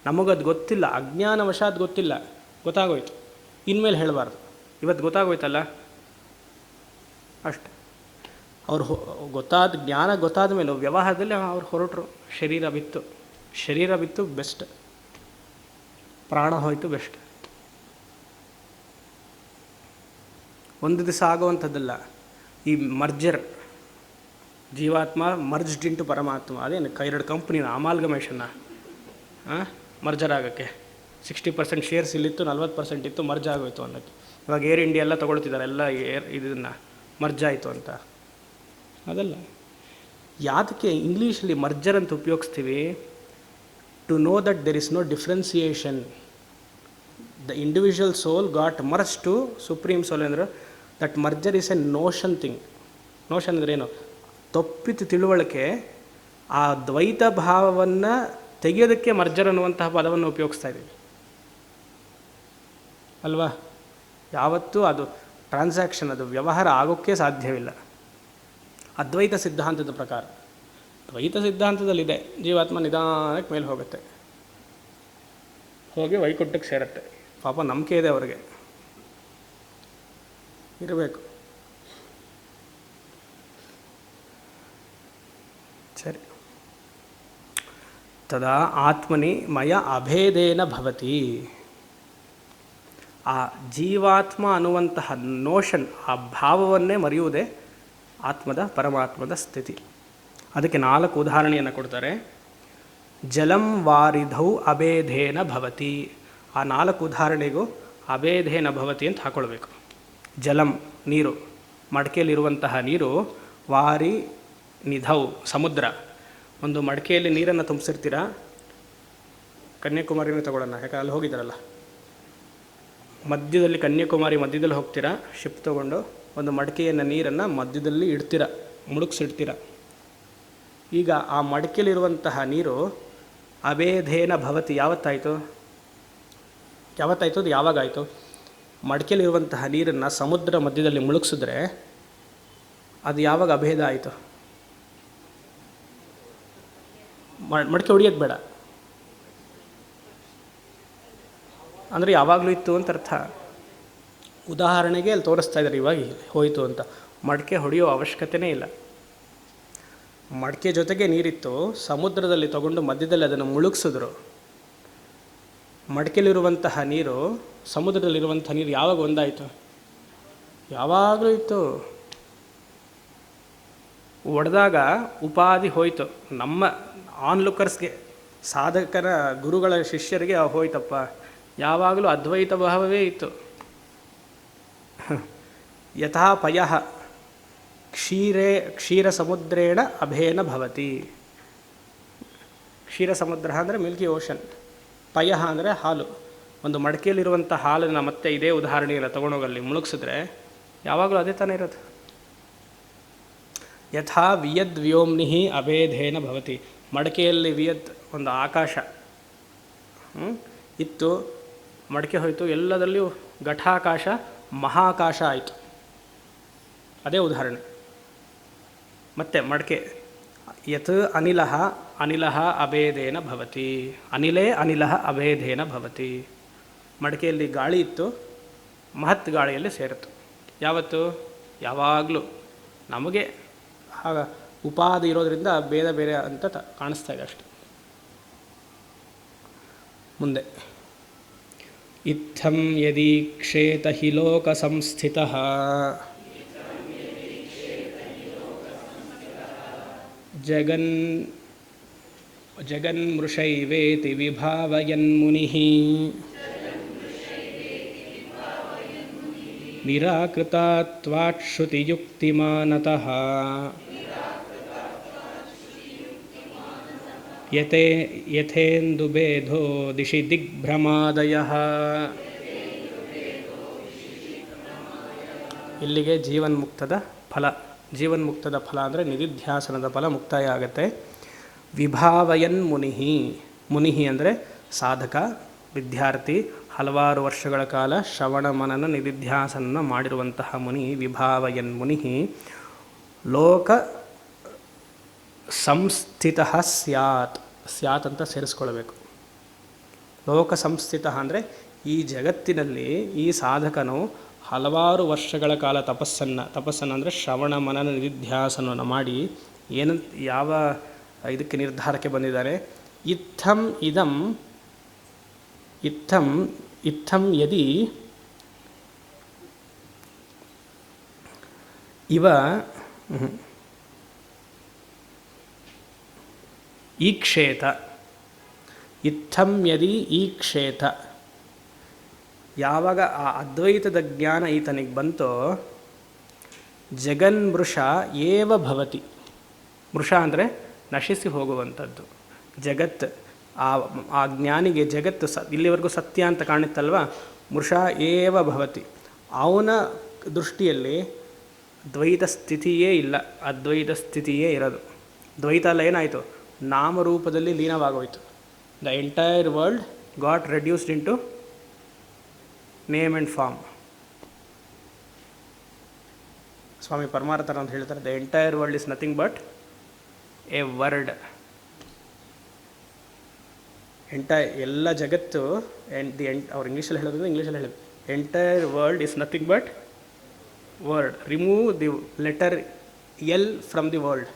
Speaker 1: ನಮಗದು ಗೊತ್ತಿಲ್ಲ, ಅಜ್ಞಾನವಶಾತ್ ಗೊತ್ತಿಲ್ಲ. ಗೊತ್ತಾಗೋಯ್ತು, ಇನ್ಮೇಲೆ ಹೇಳಬಾರ್ದು. ಇವತ್ತು ಗೊತ್ತಾಗೋಯ್ತಲ್ಲ ಅಷ್ಟೆ. ಅವ್ರು ಜ್ಞಾನ ಗೊತ್ತಾದ ಮೇಲೆ ವ್ಯವಹಾರದಲ್ಲಿ ಅವ್ರು ಹೊರಟರು. ಶರೀರ ಬಿತ್ತು ಬೆಸ್ಟ್, ಪ್ರಾಣ ಹೋಯಿತು ಬೆಸ್ಟ್. ಒಂದು ದಿವಸ ಆಗುವಂಥದ್ದಲ್ಲ. ಈ ಮರ್ಜರ್, ಜೀವಾತ್ಮ ಮರ್ಜ್ಡ್ ಇಂಟು ಪರಮಾತ್ಮ, ಅದೇನು ಎರಡು ಕಂಪ್ನಿನ ಅಮಾಲ್ಗಮೇಷನ್ನ ಮರ್ಜರ್ ಆಗೋಕ್ಕೆ 60% ಶೇರ್ಸ್ ಇಲ್ಲಿತ್ತು, 40% ಇತ್ತು, ಮರ್ಜ್ ಆಗೋಯ್ತು ಅನ್ನೋಕ್ಕೆ. ಇವಾಗ ಏರ್ ಇಂಡಿಯಾ ಎಲ್ಲ ತೊಗೊಳ್ತಿದ್ದಾರೆ, ಎಲ್ಲ ಇದನ್ನು ಮರ್ಜ್ ಆಯಿತು ಅಂತ. ಅದಲ್ಲ. ಯಾವುದಕ್ಕೆ ಇಂಗ್ಲೀಷಲ್ಲಿ ಮರ್ಜರ್ ಅಂತ ಉಪಯೋಗಿಸ್ತೀವಿ? To know that there is no differentiation. The individual soul got merge to supreme soul. ಅಂದರೆ that merger is a notion thing. Notion ಅಂದರೆ ಏನು? ತಪ್ಪಿತು ತಿಳುವಳಿಕೆ. ಆ ದ್ವೈತ ಭಾವವನ್ನು ತೆಗೆಯೋದಕ್ಕೆ ಮರ್ಜರ್ ಅನ್ನುವಂತಹ ಪದವನ್ನು ಉಪಯೋಗಿಸ್ತಾ ಇದ್ದೀವಿ ಅಲ್ವಾ? ಯಾವತ್ತೂ ಅದು ಟ್ರಾನ್ಸಾಕ್ಷನ್, ಅದು ವ್ಯವಹಾರ ಆಗೋಕ್ಕೆ ಸಾಧ್ಯವಿಲ್ಲ ಅದ್ವೈತ ಸಿದ್ಧಾಂತದ ಪ್ರಕಾರ. ದ್ವೈತ ಸಿದ್ಧಾಂತದಲ್ಲಿದೆ ಜೀವಾತ್ಮ ನಿಧಾನಕ್ಕೆ ಮೇಲೆ ಹೋಗುತ್ತೆ, ಹೋಗಿ ವೈಕುಂಠಕ್ಕೆ ಸೇರುತ್ತೆ. ಪಾಪ ನಂಬಿಕೆ ಇದೆ ಅವ್ರಿಗೆ, ಇರಬೇಕು. ಸರಿ. ತದಾ ಆತ್ಮನಿ ಮಯ ಅಭೇದೇನ ಭವತಿ. ಆ ಜೀವಾತ್ಮ ಅನ್ನುವಂತಹ ನೋಷನ್, ಆ ಭಾವವನ್ನೇ ಮರೆಯುವುದೇ ಆತ್ಮದ ಪರಮಾತ್ಮದ ಸ್ಥಿತಿ. ಅದಕ್ಕೆ 4 ಉದಾಹರಣೆಯನ್ನು ಕೊಡ್ತಾರೆ. ಜಲಂ ವಾರಿಧೌ ಅಭೇದೇನ ಭವತಿ. ಆ 4 ಉದಾಹರಣೆಗೂ ಅಭೇದೇನ ಭವತಿ ಅಂತ ಹಾಕ್ಕೊಳ್ಬೇಕು. ಜಲಂ ನೀರು, ಮಡಿಕೆಯಲ್ಲಿರುವಂತಹ ನೀರು. ವಾರಿ ನಿಧೌ ಸಮುದ್ರ. ಒಂದು ಮಡಿಕೆಯಲ್ಲಿ ನೀರನ್ನು ತುಂಬಿಸಿರ್ತೀರ. ಕನ್ಯಾಕುಮಾರಿನ ತಗೊಳ್ಳೋಣ, ಯಾಕೆ ಅಲ್ಲಿ ಹೋಗಿದ್ದಾರಲ್ಲ. ಮಧ್ಯದಲ್ಲಿ ಕನ್ಯಾಕುಮಾರಿ ಮಧ್ಯದಲ್ಲಿ ಹೋಗ್ತೀರಾ, ಶಿಪ್ ತೊಗೊಂಡು ಒಂದು ಮಡಿಕೆಯನ್ನು ನೀರನ್ನು ಮಧ್ಯದಲ್ಲಿ ಇಡ್ತೀರ, ಮುಳುಗಿಸಿಡ್ತೀರ. ಈಗ ಆ ಮಡಿಕೆಯಲ್ಲಿರುವಂತಹ ನೀರು ಅಭೇದೇನ ಭವತಿ ಯಾವತ್ತಾಯಿತು? ಅದು ಯಾವಾಗಾಯಿತು? ಮಡಿಕೆಯಲ್ಲಿರುವಂತಹ ನೀರನ್ನು ಸಮುದ್ರ ಮಧ್ಯದಲ್ಲಿ ಮುಳುಗಿಸಿದ್ರೆ ಅದು ಯಾವಾಗ ಅಭೇದ ಆಯಿತು? ಮಡಿಕೆ ಹೊಡಿಯೋದು ಬೇಡ ಅಂದರೆ ಯಾವಾಗಲೂ ಇತ್ತು ಅಂತ ಅರ್ಥ. ಉದಾಹರಣೆಗೆ ಅಲ್ಲಿ ತೋರಿಸ್ತಾ ಇದ್ದಾರೆ, ಇವಾಗ ಹೋಯಿತು ಅಂತ. ಮಡಿಕೆ ಹೊಡೆಯೋ ಅವಶ್ಯಕತೆಯೇ ಇಲ್ಲ. ಮಡಿಕೆ ಜೊತೆಗೆ ನೀರಿತ್ತು, ಸಮುದ್ರದಲ್ಲಿ ತಗೊಂಡು ಮಧ್ಯದಲ್ಲಿ ಅದನ್ನು ಮುಳುಗಿಸಿದ್ರು. ಮಡಿಕೆಯಲ್ಲಿರುವಂತಹ ನೀರು ಸಮುದ್ರದಲ್ಲಿರುವಂಥ ನೀರು ಯಾವಾಗ ಒಂದಾಯಿತು? ಯಾವಾಗಲೂ ಇತ್ತು. ಒಡೆದಾಗ ಉಪಾಧಿ ಹೋಯಿತು. ನಮ್ಮ ಆನ್ಲುಕರ್ಸ್ಗೆ, ಸಾಧಕರ ಗುರುಗಳ ಶಿಷ್ಯರಿಗೆ ಹೋಯ್ತಪ್ಪ, ಯಾವಾಗಲೂ ಅದ್ವೈತ ಭಾವವೇ ಇತ್ತು. ಯಥಾ ಪಯಃ ಕ್ಷೀರ ಸಮುದ್ರೇಣ ಅಭೇನ ಭವತಿ. ಕ್ಷೀರ ಸಮುದ್ರ ಅಂದರೆ ಮಿಲ್ಕಿ ಓಷನ್. ಪಯಃ ಅಂದರೆ ಹಾಲು. ಒಂದು ಮಡಕೆಯಲ್ಲಿರುವಂಥ ಹಾಲನ್ನು ಮತ್ತೆ ಇದೇ ಉದಾಹರಣೆಯನ್ನು ತೊಗೊಂಡೋಗಲ್ಲಿ ಮುಳುಗಿಸಿದ್ರೆ ಯಾವಾಗಲೂ ಅದೇ ತಾನೇ ಇರೋದು. ಯಥಾ ವಿಯದ್ ವ್ಯೋಮ್ನಿ ಅಭೇದೇನ ಭವತಿ. ಮಡಕೆಯಲ್ಲಿ ವಿಯದ್ ಒಂದು ಆಕಾಶ ಇತ್ತು, ಮಡಕೆ ಹೋಯಿತು, ಎಲ್ಲದಲ್ಲಿಯೂ ಘಟಾಕಾಶ ಮಹಾಕಾಶ ಆಯಿತು. ಅದೇ ಉದಾಹರಣೆ. ಮತ್ತು ಮಡಕೆ ಯತ್ ಅನಿಲ ಅಭೇದೇನ ಭವತಿ. ಅನಿಲ ಅಭೇದೇನ ಭವತಿ. ಮಡಕೆಯಲ್ಲಿ ಗಾಳಿ ಇತ್ತು, ಮಹತ್ ಗಾಳಿಯಲ್ಲಿ ಸೇರಿತು. ಯಾವತ್ತು? ಯಾವಾಗಲೂ ನಮಗೆ ಆಗ ಉಪಾಧಿ ಇರೋದರಿಂದ ಬೇರೆ ಬೇರೆ ಅಂತ ಕಾಣಿಸ್ತಾ ಇದೆ ಅಷ್ಟೆ. ಮುಂದೆ ಇತ್ತಂ ಯದಿ ಕ್ಷೇತ ಹಿ ಲೋಕ ಸಂಸ್ಥಿತಃ ಜಗನ್ಮೃಷೈವೇತಿ ವಿಭಾವಯನ್ಮುನಿಃ ನಿರಾಕೃತಾತ್ವಾತ್ ಶ್ರುತಿಯುಕ್ತಿಮಾನತಃ ಯಥೇಂದುಭೇದೋ ದಿಶಿ ದಿಗ್ಭ್ರಮಾದಯಃ. ಇಲ್ಲಿಗೆ ಜೀವನ್ಮುಕ್ತದ ಫಲ. ಜೀವನ್ಮುಕ್ತದ ಫಲ ಅಂದರೆ ನಿಧಿಧ್ಯಾಸನದ ಫಲ ಮುಕ್ತಾಯ ಆಗುತ್ತೆ. ವಿಭಾವಯನ್ ಮುನಿಹಿ ಅಂದರೆ ಸಾಧಕ, ವಿದ್ಯಾರ್ಥಿ, ಹಲವಾರು ವರ್ಷಗಳ ಕಾಲ ಶ್ರವಣ ಮನನ ನಿಧಿಧ್ಯಾಸನ ಮಾಡಿರುವಂತಹ ಮುನಿ. ವಿಭಾವಯನ್ ಮುನಿಹಿ ಲೋಕ ಸಂಸ್ಥಿತ ಸ್ಯಾತ್ ಅಂತ ಸೇರಿಸ್ಕೊಳ್ಬೇಕು. ಲೋಕ ಸಂಸ್ಥಿತ ಅಂದರೆ ಈ ಜಗತ್ತಿನಲ್ಲಿ ಈ ಸಾಧಕನು ಹಲವಾರು ವರ್ಷಗಳ ಕಾಲ ತಪಸ್ಸನ್ನು ಅಂದರೆ ಶ್ರವಣ ಮನನ ನಿಧಿಧ್ಯಾಸನವನ್ನು ಮಾಡಿ ಯಾವ ಇದಕ್ಕೆ ನಿರ್ಧಾರಕ್ಕೆ ಬಂದಿದ್ದಾರೆ? ಇತ್ತಂ ಯದಿ ಇವ ಈಕ್ಷೇತ. ಇತ್ತಂ ಯದಿ ಈಕ್ಷೇತ. ಯಾವಾಗ ಆ ಅದ್ವೈತದ ಜ್ಞಾನ ಈತನಿಗೆ ಬಂತೋ ಜಗನ್ಮೃಷ ಏವ ಭವತಿ. ಮೃಷ ಅಂದರೆ ನಶಿಸಿ ಹೋಗುವಂಥದ್ದು. ಜಗತ್ ಆ ಜ್ಞಾನಿಗೆ ಜಗತ್ತು ಇಲ್ಲಿವರೆಗೂ ಸತ್ಯ ಅಂತ ಕಾಣುತ್ತಲ್ವ, ಮೃಷ ಏವ ಭವತಿ. ಅವನ ದೃಷ್ಟಿಯಲ್ಲಿ ದ್ವೈತ ಸ್ಥಿತಿಯೇ ಇಲ್ಲ, ಅದ್ವೈತ ಸ್ಥಿತಿಯೇ ಇರೋದು. ದ್ವೈತ ಅಲ್ಲ, ಏನಾಯಿತು? ನಾಮರೂಪದಲ್ಲಿ ಲೀನವಾಗೋಯಿತು. The entire world got reduced into name and form. Swami ಪರಮಾರ್ಥರು ಅಂತ ಹೇಳ್ತಾರೆ, the entire world is nothing but a word. ಎಲ್ಲ ಜಗತ್ತು ಅವ್ರು ಇಂಗ್ಲೀಷಲ್ಲಿ ಹೇಳೋದ್ರಿಂದ ಇಂಗ್ಲೀಷಲ್ಲಿ ಹೇಳೋದು, entire world is nothing but word. Remove the letter L from the world.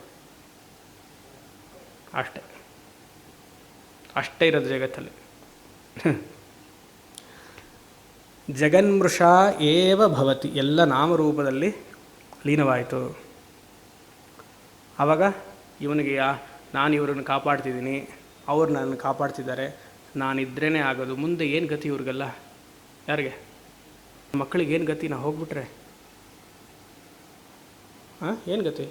Speaker 1: ಅಷ್ಟೇ ಇರೋದು ಜಗತ್ತಲ್ಲಿ. ಜಗನ್ಮೃಷ ಏವ ಭವತಿ. ಎಲ್ಲ ನಾಮರೂಪದಲ್ಲಿ ಲೀನವಾಯಿತು. ಆವಾಗ ಇವನಿಗೆ ನಾನು ಇವ್ರನ್ನ ಕಾಪಾಡ್ತಿದ್ದೀನಿ, ಅವ್ರು ನನ್ನ ಕಾಪಾಡ್ತಿದ್ದಾರೆ, ನಾನಿದ್ರೇ ಆಗೋದು. ಮುಂದೆ ಏನು ಗತಿ ಇವ್ರಿಗೆಲ್ಲ? ಯಾರಿಗೆ? ಮಕ್ಕಳಿಗೆ ಏನು ಗತಿ? ನಾವು ಹೋಗ್ಬಿಟ್ರೆ ಏನು ಗತಿ?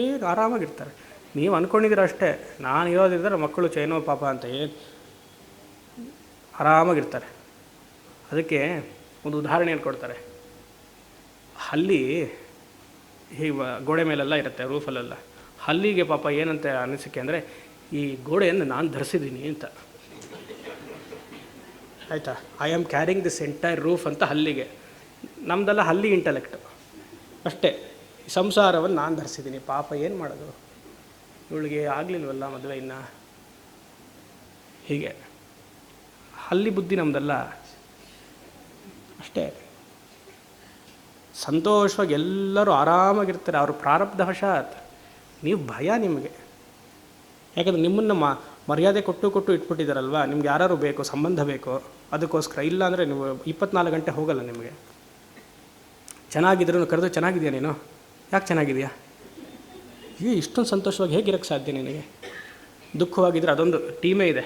Speaker 1: ಏನು ಆರಾಮಾಗಿರ್ತಾರೆ. ನೀವು ಅಂದ್ಕೊಂಡಿದ್ದೀರ ಅಷ್ಟೇ, ನಾನು ಇರೋದ್ರಿಂದ ಮಕ್ಕಳು ಚೈನೋ ಪಾಪ ಅಂತ ಏನು ಆರಾಮಾಗಿರ್ತಾರೆ. ಅದಕ್ಕೆ ಒಂದು ಉದಾಹರಣೆಯನ್ನು ಕೊಡ್ತಾರೆ. ಹಲ್ಲಿ ಈ ಗೋಡೆ ಮೇಲೆಲ್ಲ ಇರುತ್ತೆ, ರೂಫಲ್ಲೆಲ್ಲ. ಹಲ್ಲಿಗೆ ಪಾಪ ಏನಂತ ಅನಿಸಿಕೆ ಅಂದರೆ, ಈ ಗೋಡೆಯನ್ನು ನಾನು ಧರಿಸಿದ್ದೀನಿ ಅಂತ. ಆಯಿತಾ? I am carrying this entire roof ಅಂತ ಹಲ್ಲಿಗೆ. ನಮ್ಮದೆಲ್ಲ ಹಲ್ಲಿ ಇಂಟೆಲೆಕ್ಟ್ ಅಷ್ಟೇ. ಸಂಸಾರವನ್ನು ನಾನು ಧರಿಸಿದ್ದೀನಿ, ಪಾಪ ಏನು ಮಾಡೋದು, ಇವಳಿಗೆ ಆಗಲಿಲ್ವಲ್ಲ ಮದುವೆ ಇನ್ನು. ಹೀಗೆ ಹಲ್ಲಿ ಬುದ್ಧಿ ನಮ್ಮದಲ್ಲ ಅಷ್ಟೇ. ಸಂತೋಷವಾಗಿ ಎಲ್ಲರೂ ಆರಾಮಾಗಿರ್ತಾರೆ, ಅವರು ಪ್ರಾರಬ್ಧವಶಾತ್. ನೀವು ಭಯ ನಿಮಗೆ, ಯಾಕಂದರೆ ನಿಮ್ಮನ್ನು ಮರ್ಯಾದೆ ಕೊಟ್ಟು ಇಟ್ಬಿಟ್ಟಿದ್ದಾರಲ್ವ. ನಿಮ್ಗೆ ಯಾರು ಬೇಕು, ಸಂಬಂಧ ಬೇಕು, ಅದಕ್ಕೋಸ್ಕರ. ಇಲ್ಲ ಅಂದರೆ ನೀವು 24 ಗಂಟೆ ಹೋಗಲ್ಲ ನಿಮಗೆ. ಚೆನ್ನಾಗಿದ್ರು ಕರೆದು, ಚೆನ್ನಾಗಿದೆಯಾ ನೀನು? ಯಾಕೆ ಚೆನ್ನಾಗಿದೆಯಾ? ಇಷ್ಟೊಂದು ಸಂತೋಷವಾಗಿ ಹೇಗಿರೋಕ್ಕೆ ಸಾಧ್ಯ ನಿನಗೆ? ದುಃಖವಾಗಿದ್ದರೆ ಅದೊಂದು ಟೀಮೇ ಇದೆ.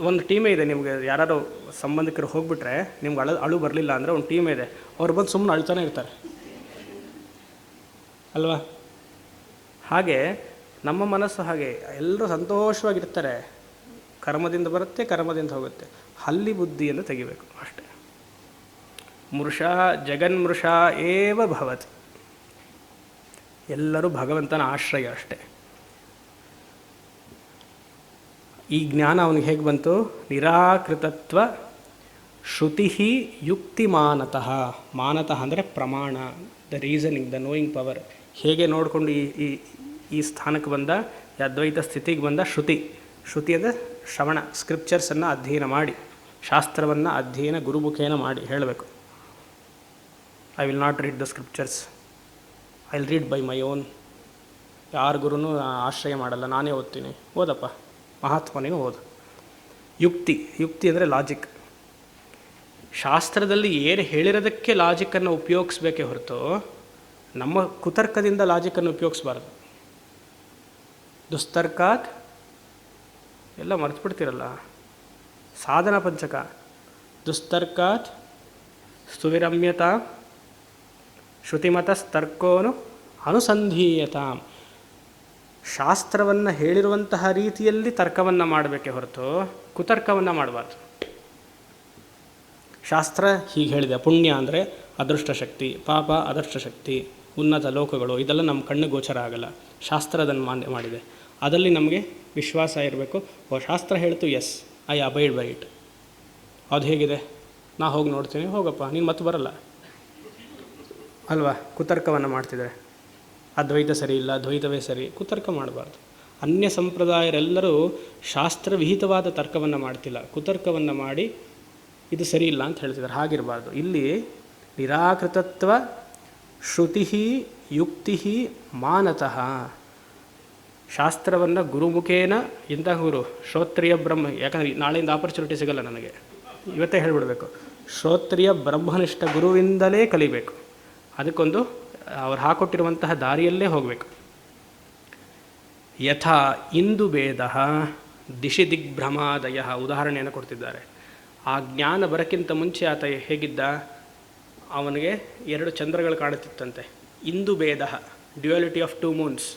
Speaker 1: ಒಂದು ಟೀಮೇ ಇದೆ, ನಿಮಗೆ ಯಾರು ಸಂಬಂಧಿಕರು ಹೋಗ್ಬಿಟ್ರೆ ನಿಮ್ಗೆ ಅಳು ಬರಲಿಲ್ಲ ಅಂದರೆ ಒಂದು ಟೀಮೇ ಇದೆ, ಅವ್ರು ಬಂದು ಸುಮ್ಮನೆ ಅಳ್ತಾನೆ ಇರ್ತಾರೆ ಅಲ್ವಾ? ಹಾಗೆ ನಮ್ಮ ಮನಸ್ಸು ಹಾಗೆ, ಎಲ್ಲರೂ ಸಂತೋಷವಾಗಿರ್ತಾರೆ, ಕರ್ಮದಿಂದ ಬರುತ್ತೆ, ಕರ್ಮದಿಂದ ಹೋಗುತ್ತೆ. ಹಲ್ಲಿ ಬುದ್ಧಿಯನ್ನು ತೆಗಿಬೇಕು ಅಷ್ಟೇ. ಮೃಷಾ ಜಗನ್ಮೃಷಾ ಏವ ಭವತ್, ಎಲ್ಲರೂ ಭಗವಂತನ ಆಶ್ರಯ ಅಷ್ಟೇ. ಈ ಜ್ಞಾನ ಅವನಿಗೆ ಹೇಗೆ ಬಂತು? ನಿರಾಕೃತತ್ವ ಶ್ರುತಿ ಯುಕ್ತಿಮಾನತಃ. ಮಾನತಃ ಅಂದರೆ ಪ್ರಮಾಣ, the reasoning, the knowing power. ಹೇಗೆ ನೋಡಿಕೊಂಡು ಈ ಈ ಸ್ಥಾನಕ್ಕೆ ಬಂದ, ಈ ಅದ್ವೈತ ಸ್ಥಿತಿಗೆ ಬಂದ? ಶ್ರುತಿ ಅಂದರೆ ಶ್ರವಣ, ಸ್ಕ್ರಿಪ್ಚರ್ಸನ್ನು ಅಧ್ಯಯನ ಮಾಡಿ, ಶಾಸ್ತ್ರವನ್ನು ಅಧ್ಯಯನ ಗುರುಮುಖೇನ ಮಾಡಿ ಹೇಳಬೇಕು. I will not read the scriptures, I will read by my own. ಯಾರ ಗುರುನೂ ಆಶ್ರಯ ಮಾಡಲ್ಲ, ನಾನೇ ಓದ್ತೀನಿ. ಓದಪ್ಪ, ಮಹಾತ್ಮನೇನು ಓದು. ಯುಕ್ತಿ ಅಂದರೆ ಲಾಜಿಕ್. ಶಾಸ್ತ್ರದಲ್ಲಿ ಏನು ಹೇಳಿರೋದಕ್ಕೆ ಲಾಜಿಕ್ಕನ್ನು ಉಪಯೋಗಿಸ್ಬೇಕೇ ಹೊರತು ನಮ್ಮ ಕುತರ್ಕದಿಂದ ಲಾಜಿಕ್ಕನ್ನು ಉಪಯೋಗಿಸ್ಬಾರ್ದು. ದುಸ್ತರ್ಕಾತ್ ಎಲ್ಲ ಮರೆತುಬಿಡ್ತೀರಲ್ಲ, ಸಾಧನ ಪಂಚಕ. ದುಸ್ತರ್ಕಾತ್ ಸುವಿರಮ್ಯತಾ ಶ್ರುತಿಮತಸ್ತರ್ಕೋನು ಅನುಸಂಧೀಯತಾಂ. ಶಾಸ್ತ್ರವನ್ನು ಹೇಳಿರುವಂತಹ ರೀತಿಯಲ್ಲಿ ತರ್ಕವನ್ನು ಮಾಡಬೇಕೇ ಹೊರತು ಕುತರ್ಕವನ್ನು ಮಾಡಬಾರ್ದು. ಶಾಸ್ತ್ರ ಹೀಗೆ ಹೇಳಿದೆ, ಪುಣ್ಯ ಅಂದರೆ ಅದೃಷ್ಟ ಶಕ್ತಿ, ಪಾಪ ಅದೃಷ್ಟ ಶಕ್ತಿ, ಉನ್ನತ ಲೋಕಗಳು, ಇದೆಲ್ಲ ನಮ್ಮ ಕಣ್ಣು ಗೋಚರ ಆಗಲ್ಲ. ಶಾಸ್ತ್ರ ಅದನ್ನು ಮಾನ್ಯ ಮಾಡಿದೆ, ಅದರಲ್ಲಿ ನಮಗೆ ವಿಶ್ವಾಸ ಇರಬೇಕು. ಶಾಸ್ತ್ರ ಹೇಳ್ತು, yes I abide by it. ಅದು ಹೇಗಿದೆ? ನಾ ಹೋಗಿ ನೋಡ್ತೀನಿ, ಹೋಗಪ್ಪ ನೀನು ಮತ್ತೆ ಬರಲ್ಲ ಅಲ್ವಾ? ಕುತರ್ಕವನ್ನು ಮಾಡ್ತಿದ್ದಾರೆ, ಅದ್ವೈತ ಸರಿ ಇಲ್ಲ, ದ್ವೈತವೇ ಸರಿ. ಕುತರ್ಕ ಮಾಡಬಾರ್ದು. ಅನ್ಯ ಸಂಪ್ರದಾಯರೆಲ್ಲರೂ ಶಾಸ್ತ್ರವಿಹಿತವಾದ ತರ್ಕವನ್ನು ಮಾಡ್ತಿಲ್ಲ, ಕುತರ್ಕವನ್ನು ಮಾಡಿ ಇದು ಸರಿ ಇಲ್ಲ ಅಂತ ಹೇಳ್ತಿದ್ದಾರೆ. ಹಾಗಿರಬಾರ್ದು. ಇಲ್ಲಿ ನಿರಾಕೃತತ್ವ ಶ್ರುತಿ ಯುಕ್ತಿ ಮಾನತಃ. ಶಾಸ್ತ್ರವನ್ನು ಗುರುಮುಖೇನ, ಇಂಥ ಗುರು ಶ್ರೋತ್ರಿಯ ಬ್ರಹ್ಮ. ಯಾಕಂದರೆ ನಾಳೆಯಿಂದ ಆಪರ್ಚುನಿಟಿ ಸಿಗಲ್ಲ ನನಗೆ, ಇವತ್ತೇ ಹೇಳಿಬಿಡಬೇಕು. ಶ್ರೋತ್ರಿಯ ಬ್ರಹ್ಮನಿಷ್ಠ ಗುರುವಿಂದಲೇ ಕಲಿಬೇಕು. ಅದಕ್ಕೊಂದು ಅವ್ರು ಹಾಕೊಟ್ಟಿರುವಂತಹ ದಾರಿಯಲ್ಲೇ ಹೋಗಬೇಕು. ಯಥಾ ಇಂದು ಭೇದ ದಿಶಿ ದಿಗ್ಭ್ರಮಾದಯ ಉದಾಹರಣೆಯನ್ನು ಕೊಡ್ತಿದ್ದಾರೆ. ಆ ಜ್ಞಾನ ಬರೋಕ್ಕಿಂತ ಮುಂಚೆ ಆತ ಹೇಗಿದ್ದ? ಅವನಿಗೆ 2 ಚಂದ್ರಗಳು ಕಾಣುತ್ತಿತ್ತಂತೆ. ಇಂದು ಭೇದ, ಡ್ಯುಯಾಲಿಟಿ ಆಫ್ 2 ಮೂನ್ಸ್.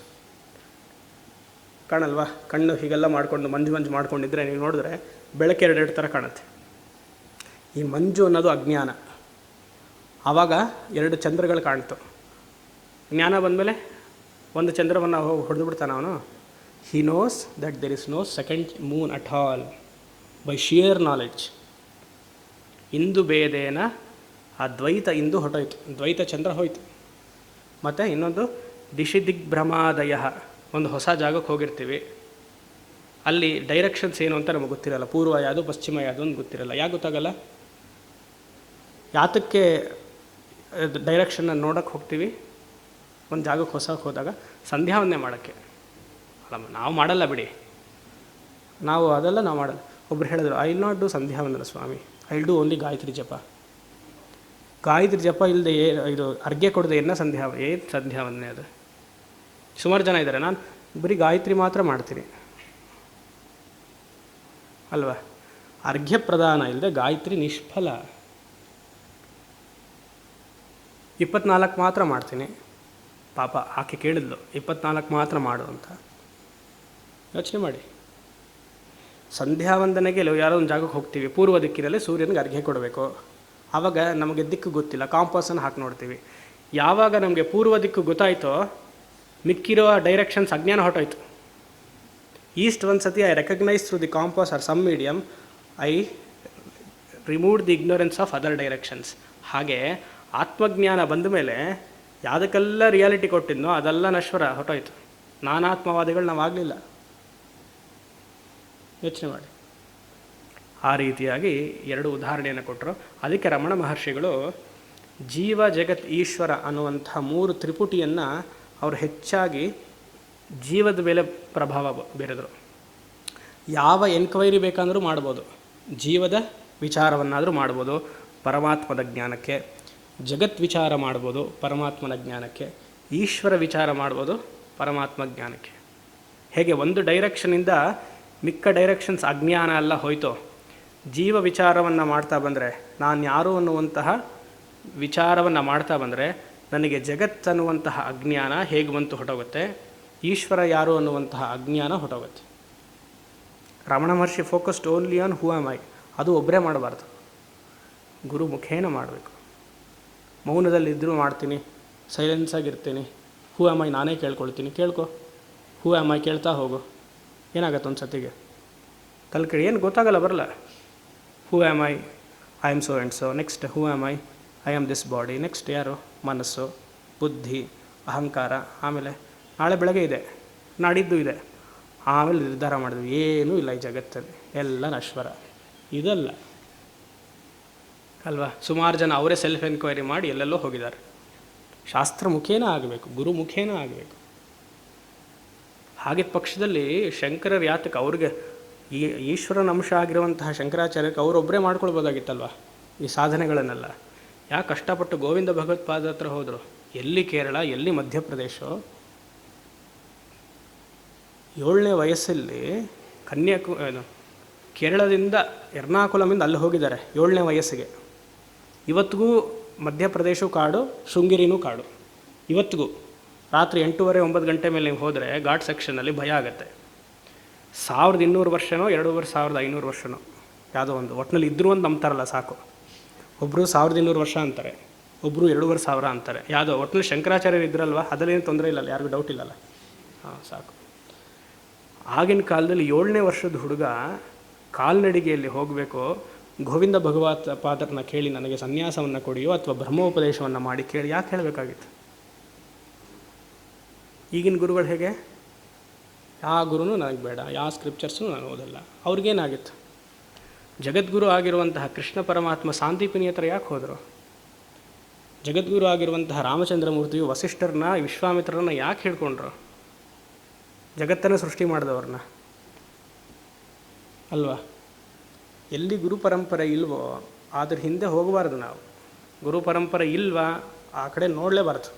Speaker 1: ಕಾಣಲ್ವಾ? ಕಣ್ಣು ಹೀಗೆಲ್ಲ ಮಾಡಿಕೊಂಡು ಮಂಜು ಮಾಡ್ಕೊಂಡಿದ್ರೆ ನೀವು ನೋಡಿದ್ರೆ ಬೆಳಕು 2 ಥರ ಕಾಣುತ್ತೆ. ಈ ಮಂಜು ಅನ್ನೋದು ಅಜ್ಞಾನ. ಆವಾಗ 2 ಚಂದ್ರಗಳು ಕಾಣ್ತು. ಜ್ಞಾನ ಬಂದಮೇಲೆ ಒಂದು ಚಂದ್ರವನ್ನು ಹೊಡೆದು ಬಿಡ್ತಾನೆ ಅವನು. He knows that there is no second moon at all by sheer knowledge. ಇಂದು ಭೇದೇನ ಆ ದ್ವೈತ ಇಂದು ಹೊಟ್ಟೋಯ್ತು, ದ್ವೈತ ಚಂದ್ರ ಹೋಯ್ತು. ಮತ್ತು ಇನ್ನೊಂದು ದಿಶಿ ದಿಗ್ಭ್ರಮಾದಯ, ಒಂದು ಹೊಸ ಜಾಗಕ್ಕೆ ಹೋಗಿರ್ತೀವಿ, ಅಲ್ಲಿ ಡೈರೆಕ್ಷನ್ಸ್ ಏನು ಅಂತ ನಮಗೆ ಗೊತ್ತಿರಲ್ಲ. ಪೂರ್ವ ಯಾವುದು ಪಶ್ಚಿಮ ಯಾವುದು ಅಂತ ಗೊತ್ತಿರಲ್ಲ. ಯಾಕೆ ಗೊತ್ತಾಗಲ್ಲ? ಯಾತಕ್ಕೆ ಡೈರೆಕ್ಷನ್ನ ನೋಡೋಕ್ಕೆ ಹೋಗ್ತೀವಿ? ಒಂದು ಜಾಗಕ್ಕೆ ಹೊಸಕ್ಕೆ ಹೋದಾಗ ಸಂಧ್ಯಾವಂದನೆ ಮಾಡೋಕ್ಕೆ ಅಲ್ಲ. ನಾವು ಮಾಡಲ್ಲ ಬಿಡಿ, ನಾವು ಅದೆಲ್ಲ ನಾವು ಮಾಡಲ್ಲ. ಒಬ್ರು ಹೇಳಿದ್ರು, I will not do sandhyavandana swami, I will do only Gayatri japa. Gayatri ಜಪ ಇಲ್ಲದೆ ಇದು ಅರ್ಘ್ಯ ಕೊಡದೆ ಏನು ಸಂಧ್ಯಾವಂದನೆ ಅದು? ಸುಮಾರು ಜನ ಇದ್ದಾರೆ, ನಾನು ಬರೀ ಗಾಯತ್ರಿ ಮಾತ್ರ ಮಾಡ್ತೀನಿ ಅಲ್ವಾ? ಅರ್ಘ್ಯ ಪ್ರದಾನ ಇಲ್ಲದೆ ಗಾಯತ್ರಿ ನಿಷ್ಫಲ. 24 ಮಾತ್ರ ಮಾಡ್ತೀನಿ. ಪಾಪ ಆಕೆ ಕೇಳಿದ್ಲು 24 ಮಾತ್ರ ಮಾಡು ಅಂತ. ಯೋಚನೆ ಮಾಡಿ. ಸಂಧ್ಯಾವಂದನೆಗೆ ಯಾರೋ ಒಂದು ಜಾಗಕ್ಕೆ ಹೋಗ್ತೀವಿ, ಪೂರ್ವ ದಿಕ್ಕಿನಲ್ಲಿ ಸೂರ್ಯನಿಗೆ ಅರ್ಘ್ಯ ಕೊಡಬೇಕು. ಆವಾಗ ನಮಗೆ ದಿಕ್ಕು ಗೊತ್ತಿಲ್ಲ, ಕಾಂಪಾಸನ್ನು ಹಾಕಿ ನೋಡ್ತೀವಿ. ಯಾವಾಗ ನಮಗೆ ಪೂರ್ವ ದಿಕ್ಕು ಗೊತ್ತಾಯ್ತೋ ಮಿಕ್ಕಿರೋ ಡೈರೆಕ್ಷನ್ಸ್ ಅಜ್ಞಾನ ಹೊಟ್ಟೋಯ್ತು. ಈಸ್ಟ್ ಒಂದು ಸತಿ I recognise through the compass or some medium, I remove the ignorance of other directions. ಹಾಗೆ ಆತ್ಮಜ್ಞಾನ ಬಂದ ಮೇಲೆ ಯಾವುದಕ್ಕೆಲ್ಲ ರಿಯಾಲಿಟಿ ಕೊಟ್ಟಿದ್ನೋ ಅದೆಲ್ಲ ನಶ್ವರ ಹೊಟ್ಟೋಯ್ತು. ನಾನಾತ್ಮವಾದಿಗಳು ನಾವಾಗಲಿಲ್ಲ. ಯೋಚನೆ ಮಾಡಿ. ಆ ರೀತಿಯಾಗಿ 2 ಉದಾಹರಣೆಯನ್ನು ಕೊಟ್ಟರು. ಅದಕ್ಕೆ ರಮಣ ಮಹರ್ಷಿಗಳು ಜೀವ ಜಗತ್ ಈಶ್ವರ ಅನ್ನುವಂಥ 3 ತ್ರಿಪುಟಿಯನ್ನು ಅವರು ಹೆಚ್ಚಾಗಿ ಜೀವದ ಮೇಲೆ ಪ್ರಭಾವ ಬೀರಿದರು. ಯಾವ ಎನ್ಕ್ವೈರಿ ಬೇಕಂದ್ರೂ ಮಾಡ್ಬೋದು, ಜೀವದ ವಿಚಾರವನ್ನಾದರೂ ಮಾಡ್ಬೋದು ಪರಮಾತ್ಮದ ಜ್ಞಾನಕ್ಕೆ, ಜಗತ್ ವಿಚಾರ ಮಾಡ್ಬೋದು ಪರಮಾತ್ಮನ ಜ್ಞಾನಕ್ಕೆ, ಈಶ್ವರ ವಿಚಾರ ಮಾಡ್ಬೋದು ಪರಮಾತ್ಮ ಜ್ಞಾನಕ್ಕೆ. ಹೇಗೆ ಒಂದು ಡೈರೆಕ್ಷನಿಂದ ಮಿಕ್ಕ ಡೈರೆಕ್ಷನ್ಸ್ ಅಜ್ಞಾನ ಎಲ್ಲ ಹೋಯ್ತು. ಜೀವ ವಿಚಾರವನ್ನು ಮಾಡ್ತಾ ಬಂದರೆ, ನಾನು ಯಾರು ಅನ್ನುವಂತಹ ವಿಚಾರವನ್ನು ಮಾಡ್ತಾ ಬಂದರೆ ನನಗೆ ಜಗತ್ತನ್ನುವಂತಹ ಅಜ್ಞಾನ ಹೇಗೆ ಬಂತು ಹೊರಟೋಗುತ್ತೆ, ಈಶ್ವರ ಯಾರು ಅನ್ನುವಂತಹ ಅಜ್ಞಾನ ಹೊರಟೋಗುತ್ತೆ. Ramana Maharshi focused only on who am I. ಅದು ಒಬ್ಬರೇ ಮಾಡಬಾರ್ದು, ಗುರು ಮುಖೇನ ಮಾಡಬೇಕು. ಮೌನದಲ್ಲಿದ್ದರೂ ಮಾಡ್ತೀನಿ, ಸೈಲೆನ್ಸಾಗಿರ್ತೀನಿ, ಹೂ ಆಮ್ ಐ ನಾನೇ ಕೇಳ್ಕೊಳ್ತೀನಿ. ಕೇಳ್ಕೊ, ಹೂ ಆಮ್ ಐ ಕೇಳ್ತಾ ಹೋಗು, ಏನಾಗತ್ತೆ ಒಂದು ಸತಿಗೆ ತಲೆಕಡಿ ಏನು ಗೊತ್ತಾಗಲ್ಲ, ಬರಲ್ಲ. ಹೂ am I am so and so. Next who am I am this body. Next ಯಾರು? ಮನಸ್ಸು, ಬುದ್ಧಿ, ಅಹಂಕಾರ. ಆಮೇಲೆ ನಾಳೆ ಬೆಳಗ್ಗೆ ಇದೆ, ನಾಡಿದ್ದು ಇದೆ. ಆಮೇಲೆ ನಿರ್ಧಾರ ಮಾಡಿದ್ವಿ ಏನೂ ಇಲ್ಲ ಈ ಜಗತ್ತಲ್ಲಿ, ಎಲ್ಲ ನಶ್ವರ. ಇದಲ್ಲ ಅಲ್ವಾ? ಸುಮಾರು ಜನ ಅವರೇ ಸೆಲ್ಫ್ ಎನ್ಕ್ವೈರಿ ಮಾಡಿ ಎಲ್ಲೆಲ್ಲೋ ಹೋಗಿದ್ದಾರೆ. ಶಾಸ್ತ್ರ ಮುಖೇನ ಆಗಬೇಕು, ಗುರು ಮುಖೇನ ಆಗಬೇಕು. ಹಾಗೆ ಪಕ್ಷದಲ್ಲಿ ಶಂಕರರು ಯಾತಕ್ಕೆ ಅವ್ರಿಗೆ ಈ ಈಶ್ವರನ ಅಂಶ ಆಗಿರುವಂತಹ ಶಂಕರಾಚಾರ್ಯಕ್ಕೆ ಅವರೊಬ್ಬರೇ ಮಾಡ್ಕೊಳ್ಬೋದಾಗಿತ್ತಲ್ವ ಈ ಸಾಧನೆಗಳನ್ನೆಲ್ಲ? ಯಾಕೆ ಕಷ್ಟಪಟ್ಟು ಗೋವಿಂದ ಭಗವತ್ಪಾದ ಹತ್ರ ಹೋದರು? ಎಲ್ಲಿ ಕೇರಳ, ಎಲ್ಲಿ ಮಧ್ಯಪ್ರದೇಶ? 7ನೇ ವಯಸ್ಸಲ್ಲಿ ಕೇರಳದಿಂದ ಎರ್ನಾಕುಲಮಿಂದ ಅಲ್ಲಿ ಹೋಗಿದ್ದಾರೆ 7ನೇ ವಯಸ್ಸಿಗೆ. ಇವತ್ತಿಗೂ ಮಧ್ಯಪ್ರದೇಶವು ಕಾಡು, ಶೃಂಗೇರಿನೂ ಕಾಡು. ಇವತ್ತಿಗೂ ರಾತ್ರಿ 8:30-9 ಗಂಟೆ ಮೇಲೆ ನೀವು ಹೋದರೆ ಘಾಟ್ ಸೆಕ್ಷನಲ್ಲಿ ಭಯ ಆಗುತ್ತೆ. 1200 ವರ್ಷನೋ 2500 ವರ್ಷನೋ ಯಾವುದೋ ಒಂದು ಒಟ್ಟಿನಲ್ಲಿ ಇದ್ದರೂ ಒಂದು ನಂಬ್ತಾರಲ್ಲ ಸಾಕು. ಒಬ್ಬರು 1200 ವರ್ಷ ಅಂತಾರೆ, ಒಬ್ಬರು 2500 ಅಂತಾರೆ. ಯಾವುದೋ ಒಟ್ಟಿನಲ್ಲಿ ಶಂಕರಾಚಾರ್ಯರು ಇದ್ರಲ್ವ, ಅದರಲ್ಲೇನು ತೊಂದರೆ ಇಲ್ಲಲ್ಲ, ಯಾರಿಗೂ ಡೌಟ್ ಇಲ್ಲಲ್ಲ. ಹಾಂ, ಸಾಕು. ಆಗಿನ ಕಾಲದಲ್ಲಿ 7ನೇ ವರ್ಷದ ಹುಡುಗ ಕಾಲ್ನಡಿಗೆಯಲ್ಲಿ ಹೋಗಬೇಕು, ಗೋವಿಂದ ಭಗವತ್ಪಾದರನ್ನ ಕೇಳಿ ನನಗೆ ಸನ್ಯಾಸವನ್ನು ಕೊಡಿಯೋ ಅಥವಾ ಬ್ರಹ್ಮೋಪದೇಶವನ್ನು ಮಾಡಿ ಕೇಳಿ ಯಾಕೆ ಹೇಳಬೇಕಾಗಿತ್ತು? ಈಗಿನ ಗುರುಗಳು ಹೇಗೆ? ಯಾವ ಗುರುನೂ ನನಗೆ ಬೇಡ, ಯಾವ ಸ್ಕ್ರಿಪ್ಚರ್ಸೂ ನಾನು ಓದಲ್ಲ. ಅವ್ರಿಗೇನಾಗಿತ್ತು? ಜಗದ್ಗುರು ಆಗಿರುವಂತಹ ಕೃಷ್ಣ ಪರಮಾತ್ಮ ಸಾಂದೀಪನಿ ಹತ್ರ ಯಾಕೆ ಹೋದರು? ಜಗದ್ಗುರು ಆಗಿರುವಂತಹ ರಾಮಚಂದ್ರ ಮೂರ್ತಿಯು ವಸಿಷ್ಠರನ್ನ, ವಿಶ್ವಾಮಿತ್ರರನ್ನ ಯಾಕೆ ಹಿಡ್ಕೊಂಡ್ರು? ಜಗತ್ತನ್ನು ಸೃಷ್ಟಿ ಮಾಡಿದವ್ರನ್ನ ಅಲ್ವಾ? ಎಲ್ಲಿ ಗುರು ಪರಂಪರೆ ಇಲ್ವೋ ಅದ್ರ ಹಿಂದೆ ಹೋಗಬಾರ್ದು ನಾವು. ಗುರು ಪರಂಪರೆ ಇಲ್ವಾ ಆ ಕಡೆ ನೋಡಲೇಬಾರ್ದು.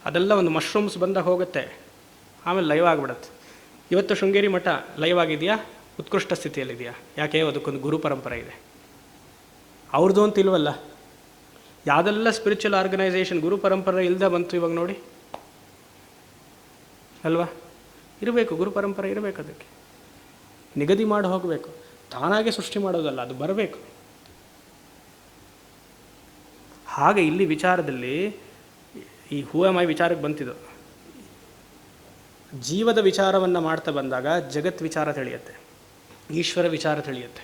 Speaker 1: ಅದೆಲ್ಲ ಒಂದು ಮಶ್ರೂಮ್ಸ್ ಬಂದಾಗ ಹೋಗುತ್ತೆ, ಆಮೇಲೆ ಲೈವ್ ಆಗಿಬಿಡುತ್ತೆ. ಇವತ್ತು ಶೃಂಗೇರಿ ಮಠ ಲೈವ್ ಆಗಿದೆಯಾ? ಉತ್ಕೃಷ್ಟ ಸ್ಥಿತಿಯಲ್ಲಿದೆಯಾ? ಯಾಕೆ? ಅದಕ್ಕೊಂದು ಗುರು ಪರಂಪರೆ ಇದೆ. ಅವ್ರದ್ದು ಅಂತ ಇಲ್ವಲ್ಲ. ಯಾವುದೆಲ್ಲ ಸ್ಪಿರಿಚುವಲ್ ಆರ್ಗನೈಸೇಷನ್ ಗುರು ಪರಂಪರೆ ಇಲ್ಲದೆ ಬಂತು ಇವಾಗ ನೋಡಿ ಅಲ್ವಾ? ಇರಬೇಕು, ಗುರು ಪರಂಪರೆ ಇರಬೇಕು. ಅದಕ್ಕೆ ನಿಗದಿ ಮಾಡಿ ಹೋಗಬೇಕು. ತಾನಾಗೆ ಸೃಷ್ಟಿ ಮಾಡೋದಲ್ಲ, ಅದು ಬರಬೇಕು. ಹಾಗೆ ಇಲ್ಲಿ ವಿಚಾರದಲ್ಲಿ ಈ ಹೂ ಆಮ್ ಐ ವಿಚಾರಕ್ಕೆ ಬಂತಿದ್ದು. ಜೀವದ ವಿಚಾರವನ್ನು ಮಾಡ್ತಾ ಬಂದಾಗ ಜಗತ್ ವಿಚಾರ ತಿಳಿಯುತ್ತೆ, ಈಶ್ವರ ವಿಚಾರ ತಿಳಿಯುತ್ತೆ.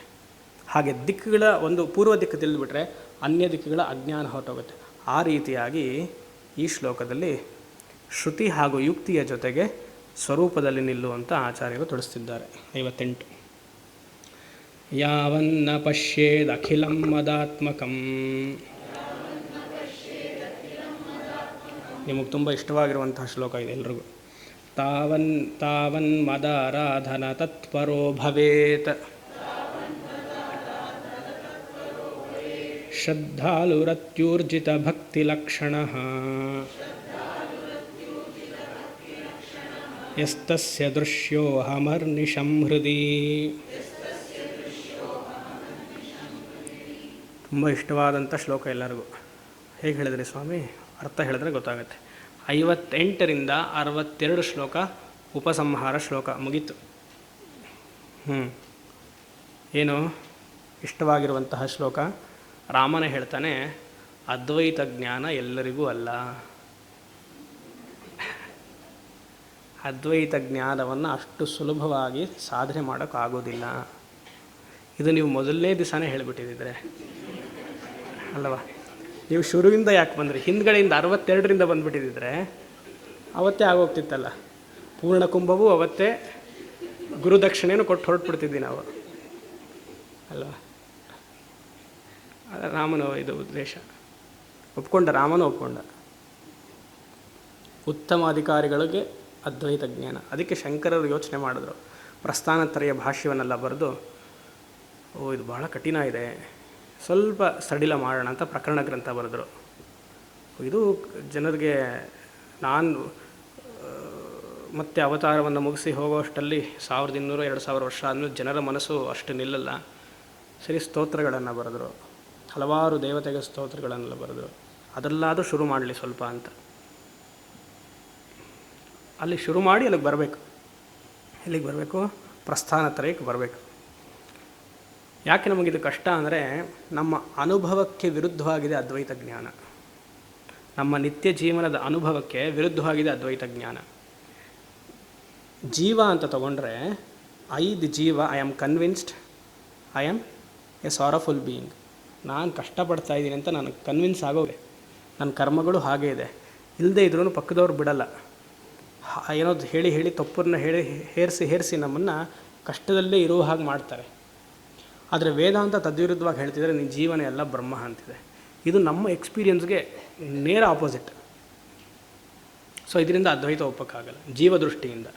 Speaker 1: ಹಾಗೆ ದಿಕ್ಕುಗಳ ಒಂದು ಪೂರ್ವ ದಿಕ್ಕು ತಿಳಿದುಬಿಟ್ರೆ ಅನ್ಯ ದಿಕ್ಕುಗಳ ಅಜ್ಞಾನ ಹೊರಟೋಗುತ್ತೆ. ಆ ರೀತಿಯಾಗಿ ಈ ಶ್ಲೋಕದಲ್ಲಿ ಶ್ರುತಿ ಹಾಗೂ ಯುಕ್ತಿಯ ಜೊತೆಗೆ ಸ್ವರೂಪದಲ್ಲಿ ನಿಲ್ಲುವಂಥ ಆಚಾರ್ಯರು ತಿಳಿಸ್ತಿದ್ದಾರೆ. 58 ಯಾವನ್ನ ಪಶ್ಯೇದಖಿಲಂ ಮದಾತ್ಮಕಂ. ನಿಮಗೆ ತುಂಬ ಇಷ್ಟವಾಗಿರುವಂತಹ ಶ್ಲೋಕ ಇದೆ ಎಲ್ರಿಗೂ. ತಾವನ್ ಮದಾರಾಧನ ತತ್ಪರೋ ಭವೇತ್ ಶ್ರದ್ಧಾಲುರತ್ಯೂರ್ಜಿತ ಭಕ್ತಿಲಕ್ಷಣಃ ಯಸ್ತಸ್ಯ ದೃಶ್ಯೋಹಮರ್ನಿಶಂ ಹೃದಿ. ತುಂಬ ಇಷ್ಟವಾದಂಥ ಶ್ಲೋಕ ಎಲ್ಲರಿಗೂ. ಹೇಗೆ ಹೇಳಿದ್ರಿ ಸ್ವಾಮಿ? ಅರ್ಥ ಹೇಳಿದ್ರೆ ಗೊತ್ತಾಗುತ್ತೆ. 58ರಿಂದ 62 ಶ್ಲೋಕ ಉಪಸಂಹಾರ ಶ್ಲೋಕ ಮುಗೀತು. ಏನು ಇಷ್ಟವಾಗಿರುವಂತಹ ಶ್ಲೋಕ? ರಾಮನೇ ಹೇಳ್ತಾನೆ, ಅದ್ವೈತ ಜ್ಞಾನ ಎಲ್ಲರಿಗೂ ಅಲ್ಲ. ಅದ್ವೈತ ಜ್ಞಾನವನ್ನು ಅಷ್ಟು ಸುಲಭವಾಗಿ ಸಾಧನೆ ಮಾಡೋಕ್ಕಾಗೋದಿಲ್ಲ. ಇದು ನೀವು ಮೊದಲನೇ ದಿವಸನೇ ಹೇಳಿಬಿಟ್ಟಿದ್ದರೆ ಅಲ್ಲವಾ? ನೀವು ಶುರುವಿಂದ ಯಾಕೆ ಬಂದ್ರಿ? ಹಿಂದ್ಗಡೆಯಿಂದ 62ರಿಂದ ಬಂದುಬಿಟ್ಟಿದ್ದರೆ ಅವತ್ತೇ ಆಗೋಗ್ತಿತ್ತಲ್ಲ. ಪೂರ್ಣ ಕುಂಭವೂ ಅವತ್ತೇ ಗುರುದಕ್ಷಿಣೆಯನ್ನು ಕೊಟ್ಟು ಹೊರಟ್ಬಿಡ್ತಿದ್ವಿ ನಾವು ಅಲ್ವಾ? ರಾಮನು ಇದು ಉದ್ದೇಶ ಒಪ್ಕೊಂಡ, ರಾಮನು ಒಪ್ಕೊಂಡ. ಉತ್ತಮ ಅಧಿಕಾರಿಗಳಿಗೆ ಅದ್ವೈತ ಜ್ಞಾನ. ಅದಕ್ಕೆ ಶಂಕರರು ಯೋಚನೆ ಮಾಡಿದ್ರು, ಪ್ರಸ್ಥಾನತ್ರಯ ಭಾಷ್ಯವನ್ನೆಲ್ಲ ಬರೆದು, ಇದು ಭಾಳ ಕಠಿಣ ಇದೆ, ಸ್ವಲ್ಪ ಸಡಿಲ ಮಾಡೋಣ ಅಂತ ಪ್ರಕರಣ ಗ್ರಂಥ ಬರೆದರು. ಇದು ಜನರಿಗೆ ನಾನು ಮತ್ತೆ ಅವತಾರವನ್ನು ಮುಗಿಸಿ ಹೋಗುವಷ್ಟರಲ್ಲಿ 1200-2000 ವರ್ಷ ಆದಮೇಲೆ ಜನರ ಮನಸ್ಸು ಅಷ್ಟು ನಿಲ್ಲಲ್ಲ. ಸರಿ, ಸ್ತೋತ್ರಗಳನ್ನು ಬರೆದರು, ಹಲವಾರು ದೇವತೆಗೆ ಸ್ತೋತ್ರಗಳನ್ನೆಲ್ಲ ಬರೆದರು. ಅದರಲ್ಲಾದರೂ ಶುರು ಮಾಡಲಿ ಸ್ವಲ್ಪ ಅಂತ. ಅಲ್ಲಿ ಶುರು ಮಾಡಿ ಅಲ್ಲಿಗೆ ಬರಬೇಕು. ಎಲ್ಲಿಗೆ ಬರಬೇಕು? ಪ್ರಸ್ಥಾನ ತ್ರಯಕ್ಕೆ ಬರಬೇಕು. ಯಾಕೆ ನಮಗಿದು ಕಷ್ಟ ಅಂದರೆ, ನಮ್ಮ ಅನುಭವಕ್ಕೆ ವಿರುದ್ಧವಾಗಿದೆ ಅದ್ವೈತ ಜ್ಞಾನ. ನಮ್ಮ ನಿತ್ಯ ಜೀವನದ ಅನುಭವಕ್ಕೆ ವಿರುದ್ಧವಾಗಿದೆ ಅದ್ವೈತ ಜ್ಞಾನ. ಜೀವ ಅಂತ ತಗೊಂಡ್ರೆ, the jiva, I am convinced I am a sorrowful being. ನಾನು ಕಷ್ಟಪಡ್ತಾ ಇದ್ದೀನಿ ಅಂತ ನನಗೆ ಕನ್ವಿನ್ಸ್ ಆಗೋಗೆ. ನನ್ನ ಕರ್ಮಗಳು ಹಾಗೇ ಇದೆ. ಇಲ್ಲದೇ ಇದ್ರೂ ಪಕ್ಕದವ್ರು ಬಿಡಲ್ಲ. ಏನೋದು ಹೇಳಿ ಹೇಳಿ ತಪ್ಪನ್ನು ಹೇಳಿ ಹೇರಿಸಿ ನಮ್ಮನ್ನು ಕಷ್ಟದಲ್ಲೇ ಇರುವ ಹಾಗೆ ಮಾಡ್ತಾರೆ. ಆದರೆ ವೇದಾಂತ ತದ್ವಿರುದ್ಧವಾಗಿ ಹೇಳ್ತಿದ್ರೆ, ನಿನ್ನ ಜೀವನ ಎಲ್ಲ ಬ್ರಹ್ಮ ಅಂತಿದೆ. ಇದು ನಮ್ಮ ಎಕ್ಸ್ಪೀರಿಯನ್ಸ್ಗೆ ನೇರ ಆಪೋಸಿಟ್. ಸೊ ಇದರಿಂದ ಅದ್ವೈತ ಒಪ್ಪಕ್ಕಾಗಲ್ಲ ಜೀವ ದೃಷ್ಟಿಯಿಂದ.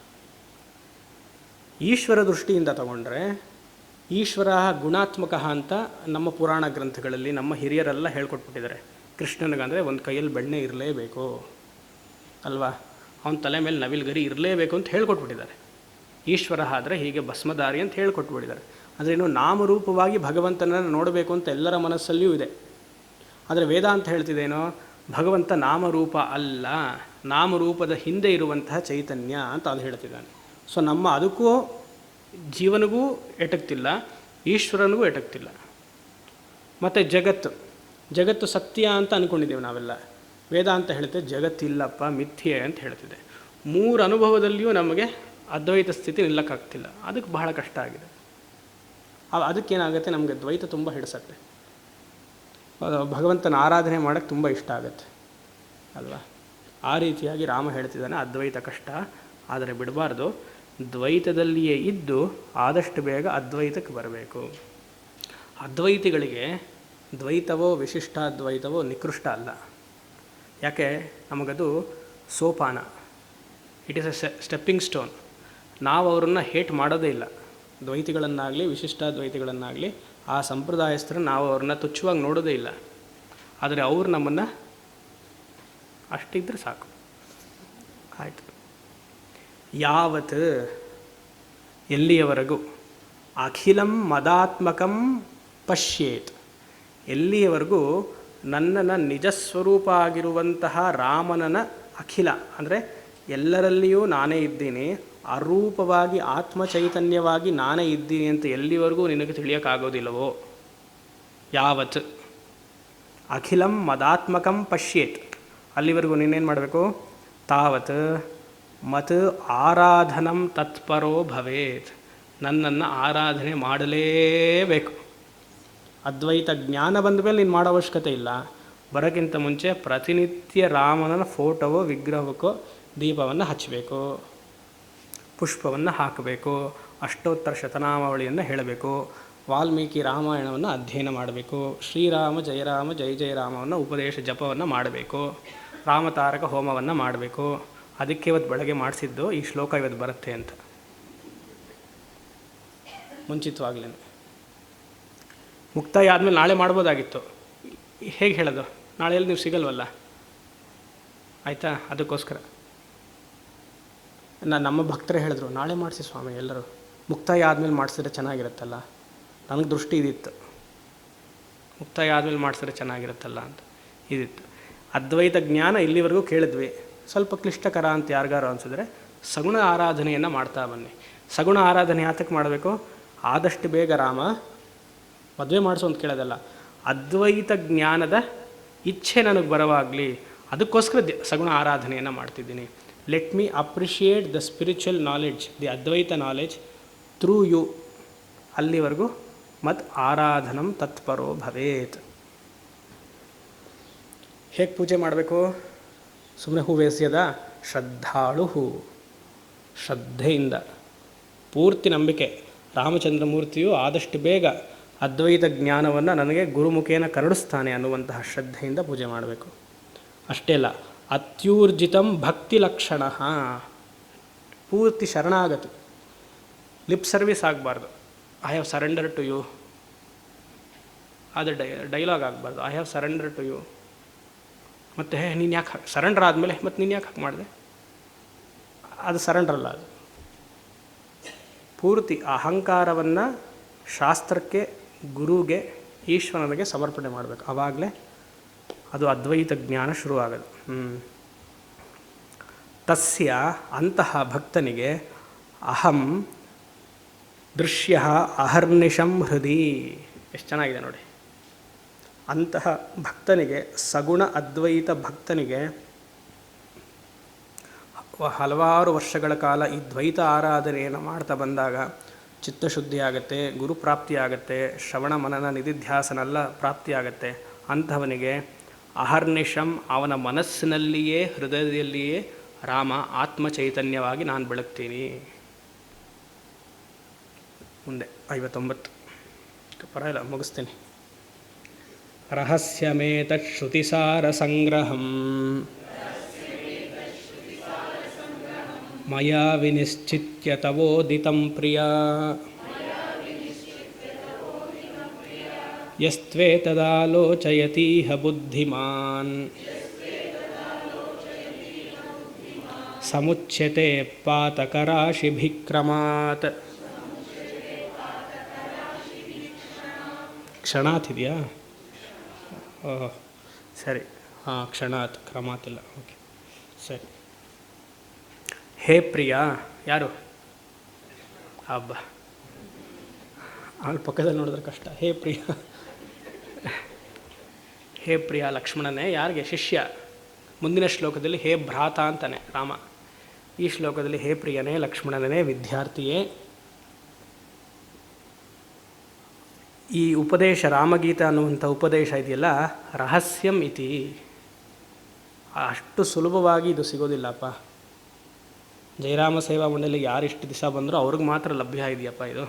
Speaker 1: ಈಶ್ವರ ದೃಷ್ಟಿಯಿಂದ ತಗೊಂಡ್ರೆ, ಈಶ್ವರ ಗುಣಾತ್ಮಕ ಅಂತ ನಮ್ಮ ಪುರಾಣ ಗ್ರಂಥಗಳಲ್ಲಿ ನಮ್ಮ ಹಿರಿಯರೆಲ್ಲ ಹೇಳ್ಕೊಟ್ಬಿಟ್ಟಿದ್ದಾರೆ. ಕೃಷ್ಣನಿಗಂದರೆ ಒಂದು ಕೈಯಲ್ಲಿ ಬೆಣ್ಣೆ ಇರಲೇಬೇಕು ಅಲ್ವಾ, ಅವನ ತಲೆ ಮೇಲೆ ನವಿಲ್ಗರಿ ಇರಲೇಬೇಕು ಅಂತ ಹೇಳ್ಕೊಟ್ಬಿಟ್ಟಿದ್ದಾರೆ. ಈಶ್ವರ ಆದರೆ ಹೀಗೆ ಭಸ್ಮಧಾರಿ ಅಂತ ಹೇಳ್ಕೊಟ್ಬಿಟ್ಟಿದ್ದಾರೆ. ಅಂದರೆ ಇನ್ನು ನಾಮರೂಪವಾಗಿ ಭಗವಂತನನ್ನು ನೋಡಬೇಕು ಅಂತ ಎಲ್ಲರ ಮನಸ್ಸಲ್ಲಿಯೂ ಇದೆ. ಆದರೆ ವೇದಾಂತ ಹೇಳ್ತಿದ್ದೇನೋ, ಭಗವಂತ ನಾಮರೂಪ ಅಲ್ಲ, ನಾಮರೂಪದ ಹಿಂದೆ ಇರುವಂತಹ ಚೈತನ್ಯ ಅಂತ ಅದು ಹೇಳ್ತಿದ್ದಾನೆ. ಸೊ ನಮ್ಮ ಅದಕ್ಕೂ ಜೀವನಿಗೂ ಎಟಕ್ತಿಲ್ಲ, ಈಶ್ವರನಿಗೂ ಎಟಕ್ತಿಲ್ಲ. ಮತ್ತು ಜಗತ್ತು ಸತ್ಯ ಅಂತ ಅಂದ್ಕೊಂಡಿದ್ದೇವೆ ನಾವೆಲ್ಲ. ವೇದಾಂತ ಹೇಳ್ತೆ ಜಗತ್ತಿಲ್ಲಪ್ಪ, ಮಿಥ್ಯೆ ಅಂತ ಹೇಳ್ತಿದೆ. 3 ಅನುಭವದಲ್ಲಿಯೂ ನಮಗೆ ಅದ್ವೈತ ಸ್ಥಿತಿ ನಿಲ್ಲಕ್ಕಾಗ್ತಿಲ್ಲ. ಅದಕ್ಕೆ ಬಹಳ ಕಷ್ಟ ಆಗಿದೆ. ಅದಕ್ಕೇನಾಗುತ್ತೆ, ನಮಗೆ ದ್ವೈತ ತುಂಬ ಹಿಡಿಸತ್ತೆ. ಭಗವಂತನ ಆರಾಧನೆ ಮಾಡೋಕ್ಕೆ ತುಂಬ ಇಷ್ಟ ಆಗುತ್ತೆ ಅಲ್ವಾ. ಆ ರೀತಿಯಾಗಿ ರಾಮ ಹೇಳ್ತಿದ್ದಾನೆ, ಅದ್ವೈತ ಕಷ್ಟ, ಆದರೆ ಬಿಡಬಾರ್ದು. ದ್ವೈತದಲ್ಲಿಯೇ ಇದ್ದು ಆದಷ್ಟು ಬೇಗ ಅದ್ವೈತಕ್ಕೆ ಬರಬೇಕು. ಅದ್ವೈತಿಗಳಿಗೆ ದ್ವೈತವೋ ವಿಶಿಷ್ಟಾದ್ವೈತವೋ ನಿಕೃಷ್ಟ ಅಲ್ಲ. ಯಾಕೆ? ನಮಗದು ಸೋಪಾನ. It is a stepping stone. ನಾವು ಅವರನ್ನು ಹೇಟ್ ಮಾಡೋದೇ ಇಲ್ಲ. ದ್ವೈತಿಗಳನ್ನಾಗಲಿ ವಿಶಿಷ್ಟಾದ್ವೈತಿಗಳನ್ನಾಗಲಿ ಆ ಸಂಪ್ರದಾಯಸ್ಥರನ್ನು ನಾವು ಅವ್ರನ್ನ ತುಚ್ಛವಾಗಿ ನೋಡೋದೇ ಇಲ್ಲ. ಆದರೆ ಅವರು ನಮ್ಮನ್ನು ಅಷ್ಟಿದ್ರೆ ಸಾಕು, ಆಯಿತು. ಯಾವತ್, ಎಲ್ಲಿಯವರೆಗೂ, ಅಖಿಲಂ ಮದಾತ್ಮಕಂ ಪಶ್ಯೇತ್, ಎಲ್ಲಿಯವರೆಗೂ ನನ್ನನ್ನು ನಿಜಸ್ವರೂಪ ಆಗಿರುವಂತಹ ರಾಮನನ ಅಖಿಲ ಅಂದರೆ ಎಲ್ಲರಲ್ಲಿಯೂ ನಾನೇ ಇದ್ದೀನಿ, ಅರೂಪವಾಗಿ ಆತ್ಮಚೈತನ್ಯವಾಗಿ ನಾನೇ ಇದ್ದೀನಿ ಅಂತ ಎಲ್ಲಿವರೆಗೂ ನಿನಗೆ ತಿಳಿಯೋಕ್ಕಾಗೋದಿಲ್ಲವೋ, ಯಾವತ್ ಅಖಿಲಂ ಮದಾತ್ಮಕಂ ಪಶ್ಯೇತ್, ಅಲ್ಲಿವರೆಗೂ ನೀನೇನು ಮಾಡಬೇಕು? ತಾವತ್ ಮತ್ ಆರಾಧನಂ ತತ್ಪರೋ ಭವೇತ್, ನನ್ನನ್ನು ಆರಾಧನೆ ಮಾಡಲೇಬೇಕು. ಅದ್ವೈತ ಜ್ಞಾನ ಬಂದ ಮೇಲೆ ನೀನು ಮಾಡೋ ಅವಶ್ಯಕತೆ ಇಲ್ಲ. ಬರೋಕ್ಕಿಂತ ಮುಂಚೆ ಪ್ರತಿನಿತ್ಯ ರಾಮನ ಫೋಟೋವೋ ವಿಗ್ರಹಕ್ಕೋ ದೀಪವನ್ನು ಹಚ್ಚಬೇಕು, ಪುಷ್ಪವನ್ನು ಹಾಕಬೇಕು, ಅಷ್ಟೋತ್ತರ ಶತನಾಮಾವಳಿಯನ್ನು ಹೇಳಬೇಕು, ವಾಲ್ಮೀಕಿ ರಾಮಾಯಣವನ್ನು ಅಧ್ಯಯನ ಮಾಡಬೇಕು, ಶ್ರೀರಾಮ ಜಯರಾಮ ಜಯ ಜಯರಾಮವನ್ನು ಉಪದೇಶ ಜಪವನ್ನು ಮಾಡಬೇಕು, ರಾಮತಾರಕ ಹೋಮವನ್ನು ಮಾಡಬೇಕು. ಅದಕ್ಕೆ ಇವತ್ತು ಬೆಳಗ್ಗೆ ಮಾಡಿಸಿದ್ದು ಈ ಶ್ಲೋಕ ಇವತ್ತು ಬರುತ್ತೆ ಅಂತ ಮುಂಚಿತವಾಗ್ಲೇ. ಮುಕ್ತಾಯ ಆದಮೇಲೆ ನಾಳೆ ಮಾಡ್ಬೋದಾಗಿತ್ತು. ಹೇಗೆ ಹೇಳೋದು? ನಾಳೆಯಲ್ಲಿ ನೀವು ಸಿಗಲ್ವಲ್ಲ, ಆಯಿತಾ? ಅದಕ್ಕೋಸ್ಕರ ನಮ್ಮ ಭಕ್ತರೇ ಹೇಳಿದ್ರು, ನಾಳೆ ಮಾಡಿಸಿ ಸ್ವಾಮಿ ಎಲ್ಲರೂ, ಮುಕ್ತಾಯ ಆದಮೇಲೆ ಮಾಡಿಸಿದ್ರೆ ಚೆನ್ನಾಗಿರುತ್ತಲ್ಲ. ನನಗೆ ದೃಷ್ಟಿ ಇದಿತ್ತು, ಮುಕ್ತಾಯ ಆದಮೇಲೆ ಮಾಡಿಸಿದ್ರೆ ಚೆನ್ನಾಗಿರುತ್ತಲ್ಲ ಅಂತ ಇದಿತ್ತು. ಅದ್ವೈತ ಜ್ಞಾನ ಇಲ್ಲಿವರೆಗೂ ಕೇಳಿದ್ವಿ. ಸ್ವಲ್ಪ ಕ್ಲಿಷ್ಟಕರ ಅಂತ ಯಾರಿಗಾರು ಅನಿಸಿದ್ರೆ ಸಗುಣ ಆರಾಧನೆಯನ್ನು ಮಾಡ್ತಾ ಬನ್ನಿ. ಸಗುಣ ಆರಾಧನೆ ಯಾತಕ್ಕೆ ಮಾಡಬೇಕು? ಆದಷ್ಟು ಬೇಗ ರಾಮ ಮದುವೆ ಮಾಡಿಸೋ ಅಂತ ಕೇಳೋದಲ್ಲ, ಅದ್ವೈತ ಜ್ಞಾನದ ಇಚ್ಛೆ ನನಗೆ ಬರವಾಗಲಿ, ಅದಕ್ಕೋಸ್ಕರ ಸಗುಣ ಆರಾಧನೆಯನ್ನು ಮಾಡ್ತಿದ್ದೀನಿ. Let me appreciate the spiritual knowledge, the Advaita knowledge through you. ಅಲ್ಲಿವರೆಗೂ ಮತ್ ಆರಾಧನಂ ತತ್ಪರೋ ಭವೇತ್. ಹೇಗೆ ಪೂಜೆ ಮಾಡಬೇಕು? ಸುಮ್ಮನೆ ಹೂವೆಸೆಯದ? ಶ್ರದ್ಧಾಳು ಹೂ, ಶ್ರದ್ಧೆಯಿಂದ, ಪೂರ್ತಿ ನಂಬಿಕೆ. ರಾಮಚಂದ್ರ ಮೂರ್ತಿಯು ಆದಷ್ಟು ಬೇಗ ಅದ್ವೈತ ಜ್ಞಾನವನ್ನು ನನಗೆ ಗುರುಮುಖೇನ ಕರುಣಿಸ್ತಾನೆ ಅನ್ನುವಂತಹ ಶ್ರದ್ಧೆಯಿಂದ ಪೂಜೆ ಮಾಡಬೇಕು. ಅಷ್ಟೇ ಅಲ್ಲ, ಅತ್ಯೂರ್ಜಿತಂ ಭಕ್ತಿ ಲಕ್ಷಣ, ಪೂರ್ತಿ ಶರಣಾಗತಿ, ಲಿಪ್ ಸರ್ವಿಸ್ ಆಗಬಾರ್ದು. I have surrender to you, ಅದು ಡೈಲಾಗ್ ಆಗಬಾರ್ದು. I have surrender to you. ಮತ್ತು ನೀನು ಯಾಕೆ ಸರೆಂಡರ್ ಆದಮೇಲೆ ಮತ್ತು ನೀನು ಯಾಕೆ ಹಾಗೆ ಮಾಡಿದೆ? ಅದು ಸರೆಂಡರ್ ಅಲ್ಲ. ಅದು ಪೂರ್ತಿ ಅಹಂಕಾರವನ್ನು ಶಾಸ್ತ್ರಕ್ಕೆ, ಗುರುಗೆ, ಈಶ್ವರನಿಗೆ ಸಮರ್ಪಣೆ ಮಾಡಬೇಕು. ಆವಾಗಲೇ ಅದು ಅದ್ವೈತ ಜ್ಞಾನ ಶುರುವಾಗೋದು. ತಸ್ಯ ಅಂತಹ ಭಕ್ತನಿಗೆ ಅಹಂ ದೃಶ್ಯ ಅಹರ್ನಿಶಂ ಹೃದಿ. ಎಷ್ಟು ಚೆನ್ನಾಗಿದೆ ನೋಡಿ. ಅಂತಹ ಭಕ್ತನಿಗೆ, ಸಗುಣ ಅದ್ವೈತ ಭಕ್ತನಿಗೆ ಹಲವಾರು ವರ್ಷಗಳ ಕಾಲ ಈ ದ್ವೈತ ಆರಾಧನೆಯನ್ನು ಮಾಡ್ತಾ ಬಂದಾಗ ಚಿತ್ತಶುದ್ಧಿ ಆಗುತ್ತೆ, ಗುರುಪ್ರಾಪ್ತಿ ಆಗುತ್ತೆ, ಶ್ರವಣ ಮನನ ನಿಧಿಧ್ಯಾಸನೆಲ್ಲ ಪ್ರಾಪ್ತಿ ಆಗುತ್ತೆ. ಅಂಥವನಿಗೆ ಅಹರ್ನಿಶಂ ಅವನ ಮನಸ್ಸಿನಲ್ಲಿಯೇ, ಹೃದಯದಲ್ಲಿಯೇ ರಾಮ ಆತ್ಮಚೈತನ್ಯವಾಗಿ ನಾನು ಬೆಳಗ್ತೀನಿ. ಮುಂದೆ 59 ಪರವಾಗಿಲ್ಲ, ಮುಗಿಸ್ತೀನಿ. ರಹಸ್ಯಮೇತತ್ ಶ್ರುತಿಸಾರ ಸಂಗ್ರಹಂ ಮಯಾ ವಿನಿಶ್ಚಿತ್ಯ ತವೋದಿತಂ ಪ್ರಿಯ ಯಸ್ತ್ವೇತದಾಲೋಚಯತೀಹ ಬುದ್ಧಿಮಾನ್ ಸಮುಚ್ಯತೆ ಪಾತಕರಾಶಿಭಿಕ್ರಮಾತ್. ಕ್ಷಣಾತ್ ಇದೆಯಾ? ಸರಿ, ಹಾಂ, ಕ್ಷಣಾತ್, ಕ್ರಮಾತಿಲ್ಲ. ಓಕೆ, ಸರಿ. ಹೇ ಪ್ರಿಯ, ಯಾರು? ಹಬ್ಬ, ಅವಳ ಪಕ್ಕದಲ್ಲಿ ನೋಡಿದ್ರೆ ಕಷ್ಟ. ಹೇ ಪ್ರಿಯ, ಹೇ ಪ್ರಿಯ ಲಕ್ಷ್ಮಣನೇ. ಯಾರಿಗೆ? ಶಿಷ್ಯ. ಮುಂದಿನ ಶ್ಲೋಕದಲ್ಲಿ ಹೇ ಭ್ರಾತ ಅಂತಾನೆ ರಾಮ. ಈ ಶ್ಲೋಕದಲ್ಲಿ ಹೇ ಪ್ರಿಯನೇ, ಲಕ್ಷ್ಮಣನೇ, ವಿದ್ಯಾರ್ಥಿಯೇ. ಈ ಉಪದೇಶ, ರಾಮಗೀತ ಅನ್ನುವಂಥ ಉಪದೇಶ ಇದೆಯಲ್ಲ, ರಹಸ್ಯಂ ಇತಿ. ಅಷ್ಟು ಸುಲಭವಾಗಿ ಇದು ಸಿಗೋದಿಲ್ಲಪ್ಪ. ಜಯರಾಮ ಸೇವಾ ಮಂಡಳಿಗೆ ಯಾರು ಇಷ್ಟು ದಿವಸ ಬಂದರೂ ಅವ್ರಿಗೆ ಮಾತ್ರ ಲಭ್ಯ ಇದೆಯಪ್ಪ ಇದು.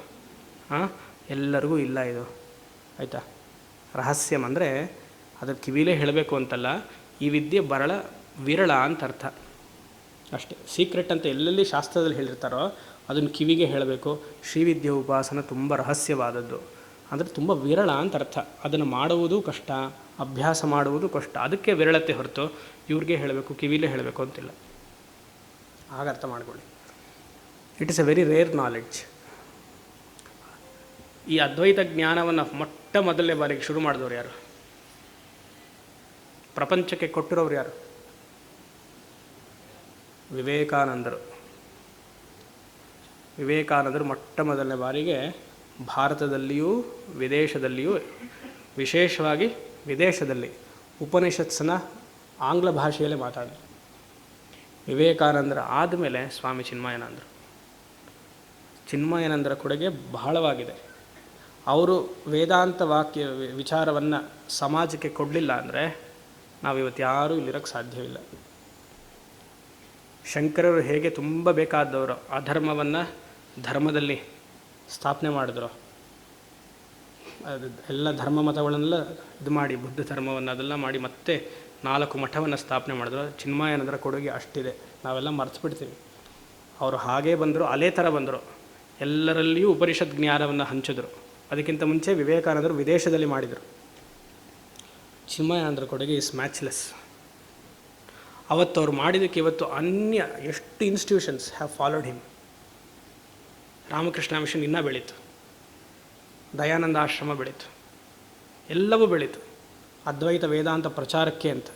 Speaker 1: ಎಲ್ಲರಿಗೂ ಇಲ್ಲ ಇದು, ಆಯಿತಾ? ರಹಸ್ಯಂ ಅಂದರೆ ಅದ್ರ ಕಿವಿಲೇ ಹೇಳಬೇಕು ಅಂತಲ್ಲ, ಈ ವಿದ್ಯೆ ಬರಳ ವಿರಳ ಅಂತ ಅರ್ಥ ಅಷ್ಟೇ. ಸೀಕ್ರೆಟ್ ಅಂತ ಎಲ್ಲೆಲ್ಲಿ ಶಾಸ್ತ್ರದಲ್ಲಿ ಹೇಳಿರ್ತಾರೋ ಅದನ್ನು ಕಿವಿಗೆ ಹೇಳಬೇಕು. ಶ್ರೀವಿದ್ಯೆ ಉಪಾಸನ ತುಂಬ ರಹಸ್ಯವಾದದ್ದು, ಅಂದರೆ ತುಂಬ ವಿರಳ ಅಂತ ಅರ್ಥ. ಅದನ್ನು ಮಾಡುವುದು ಕಷ್ಟ, ಅಭ್ಯಾಸ ಮಾಡುವುದು ಕಷ್ಟ. ಅದಕ್ಕೆ ವಿರಳತೆ ಹೊರತು ಇವ್ರಿಗೆ ಹೇಳಬೇಕು, ಕಿವಿಲೇ ಹೇಳಬೇಕು ಅಂತಿಲ್ಲ. ಆಗ ಅರ್ಥ ಮಾಡ್ಕೊಳ್ಳಿ. It is a very rare knowledge. ಈ ಅದ್ವೈತ ಜ್ಞಾನವನ್ನು ಮೊಟ್ಟ ಮೊದಲನೇ ಬಾರಿಗೆ ಶುರು ಮಾಡಿದವರು ಯಾರು? ಪ್ರಪಂಚಕ್ಕೆ ಕೊಟ್ಟಿರೋರು ಯಾರು? ವಿವೇಕಾನಂದರು. ವಿವೇಕಾನಂದರು ಮೊಟ್ಟ ಮೊದಲನೇ ಬಾರಿಗೆ ಭಾರತದಲ್ಲಿಯೂ ವಿದೇಶದಲ್ಲಿಯೂ, ವಿಶೇಷವಾಗಿ ವಿದೇಶದಲ್ಲಿ ಉಪನಿಷತ್ಸನ್ನ ಆಂಗ್ಲ ಭಾಷೆಯಲ್ಲೇ ಮಾತಾಡಿದರು. ವಿವೇಕಾನಂದರ ಆದಮೇಲೆ ಸ್ವಾಮಿ ಚಿನ್ಮಯಾನಂದರು. ಚಿನ್ಮಯಾನಂದರ ಕೊಡುಗೆ ಬಹಳವಾಗಿದೆ. ಅವರು ವೇದಾಂತ ವಾಕ್ಯ ವಿಚಾರವನ್ನು ಸಮಾಜಕ್ಕೆ ಕೊಡಲಿಲ್ಲ ಅಂದರೆ ನಾವಿವತ್ತು ಯಾರೂ ಇಲ್ಲಿರೋಕ್ಕೆ ಸಾಧ್ಯವಿಲ್ಲ. ಶಂಕರರು ಹೇಗೆ ತುಂಬ ಬೇಕಾದವರು ಅಧರ್ಮವನ್ನು ಧರ್ಮದಲ್ಲಿ ಸ್ಥಾಪನೆ ಮಾಡಿದ್ರು, ಎಲ್ಲ ಧರ್ಮ ಮತಗಳನ್ನೆಲ್ಲ ಇದು ಮಾಡಿ, ಬುದ್ಧ ಧರ್ಮವನ್ನು ಅದೆಲ್ಲ ಮಾಡಿ ಮತ್ತೆ 4 ಮಠವನ್ನು ಸ್ಥಾಪನೆ ಮಾಡಿದ್ರು. ಚಿನ್ಮಯಾನಂದರ ಕೊಡುಗೆ ಅಷ್ಟಿದೆ, ನಾವೆಲ್ಲ ಮರ್ತು ಬಿಡ್ತೀವಿ. ಅವರು ಹಾಗೇ ಬಂದರು, ಅಲೆ ಥರ ಬಂದರು, ಎಲ್ಲರಲ್ಲಿಯೂ ಉಪನಿಷತ್ ಜ್ಞಾನವನ್ನು ಹಂಚಿದ್ರು. ಅದಕ್ಕಿಂತ ಮುಂಚೆ ವಿವೇಕಾನಂದರು ವಿದೇಶದಲ್ಲಿ ಮಾಡಿದರು. ಚಿನ್ಮಯಾನಂದರ ಕೊಡುಗೆ ಇಸ್ ಮ್ಯಾಚ್ಲೆಸ್. ಅವತ್ತು ಅವ್ರು ಮಾಡಿದ್ದಕ್ಕೆ ಇವತ್ತು ಅನ್ಯ ಎಷ್ಟು institutions have followed him. Ramakrishna Mission ಇನ್ನೂ ಬೆಳೀತು, ದಯಾನಂದ ಆಶ್ರಮ ಬೆಳೀತು, ಎಲ್ಲವೂ ಬೆಳೀತು ಅದ್ವೈತ ವೇದಾಂತ ಪ್ರಚಾರಕ್ಕೆ ಅಂತ.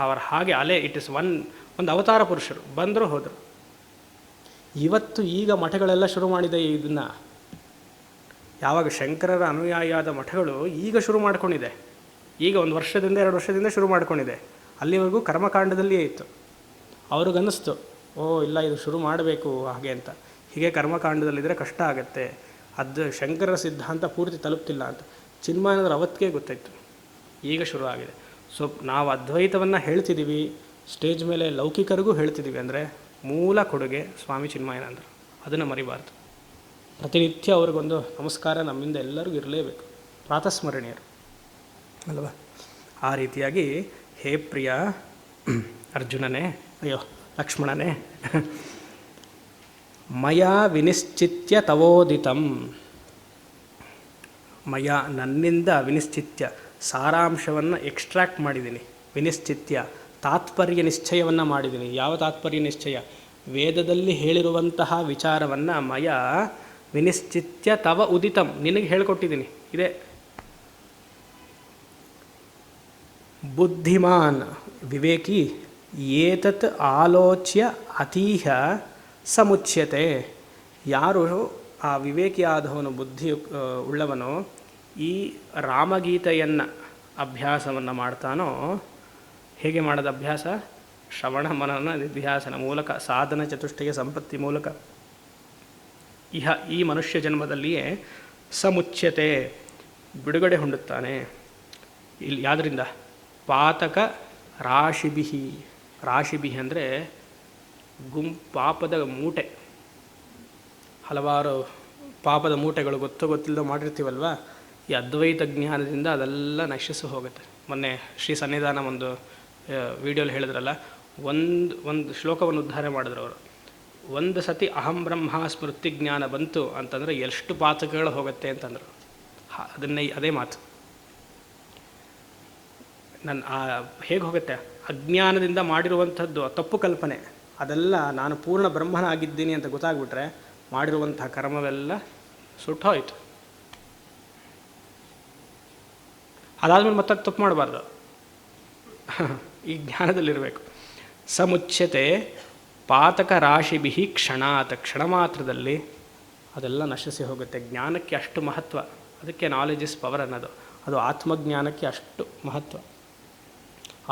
Speaker 1: ಅವರ ಹಾಗೆ ಅಲೆ, ಇಟ್ ಇಸ್ ಒಂದು ಅವತಾರ ಪುರುಷರು, ಬಂದರು ಹೋದರು. ಇವತ್ತು ಈಗ ಮಠಗಳೆಲ್ಲ ಶುರು ಮಾಡಿದೆ ಇದನ್ನು. ಯಾವಾಗ ಶಂಕರರ ಅನುಯಾಯಿಯಾದ ಮಠಗಳು ಈಗ ಶುರು ಮಾಡ್ಕೊಂಡಿದೆ, ಈಗ 1 ವರ್ಷದಿಂದ 2 ವರ್ಷದಿಂದ ಶುರು ಮಾಡ್ಕೊಂಡಿದೆ. ಅಲ್ಲಿವರೆಗೂ ಕರ್ಮಕಾಂಡದಲ್ಲಿಯೇ ಇತ್ತು. ಅವ್ರಿಗನ್ನಿಸ್ತು, ಓ ಇಲ್ಲ ಇದು ಶುರು ಮಾಡಬೇಕು ಹಾಗೆ ಅಂತ. ಹೀಗೆ ಕರ್ಮಕಾಂಡದಲ್ಲಿದ್ದರೆ ಕಷ್ಟ ಆಗುತ್ತೆ, ಅದು ಶಂಕರರ ಸಿದ್ಧಾಂತ ಪೂರ್ತಿ ತಲುಪ್ತಿಲ್ಲ ಅಂತ. ಚಿನ್ಮಯಾನಂದರು ಅವತ್ತಿಗೆ ಗೊತ್ತಾಯಿತು, ಈಗ ಶುರು ಆಗಿದೆ. ಸೊ ನಾವು ಅದ್ವೈತವನ್ನು ಹೇಳ್ತಿದ್ದೀವಿ, ಸ್ಟೇಜ್ ಮೇಲೆ ಲೌಕಿಕರಿಗೂ ಹೇಳ್ತಿದ್ದೀವಿ ಅಂದರೆ ಮೂಲ ಕೊಡುಗೆ ಸ್ವಾಮಿ ಚಿನ್ಮಯಾನಂದರು. ಅದನ್ನು ಮರಿಬಾರ್ದು. ಪ್ರತಿನಿತ್ಯ ಅವ್ರಿಗೊಂದು ನಮಸ್ಕಾರ ನಮ್ಮಿಂದ ಎಲ್ಲರಿಗೂ ಇರಲೇಬೇಕು, ಪ್ರಾತಸ್ಮರಣೀಯರು ಅಲ್ವಾ? ಆ ರೀತಿಯಾಗಿ ಹೇ ಪ್ರಿಯ ಅರ್ಜುನನೇ, ಅಯ್ಯೋ ಲಕ್ಷ್ಮಣನೇ, ಮಯಾ ವಿನಿಶ್ಚಿತ್ಯ ತವೋದಿತಂ. ಮಯ ನನ್ನಿಂದ ವಿನಿಶ್ಚಿತ್ಯ, ಸಾರಾಂಶವನ್ನು ಎಕ್ಸ್ಟ್ರಾಕ್ಟ್ ಮಾಡಿದ್ದೀನಿ. ವಿನಿಶ್ಚಿತ್ಯ ತಾತ್ಪರ್ಯ ನಿಶ್ಚಯವನ್ನು ಮಾಡಿದ್ದೀನಿ. ಯಾವ ತಾತ್ಪರ್ಯ ನಿಶ್ಚಯ? ವೇದದಲ್ಲಿ ಹೇಳಿರುವಂತಹ ವಿಚಾರವನ್ನು ಮಯ ವಿನಿಶ್ಚಿತ್ಯ ತವ ಉದಿತಂ, ನಿನಗೆ ಹೇಳಿಕೊಟ್ಟಿದ್ದೀನಿ. ಇದೇ ಬುದ್ಧಿಮಾನ್ ವಿವೇಕಿ ಏತತ್ ಆಲೋಚ್ಯ ಅತೀಹ ಸಮುಚ್ಯತೆ. ಯಾರು ಆ ವಿವೇಕಿಯಾದವನು, ಬುದ್ಧಿ ಉಳ್ಳವನು, ಈ ರಾಮಗೀತೆಯನ್ನು ಅಭ್ಯಾಸವನ್ನು ಮಾಡ್ತಾನೋ, ಹೇಗೆ ಮಾಡೋದು ಅಭ್ಯಾಸ? ಶ್ರವಣ ಮನನ ನಿಧ್ಯಾಸನ ಮೂಲಕ, ಸಾಧನ ಚತುಷ್ಟಯ ಸಂಪತ್ತಿ ಮೂಲಕ ಈ ಮನುಷ್ಯ ಜನ್ಮದಲ್ಲಿಯೇ ಸಮುಚ್ಯತೆ, ಬಿಡುಗಡೆ ಹೊಂದುತ್ತಾನೆ. ಇಲ್ಲಿ ಯಾವುದರಿಂದ? ಪಾತಕ ರಾಶಿಬಿಹಿ. ರಾಶಿಬಿಹಿ ಅಂದರೆ ಪಾಪದ ಮೂಟೆ, ಹಲವಾರು ಪಾಪದ ಮೂಟೆಗಳು ಗೊತ್ತಿಲ್ಲದೆ ಮಾಡಿರ್ತೀವಲ್ವ, ಈ ಅದ್ವೈತ ಜ್ಞಾನದಿಂದ ಅದೆಲ್ಲ ನಶಿಸಿ ಹೋಗುತ್ತೆ. ಮೊನ್ನೆ ಶ್ರೀ ಸನ್ನಿಧಾನ ಒಂದು ವಿಡಿಯೋಲಿ ಹೇಳಿದ್ರಲ್ಲ, ಒಂದು ಶ್ಲೋಕವನ್ನು ಉದ್ಧಾರ ಮಾಡಿದ್ರು ಅವರು. ಒಂದು ಸತಿ ಅಹಂ ಬ್ರಹ್ಮ ಸ್ಮೃತಿ ಜ್ಞಾನ ಬಂತು ಅಂತಂದರೆ ಎಷ್ಟು ಪಾತಕಗಳು ಹೋಗುತ್ತೆ ಅಂತಂದರು. ಅದೇ ಮಾತು. ಹೇಗೆ ಹೋಗುತ್ತೆ? ಅಜ್ಞಾನದಿಂದ ಮಾಡಿರುವಂಥದ್ದು ತಪ್ಪು ಕಲ್ಪನೆ, ಅದೆಲ್ಲ ನಾನು ಪೂರ್ಣ ಬ್ರಹ್ಮನಾಗಿದ್ದೀನಿ ಅಂತ ಗೊತ್ತಾಗ್ಬಿಟ್ರೆ ಮಾಡಿರುವಂತಹ ಕರ್ಮವೆಲ್ಲ ಸುಟ್ಟೋಯ್ತು. ಅದಾದಮೇಲೆ ಮತ್ತೆ ತಪ್ಪು ಮಾಡಬಾರ್ದು, ಈ ಜ್ಞಾನದಲ್ಲಿರಬೇಕು. ಸಮುಚ್ಯತೆ ಪಾತಕ ರಾಶಿಬಿಹಿ ಕ್ಷಣಾತ್, ಕ್ಷಣ ಮಾತ್ರದಲ್ಲಿ ಅದೆಲ್ಲ ನಶಿಸಿ ಹೋಗುತ್ತೆ. ಜ್ಞಾನಕ್ಕೆ ಅಷ್ಟು ಮಹತ್ವ. ಅದಕ್ಕೆ ನಾಲೆಜ್ ಇಸ್ ಪವರ್ ಅನ್ನೋದು. ಅದು ಆತ್ಮಜ್ಞಾನಕ್ಕೆ ಅಷ್ಟು ಮಹತ್ವ.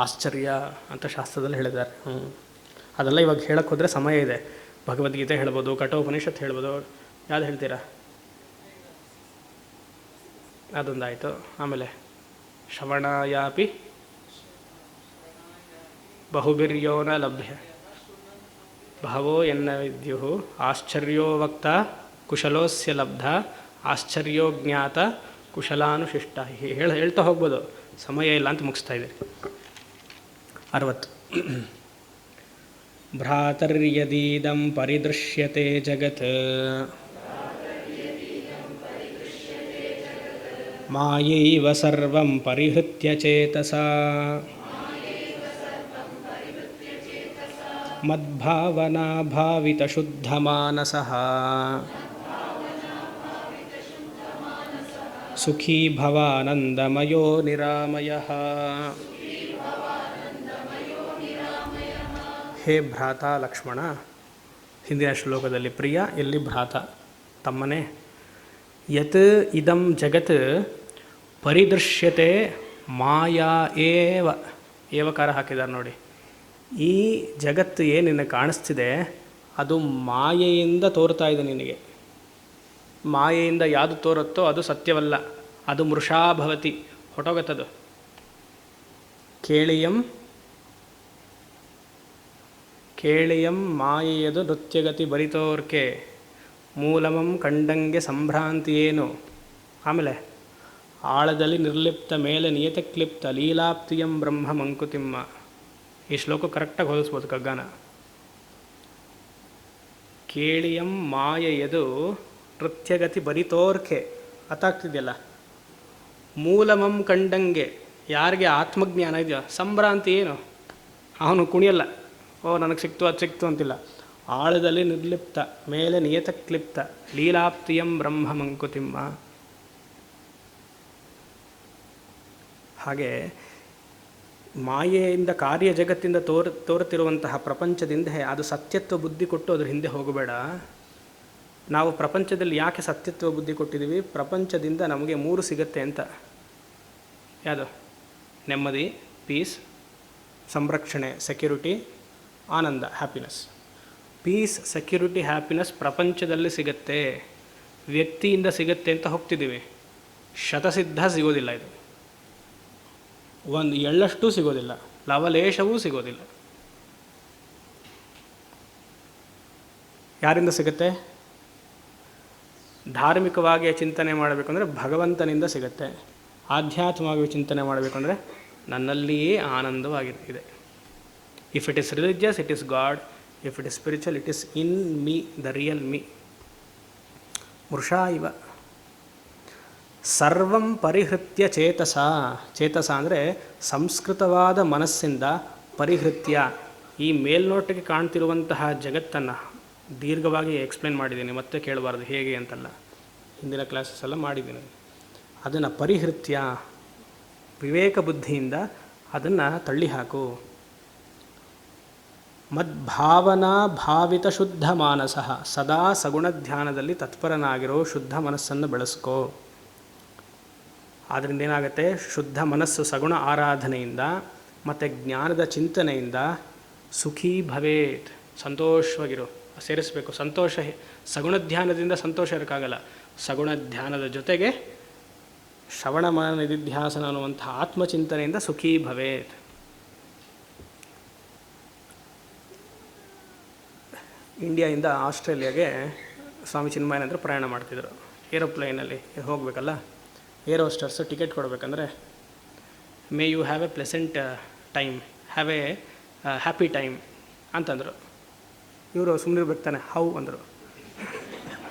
Speaker 1: ಆಶ್ಚರ್ಯ ಅಂತ ಶಾಸ್ತ್ರದಲ್ಲಿ ಹೇಳಿದ್ದಾರೆ. ಅದೆಲ್ಲ ಇವಾಗ ಹೇಳಕ್ಕೆ ಹೋದರೆ ಸಮಯ ಇದೆ. ಭಗವದ್ಗೀತೆ ಹೇಳ್ಬೋದು, ಕಠೋಪನಿಷತ್ ಹೇಳ್ಬೋದು. ಯಾವ್ದು ಹೇಳ್ತೀರಾ? ಅದೊಂದಾಯಿತು. ಆಮೇಲೆ ಶ್ರವಣಾಯಾಪಿ ಬಹುಬಿರ್ಯೋನ ಲಭ್ಯ ಬಹವೋ ಎನ್ನ ವಿದ್ಯು ಆಶ್ಚರ್ಯೋ ವಕ್ತ ಕುಶಲೋಸ್ಯ ಲಬ್ಧ ಆಶ್ಚರ್ಯೋ ಜ್ಞಾತ ಕುಶಲಾನುಶಿಷ್ಟ. ಹೇಳ್ತಾ ಹೋಗ್ಬೋದು, ಸಮಯ ಇಲ್ಲ ಅಂತ ಮುಗಿಸ್ತಾ ಇದ್ದೀರಿ. 60. ಭ್ರಾತರ್ಯದೀದಂ ಪರಿದೃಶ್ಯತೆ ಜಗತ್ ಮಾಯೈವ ಸರ್ವಂ ಪರಿಹೃತ್ಯ ಚೇತಸಾ ಮದ್ಭಾವನಾ ಭಾವಿತ ಶುದ್ಧ ಮಾನಸಃ ಸುಖೀ ಭವಾನಂದಮಯೋ ನಿರಾಮಯಃ. ಹೇ ಭ್ರಾತ ಲಕ್ಷ್ಮಣ, ಹಿಂದಿನ ಶ್ಲೋಕದಲ್ಲಿ ಪ್ರಿಯ, ಎಲ್ಲಿ ಭ್ರಾತ ತಮ್ಮನೇ. ಯತ್ ಇದಂ ಜಗತ್ ಪರಿದೃಶ್ಯತೆ ಮಾಯಾ ಏವಕಾರ ಹಾಕಿದ್ದಾರೆ ನೋಡಿ. ಈ ಜಗತ್ತು ಏನು ನಿನಗೆ ಕಾಣಿಸ್ತಿದೆ ಅದು ಮಾಯೆಯಿಂದ ತೋರ್ತಾ ಇದೆ ನಿನಗೆ. ಮಾಯೆಯಿಂದ ಯಾವುದು ತೋರುತ್ತೋ ಅದು ಸತ್ಯವಲ್ಲ, ಅದು ಮೃಷಾಭವತಿ, ಹೊಟ್ಟೋಗತ್ತದು. ಕೇಳಿಯಂ ಮಾಯೆಯದು ನೃತ್ಯಗತಿ ಬರಿತೋರ್ಕೆ ಮೂಲಮಂ ಕಂಡಂಗೆ ಸಂಭ್ರಾಂತಿ ಏನು. ಆಮೇಲೆ ಆಳದಲ್ಲಿ ನಿರ್ಲಿಪ್ತ ಮೇಲೆ ನಿಯತ ಕ್ಲಿಪ್ತ ಲೀಲಾಪ್ತಿಯಂ ಬ್ರಹ್ಮ ಮಂಕುತಿಮ್ಮ. ಈ ಶ್ಲೋಕ ಕರೆಕ್ಟಾಗಿ ಹೋಲಿಸ್ಬೋದು ಕಗ್ಗಾನ. ಕೇಳಿಯಂ ಮಾಯೆಯದು ನೃತ್ಯಗತಿ ಬರಿತೋರ್ಕೆ ಅರ್ಥಾಗ್ತಿದೆಯಲ್ಲ. ಮೂಲಮಂ ಕಂಡಂಗೆ, ಯಾರಿಗೆ ಆತ್ಮಜ್ಞಾನ ಇದೆಯೋ ಸಂಭ್ರಾಂತಿ ಏನು, ಅವನು ಕುಣಿಯಲ್ಲ, ಓ ನನಗೆ ಸಿಕ್ತು ಅದು ಸಿಕ್ತು ಅಂತಿಲ್ಲ. ಆಳದಲ್ಲಿ ನಿರ್ಲಿಪ್ತ ಮೇಲೆ ನಿಯತ ಕ್ಲಿಪ್ತ ಲೀಲಾಪ್ತಿಯಂ ಬ್ರಹ್ಮ ಮಂಕುತಿಮ್ಮ. ಹಾಗೆ ಮಾಯೆಯಿಂದ ಕಾರ್ಯ ಜಗತ್ತಿಂದ ತೋರುತ್ತಿರುವಂತಹ ಪ್ರಪಂಚದಿಂದ ಅದು ಸತ್ಯತ್ವ ಬುದ್ಧಿ ಕೊಟ್ಟು ಅದ್ರ ಹಿಂದೆ ಹೋಗಬೇಡ. ನಾವು ಪ್ರಪಂಚದಲ್ಲಿ ಯಾಕೆ ಸತ್ಯತ್ವ ಬುದ್ಧಿ ಕೊಟ್ಟಿದ್ದೀವಿ? ಪ್ರಪಂಚದಿಂದ ನಮಗೆ 3 ಸಿಗತ್ತೆ ಅಂತ. ಯಾವುದು? ನೆಮ್ಮದಿ, ಪೀಸ್, ಸಂರಕ್ಷಣೆ, ಸೆಕ್ಯೂರಿಟಿ, ಆನಂದ, ಹ್ಯಾಪಿನೆಸ್. ಪೀಸ್, ಸೆಕ್ಯೂರಿಟಿ, ಹ್ಯಾಪಿನೆಸ್ ಪ್ರಪಂಚದಲ್ಲಿ ಸಿಗತ್ತೆ, ವ್ಯಕ್ತಿಯಿಂದ ಸಿಗತ್ತೆ ಅಂತ ಹೋಗ್ತಿದ್ದೀವಿ. ಶತಸಿದ್ಧ ಸಿಗೋದಿಲ್ಲ. ಇದು ಒಂದು ಎಳ್ಳಷ್ಟು ಸಿಗೋದಿಲ್ಲ, ಲವಲೇಶವೂ ಸಿಗೋದಿಲ್ಲ. ಯಾರಿಂದ ಸಿಗುತ್ತೆ? ಧಾರ್ಮಿಕವಾಗಿ ಚಿಂತನೆ ಮಾಡಬೇಕಂದ್ರೆ ಭಗವಂತನಿಂದ ಸಿಗುತ್ತೆ. ಆಧ್ಯಾತ್ಮವಾಗಿ ಚಿಂತನೆ ಮಾಡಬೇಕಂದ್ರೆ ನನ್ನಲ್ಲಿಯೇ ಆನಂದವಾಗಿದೆ. If it is religious it is god, if it is spiritual it is in me, the real me. ಮೃಷಾ ಇವ ಸರ್ವಂ ಪರಿಹೃತ್ಯ ಚೇತಸ. ಚೇತಸ ಅಂದರೆ ಸಂಸ್ಕೃತವಾದ ಮನಸ್ಸಿಂದ ಪರಿಹೃತ್ಯ ಈ ಮೇಲ್ನೋಟಕ್ಕೆ ಕಾಣ್ತಿರುವಂತಹ ಜಗತ್ತನ್ನು ದೀರ್ಘವಾಗಿ ಎಕ್ಸ್ಪ್ಲೇನ್ ಮಾಡಿದ್ದೀನಿ, ಮತ್ತೆ ಕೇಳಬಾರ್ದು ಹೇಗೆ ಅಂತಲ್ಲ, ಹಿಂದಿನ ಕ್ಲಾಸಸ್ ಎಲ್ಲ ಮಾಡಿದ್ದೀನಿ. ಅದನ್ನು ಪರಿಹೃತ್ಯ ವಿವೇಕ ಬುದ್ಧಿಯಿಂದ ಅದನ್ನು ತಳ್ಳಿಹಾಕು. ಮದ್ಭಾವನಾ ಭಾವಿತ ಶುದ್ಧ ಮಾನಸ, ಸದಾ ಸಗುಣ ಧ್ಯಾನದಲ್ಲಿ ತತ್ಪರನಾಗಿರೋ ಶುದ್ಧ ಮನಸ್ಸನ್ನು ಬೆಳೆಸ್ಕೋ. ಆದ್ದರಿಂದ ಏನಾಗುತ್ತೆ, ಶುದ್ಧ ಮನಸ್ಸು ಸಗುಣ ಆರಾಧನೆಯಿಂದ ಮತ್ತು ಜ್ಞಾನದ ಚಿಂತನೆಯಿಂದ ಸುಖೀ ಭವೇತ್, ಸಂತೋಷವಾಗಿರು. ಸೇರಿಸಬೇಕು ಸಂತೋಷ. ಸಗುಣ ಧ್ಯಾನದಿಂದ ಸಂತೋಷ ಇರೋಕ್ಕಾಗಲ್ಲ. ಸಗುಣ ಧ್ಯಾನದ ಜೊತೆಗೆ ಶ್ರವಣ ಮನನ ನಿಧಿಧ್ಯಾಸನ ಅನ್ನುವಂಥ ಆತ್ಮಚಿಂತನೆಯಿಂದ ಸುಖೀ ಭವೇತ್. ಇಂಡಿಯಾದಿಂದ ಆಸ್ಟ್ರೇಲಿಯಾಗೆ ಸ್ವಾಮಿ ಚಿನ್ಮಯಾನಂದರು ಪ್ರಯಾಣ ಮಾಡ್ತಿದ್ರು. ಏರೋಪ್ಲೇನಲ್ಲಿ ಹೋಗಬೇಕಲ್ಲ, ಏರ್ ಹೋಸ್ಟರ್ಸು ಟಿಕೆಟ್ ಕೊಡಬೇಕಂದ್ರೆ, may you have a pleasant time, have a happy time ಅಂತಂದರು. ಇವರು ಸುಮ್ಮನಿರ್ಬೇಕು ತಾನೆ, ಹೌ ಅಂದರು.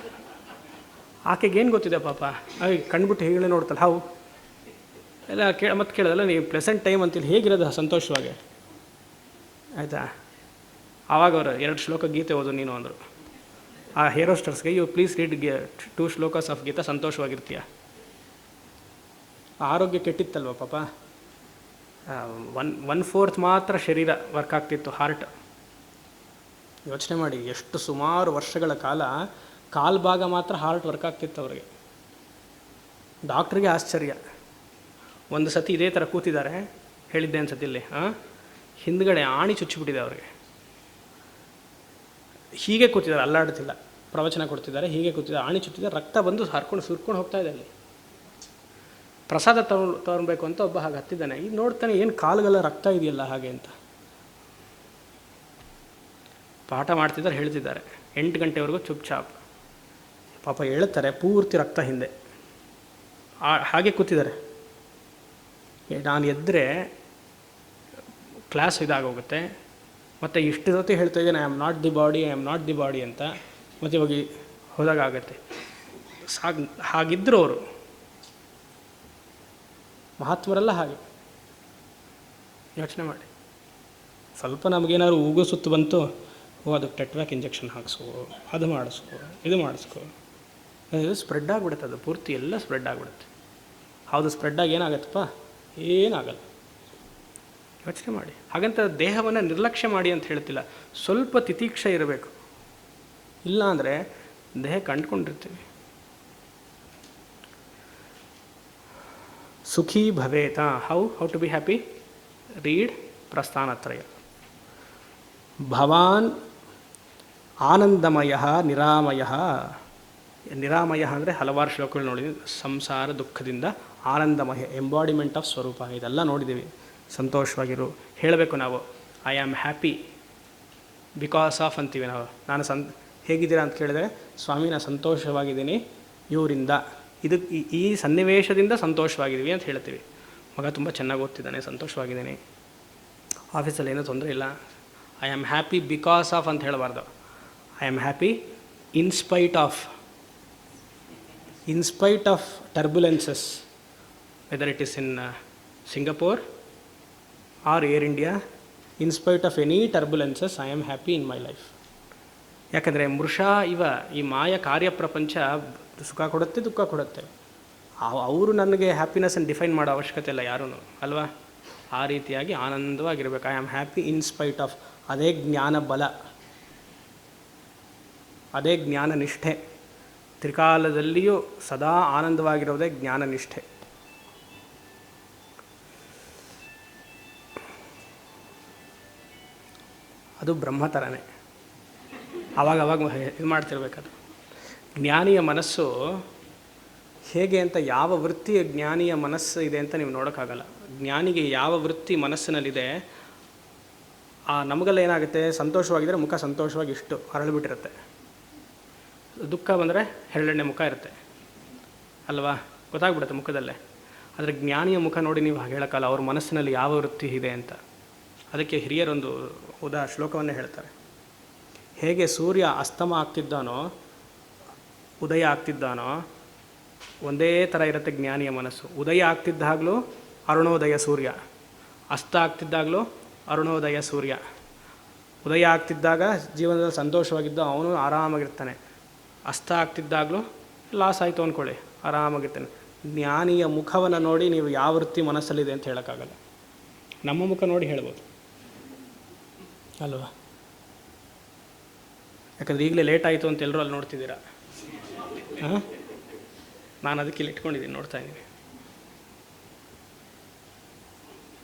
Speaker 1: ಆಕೆಗೇನು ಗೊತ್ತಿದೆ ಪಾಪ, ಕಣ್ಬಿಟ್ಟು ಹೇಗೆ ನೋಡ್ತಲ್ಲ, ಹೌ ಎಲ್ಲ ಮತ್ತೆ ಕೇಳೋದಲ್ಲ, ನೀವು ಪ್ಲೆಸೆಂಟ್ ಟೈಮ್ ಅಂತಿಲ್ಲ, ಹೇಗಿರೋದು ಸಂತೋಷವಾಗಿ, ಆಯಿತಾ. ಆವಾಗ ಅವರು 2 ಶ್ಲೋಕ ಗೀತೆ ಓದು ನೀನು ಅಂದರು. ಆ ಏರ್ ಹೋಸ್ಟರ್ಸ್ಗೆ, you please read 2 shlokas of Gita, ಸಂತೋಷವಾಗಿರ್ತೀಯ. ಆರೋಗ್ಯ ಕೆಟ್ಟಿತ್ತಲ್ವ ಪಾಪ, 1/4 ಮಾತ್ರ ಶರೀರ ವರ್ಕ್ ಆಗ್ತಿತ್ತು, ಹಾರ್ಟ್. ಯೋಚನೆ ಮಾಡಿ, ಎಷ್ಟು ಸುಮಾರು ವರ್ಷಗಳ ಕಾಲ ಕಾಲು ಭಾಗ ಮಾತ್ರ ಹಾರ್ಟ್ ವರ್ಕ್ ಆಗ್ತಿತ್ತು ಅವರಿಗೆ. ಡಾಕ್ಟ್ರಿಗೆ ಆಶ್ಚರ್ಯ. ಒಂದು ಸತಿ ಇದೇ ಥರ ಕೂತಿದ್ದಾರೆ, ಹೇಳಿದ್ದೆ ಅನ್ಸತಿ ಇಲ್ಲಿ, ಹಿಂದ್ಗಡೆ ಆಣಿ ಚುಚ್ಚಿಬಿಟ್ಟಿದೆ ಅವ್ರಿಗೆ. ಹೀಗೆ ಕೂತಿದ್ದಾರೆ, ಅಲ್ಲಾಡ್ತಿಲ್ಲ, ಪ್ರವಚನ ಕೊಡ್ತಿದ್ದಾರೆ, ಹೀಗೆ ಕೂತಿದ್ದಾರೆ, ಆಣಿ ಚುಚ್ಚಿದ್ದಾರೆ, ರಕ್ತ ಬಂದು ಸುರ್ಕೊಂಡು ಹೋಗ್ತಾ ಇದೆ ಅಲ್ಲಿ. ಪ್ರಸಾದ ತಗೊಳ್ಬೇಕು ಅಂತ ಒಬ್ಬ ಹಾಗೆ ಹತ್ತಿದ್ದಾನೆ. ಈಗ ನೋಡ್ತಾನೆ, ಏನು ಕಾಲುಗೆಲ್ಲ ರಕ್ತ ಇದೆಯಲ್ಲ ಹಾಗೆ ಅಂತ. ಪಾಠ ಮಾಡ್ತಿದ್ದಾರೆ, ಹೇಳ್ತಿದ್ದಾರೆ, 8 ಗಂಟೆವರೆಗೂ ಚುಪ್ ಚಾಪ್. ಪಾಪ ಹೇಳ್ತಾರೆ, ಪೂರ್ತಿ ರಕ್ತ ಹಿಂದೆ ಹಾಗೆ ಕೂತಿದ್ದಾರೆ. ನಾನು ಎದ್ದರೆ ಕ್ಲಾಸ್ ಇದಾಗೋಗುತ್ತೆ, ಮತ್ತು ಇಷ್ಟು ಜೊತೆ ಹೇಳ್ತಾ ಇದ್ದೇನೆ, I am not the body, I am not the body ಅಂತ. ಮತ್ತು ಇವಾಗ ಹೋದಾಗ ಆಗುತ್ತೆ. ಹಾಗಿದ್ದರು ಅವರು ಮಹಾತ್ಮರೆಲ್ಲ ಹಾಗೆ. ಯೋಚನೆ ಮಾಡಿ, ಸ್ವಲ್ಪ ನಮಗೇನಾದ್ರು ಉಗು ಸುತ್ತು ಬಂತು, ಅದಕ್ಕೆ ಟೆಟ್ವ್ಯಾಕ್ ಇಂಜೆಕ್ಷನ್ ಹಾಕ್ಸೋ, ಅದು ಮಾಡಿಸ್ಕೋ, ಇದು ಮಾಡಿಸ್ಕೋ, ಇದು ಸ್ಪ್ರೆಡ್ ಆಗಿಬಿಡುತ್ತೆ, ಅದು ಪೂರ್ತಿ ಎಲ್ಲ ಸ್ಪ್ರೆಡ್ ಆಗಿಬಿಡುತ್ತೆ. ಹೌದು, ಸ್ಪ್ರೆಡ್ಡಾಗಿ ಏನಾಗತ್ತಪ್ಪ, ಏನಾಗಲ್ಲ. ಯೋಚನೆ ಮಾಡಿ. ಹಾಗಂತ ದೇಹವನ್ನು ನಿರ್ಲಕ್ಷ್ಯ ಮಾಡಿ ಅಂತ ಹೇಳ್ತಿಲ್ಲ, ಸ್ವಲ್ಪ ತಿತೀಕ್ಷೆ ಇರಬೇಕು. ಇಲ್ಲ ಅಂದರೆ ದೇಹ ಕಂಡುಕೊಂಡಿರ್ತೀವಿ. ಸುಖೀ ಭವೇತ. How to be happy? Read Prasthanatraya. ಭವಾನ್ ಆನಂದಮಯ ನಿರಾಮಯ. ನಿರಾಮಯ ಅಂದರೆ ಹಲವಾರು ಶ್ಲೋಕಗಳು ನೋಡಿದ್ವಿ. ಸಂಸಾರ ದುಃಖದಿಂದ ಆನಂದಮಯ, ಎಂಬಾಡಿಮೆಂಟ್ ಆಫ್ ಸ್ವರೂಪ, ಇದೆಲ್ಲ ನೋಡಿದ್ದೀವಿ. ಸಂತೋಷವಾಗಿರು ಹೇಳಬೇಕು ನಾವು. I am happy because of ಅಂತೀವಿ ನಾವು. ನಾನು ಹೇಗಿದ್ದೀರಾ ಅಂತ ಕೇಳಿದರೆ, ಸ್ವಾಮಿ ನಾನು ಸಂತೋಷವಾಗಿದ್ದೀನಿ ಇವರಿಂದ, ಈ ಸನ್ನಿವೇಶದಿಂದ ಸಂತೋಷವಾಗಿದ್ದೀವಿ ಅಂತ ಹೇಳ್ತೀವಿ. ಮಗ ತುಂಬ ಚೆನ್ನಾಗಿ ಓದ್ತಿದ್ದಾನೆ, ಸಂತೋಷವಾಗಿದ್ದೀನಿ, ಆಫೀಸಲ್ಲಿ ಏನೂ ತೊಂದರೆ ಇಲ್ಲ. I am happy because of ಅಂತ ಹೇಳಬಾರ್ದು. I am happy in spite of turbulences, whether it is in Singapore or Air India, in spite of any turbulences I am happy in my life. ಯಾಕಂದರೆ ಈ ಮಾಯ ಕಾರ್ಯಪ್ರಪಂಚ ಸುಖ ಕೊಡುತ್ತೆ, ದುಃಖ ಕೊಡುತ್ತೆ. ಅವರು ನನಗೆ ಹ್ಯಾಪಿನೆಸ್ಸನ್ನು ಡಿಫೈನ್ ಮಾಡೋ ಅವಶ್ಯಕತೆ ಇಲ್ಲ ಯಾರೂ, ಅಲ್ವಾ? ಆ ರೀತಿಯಾಗಿ ಆನಂದವಾಗಿರಬೇಕು. I am happy in spite of. ಅದೇ ಜ್ಞಾನ ಬಲ, ಅದೇ ಜ್ಞಾನ ನಿಷ್ಠೆ. ತ್ರಿಕಾಲದಲ್ಲಿಯೂ ಸದಾ ಆನಂದವಾಗಿರೋದೇ ಜ್ಞಾನ ನಿಷ್ಠೆ. ಅದು ಬ್ರಹ್ಮ ಥರನೇ. ಆವಾಗ ಇದು ಮಾಡ್ತಿರ್ಬೇಕದು. ಜ್ಞಾನಿಯ ಮನಸ್ಸು ಹೇಗೆ ಅಂತ, ಯಾವ ವೃತ್ತಿಯ ಜ್ಞಾನಿಯ ಮನಸ್ಸು ಇದೆ ಅಂತ ನೀವು ನೋಡೋಕ್ಕಾಗಲ್ಲ. ಜ್ಞಾನಿಗೆ ಯಾವ ವೃತ್ತಿ ಮನಸ್ಸಿನಲ್ಲಿದೆ, ನಮಗೆಲ್ಲ ಏನಾಗುತ್ತೆ, ಸಂತೋಷವಾಗಿದ್ದರೆ ಮುಖ ಸಂತೋಷವಾಗಿ ಇಷ್ಟು ಹರಳಿಬಿಟ್ಟಿರುತ್ತೆ, ದುಃಖ ಬಂದರೆ ಹೆರಳೆಣ್ಣೆ ಮುಖ ಇರುತ್ತೆ, ಅಲ್ವಾ? ಗೊತ್ತಾಗ್ಬಿಡುತ್ತೆ ಮುಖದಲ್ಲೇ. ಆದರೆ ಜ್ಞಾನಿಯ ಮುಖ ನೋಡಿ ನೀವು ಹಾಗೆ ಹೇಳೋಕ್ಕಲ್ಲ, ಅವ್ರ ಮನಸ್ಸಿನಲ್ಲಿ ಯಾವ ವೃತ್ತಿ ಇದೆ ಅಂತ. ಅದಕ್ಕೆ ಹಿರಿಯರೊಂದು ಶ್ಲೋಕವನ್ನೇ ಹೇಳ್ತಾರೆ. ಹೇಗೆ ಸೂರ್ಯ ಅಸ್ತಮ ಆಗ್ತಿದ್ದಾನೋ ಉದಯ ಆಗ್ತಿದ್ದಾನೋ ಒಂದೇ ಥರ ಇರುತ್ತೆ ಜ್ಞಾನಿಯ ಮನಸ್ಸು. ಉದಯ ಆಗ್ತಿದ್ದಾಗಲೂ ಅರುಣೋದಯ ಸೂರ್ಯ, ಅಸ್ತ ಆಗ್ತಿದ್ದಾಗಲೂ ಅರುಣೋದಯ ಸೂರ್ಯ. ಉದಯ ಆಗ್ತಿದ್ದಾಗ ಜೀವನದಲ್ಲಿ ಸಂತೋಷವಾಗಿದ್ದು ಅವನು ಆರಾಮಾಗಿರ್ತಾನೆ, ಅಸ್ತ ಆಗ್ತಿದ್ದಾಗಲೂ ಲಾಸ್ ಆಯಿತು ಅಂದ್ಕೊಳ್ಳಿ, ಆರಾಮಾಗಿರ್ತಾನೆ. ಜ್ಞಾನಿಯ ಮುಖವನ್ನು ನೋಡಿ ನೀವು ಯಾವ ವೃತ್ತಿ ಮನಸ್ಸಲ್ಲಿದೆ ಅಂತ ಹೇಳೋಕ್ಕಾಗಲ್ಲ. ನಮ್ಮ ಮುಖ ನೋಡಿ ಹೇಳ್ಬೋದು ಅಲ್ವಾ? ಯಾಕಂದರೆ ಈಗಲೇ ಲೇಟ್ ಆಯಿತು ಅಂತ ಎಲ್ಲರೂ ಅಲ್ಲಿ ನೋಡ್ತಿದ್ದೀರಾ. ಹಾಂ, ನಾನು ಅದಕ್ಕೆ ಇಲ್ಲಿ ಇಟ್ಕೊಂಡಿದ್ದೀನಿ, ನೋಡ್ತಾ ಇದ್ದೀನಿ.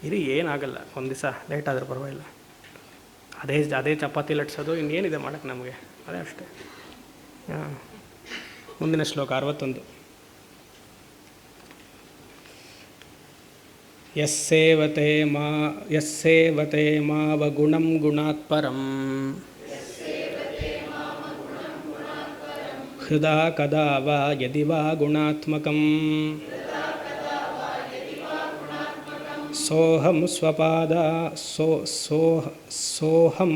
Speaker 1: ಇರಿ, ಏನಾಗಲ್ಲ, ಒಂದು ದಿವಸ ಲೇಟ್ ಆದರೂ ಪರವಾಗಿಲ್ಲ. ಅದೇ ಚಪಾತಿ ಲಟ್ಸೋದು, ಇನ್ನೇನಿದೆ ಮಾಡೋಕ್ಕೆ ನಮಗೆ, ಅದೇ ಅಷ್ಟೇ. ಹಾಂ, ಮುಂದಿನ ಶ್ಲೋಕ 61. ಯಸ್ಸೇವತೆ ಮಾವಗುಣಂ ಗುಣಾತ್ಪರಂ ಹೃದಾ ಕದಾ ವಾ ಯದಿ ವಾ ಗುಣಾತ್ಮಕಂ ಸೋಹಂ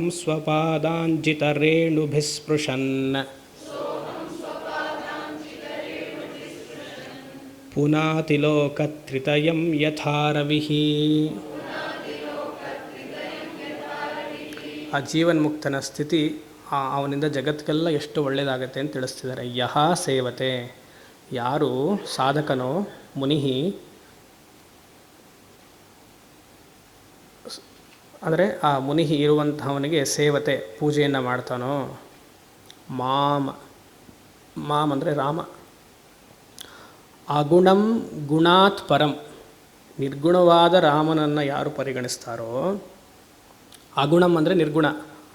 Speaker 1: ಸ್ವಪಾದಾಂಜಿತರೇಣುಭಿಸ್ಪೃಶನ್ ಪುನಾತಿ ಲೋಕತ್ರಿತಯಂ ಯಥಾ ರವಿಃ. ಆ ಜೀವನ್ಮುಕ್ತನ ಸ್ಥಿತಿ, ಅವನಿಂದ ಜಗತ್ತಿಗೆಲ್ಲ ಎಷ್ಟು ಒಳ್ಳೆಯದಾಗತ್ತೆ ಅಂತ ತಿಳಿಸ್ತಿದ್ದಾರೆ. ಯಹ ಸೇವತೆ, ಯಾರು ಸಾಧಕನೋ, ಮುನಿಹಿ ಅಂದರೆ ಆ ಮುನಿಹಿ ಇರುವಂತಹವನಿಗೆ ಸೇವತೆ, ಪೂಜೆಯನ್ನು ಮಾಡ್ತಾನೋ. ಮಾಮ್ ಅಂದರೆ ರಾಮ. ಅಗುಣಂ ಗುಣಾತ್ ಪರಂ, ನಿರ್ಗುಣವಾದ ರಾಮನನ್ನು ಯಾರು ಪರಿಗಣಿಸ್ತಾರೋ, ಅಗುಣಂ ಅಂದರೆ ನಿರ್ಗುಣ,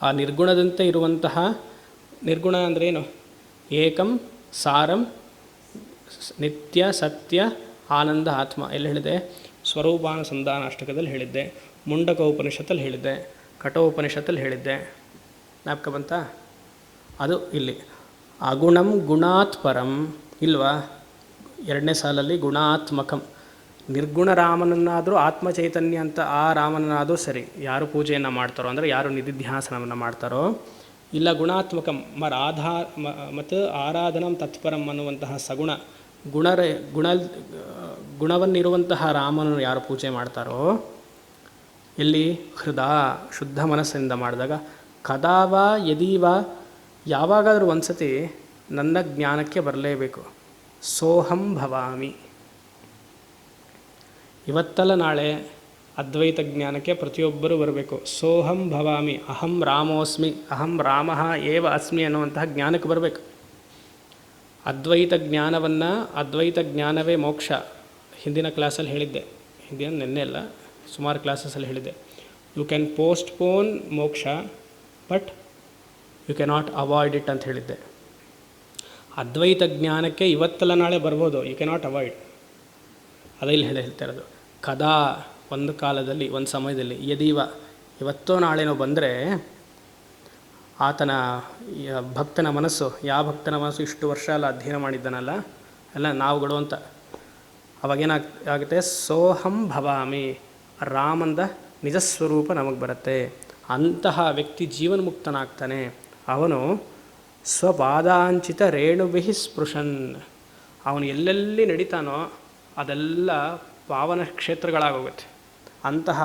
Speaker 1: ಆ ನಿರ್ಗುಣದಂತೆ ಇರುವಂತಹ, ನಿರ್ಗುಣ ಅಂದರೆ ಏನು? ಏಕಂ ಸಾರಂ ನಿತ್ಯ ಸತ್ಯ ಆನಂದ ಆತ್ಮ. ಎಲ್ಲಿ ಹೇಳಿದೆ? ಸ್ವರೂಪಾನುಸಂಧಾನ ಅಷ್ಟಕದಲ್ಲಿ ಹೇಳಿದ್ದೆ, ಮುಂಡಕ ಉಪನಿಷತ್ತಲ್ಲಿ ಹೇಳಿದ್ದೆ, ಕಠೋಪನಿಷತ್ತಲ್ಲಿ ಹೇಳಿದ್ದೆ. ಜ್ಞಾಪಕ ಬಂತಾ? ಅದು ಇಲ್ಲಿ ಅಗುಣಂ ಗುಣಾತ್ ಪರಂ ಇಲ್ವಾ? 2ನೇ ಸಾಲಲ್ಲಿ ಗುಣಾತ್ಮಕಂ, ನಿರ್ಗುಣ ರಾಮನನ್ನಾದರೂ ಆತ್ಮಚೈತನ್ಯ ಅಂತ ಆ ರಾಮನನ್ನಾದರೂ ಸರಿ ಯಾರು ಪೂಜೆಯನ್ನು ಮಾಡ್ತಾರೋ, ಅಂದರೆ ಯಾರು ನಿಧಿಧ್ಯಾಸನವನ್ನು ಮಾಡ್ತಾರೋ, ಇಲ್ಲ ಗುಣಾತ್ಮಕಂ ಮತ್ತು ಆರಾಧನಂ ತತ್ಪರಂ ಅನ್ನುವಂತಹ ಸಗುಣ ಗುಣವನ್ನಿರುವಂತಹ ರಾಮನನ್ನು ಯಾರು ಪೂಜೆ ಮಾಡ್ತಾರೋ, ಇಲ್ಲಿ ಹೃದಯ ಶುದ್ಧ ಮನಸ್ಸಿನಿಂದ ಮಾಡಿದಾಗ, ಕದಾವ ಯದೀವ ಯಾವಾಗಾದರೂ ಒಂದು ಸತಿ ನನ್ನ ಜ್ಞಾನಕ್ಕೆ ಬರಲೇಬೇಕು. ಸೋಹಂ ಭವಾಮಿ, ಇವತ್ತಲ್ಲ ನಾಳೆ ಅದ್ವೈತ ಜ್ಞಾನಕ್ಕೆ ಪ್ರತಿಯೊಬ್ಬರೂ ಬರಬೇಕು. ಸೋಹಂ ಭವಾಮಿ, ಅಹಂ ರಾಮೋಸ್ಮಿ, ಅಹಂ ರಾಮಃ ಏವ ಅಸ್ಮಿ ಅನ್ನುವಂತಹ ಜ್ಞಾನಕ್ಕೆ ಬರಬೇಕು. ಅದ್ವೈತ ಜ್ಞಾನವನ್ನು, ಅದ್ವೈತ ಜ್ಞಾನವೇ ಮೋಕ್ಷ. ಹಿಂದಿನ ಕ್ಲಾಸಲ್ಲಿ ಹೇಳಿದ್ದೆ, ನಿನ್ನೆ ಅಲ್ಲ, ಸುಮಾರು ಕ್ಲಾಸಸಲ್ಲಿ ಹೇಳಿದ್ದೆ. You can postpone moksha but you cannot avoid it ಅಂತ ಹೇಳಿದ್ದೆ. ಅದ್ವೈತ ಜ್ಞಾನಕ್ಕೆ ಇವತ್ತಲ್ಲ ನಾಳೆ ಬರ್ಬೋದು, ಯು ಕೆನಾಟ್ ಅವಾಯ್ಡ್. ಅದೇ ಇಲ್ಲಿ ಹೇಳ್ತಾ ಇರೋದು. ಕದಾ, ಒಂದು ಕಾಲದಲ್ಲಿ, ಒಂದು ಸಮಯದಲ್ಲಿ, ಯದೀವ ಇವತ್ತೋ ನಾಳೆನೋ ಬಂದರೆ ಆತನ ಭಕ್ತನ ಮನಸ್ಸು, ಯಾವ ಭಕ್ತನ ಮನಸ್ಸು ಇಷ್ಟು ವರ್ಷ ಅಲ್ಲ ಅಧ್ಯಯನ ಮಾಡಿದ್ದಾನಲ್ಲ ಎಲ್ಲ ನಾವುಗಳು ಅಂತ, ಅವಾಗೇನಾಗುತ್ತೆ? ಸೋಹಂ ಭವಾಮಿ, ರಾಮಂದ ನಿಜಸ್ವರೂಪ ನಮಗೆ ಬರುತ್ತೆ. ಅಂತಹ ವ್ಯಕ್ತಿ ಜೀವನ್ಮುಕ್ತನಾಗ್ತಾನೆ. ಅವನು ಸ್ವಪಾದಾಂಚಿತ ರೇಣುಭಿಃ ಸ್ಪೃಶನ್, ಅವನು ಎಲ್ಲೆಲ್ಲಿ ನಡೀತಾನೋ ಅದೆಲ್ಲ ಪಾವನ ಕ್ಷೇತ್ರಗಳಾಗೋಗುತ್ತೆ. ಅಂತಹ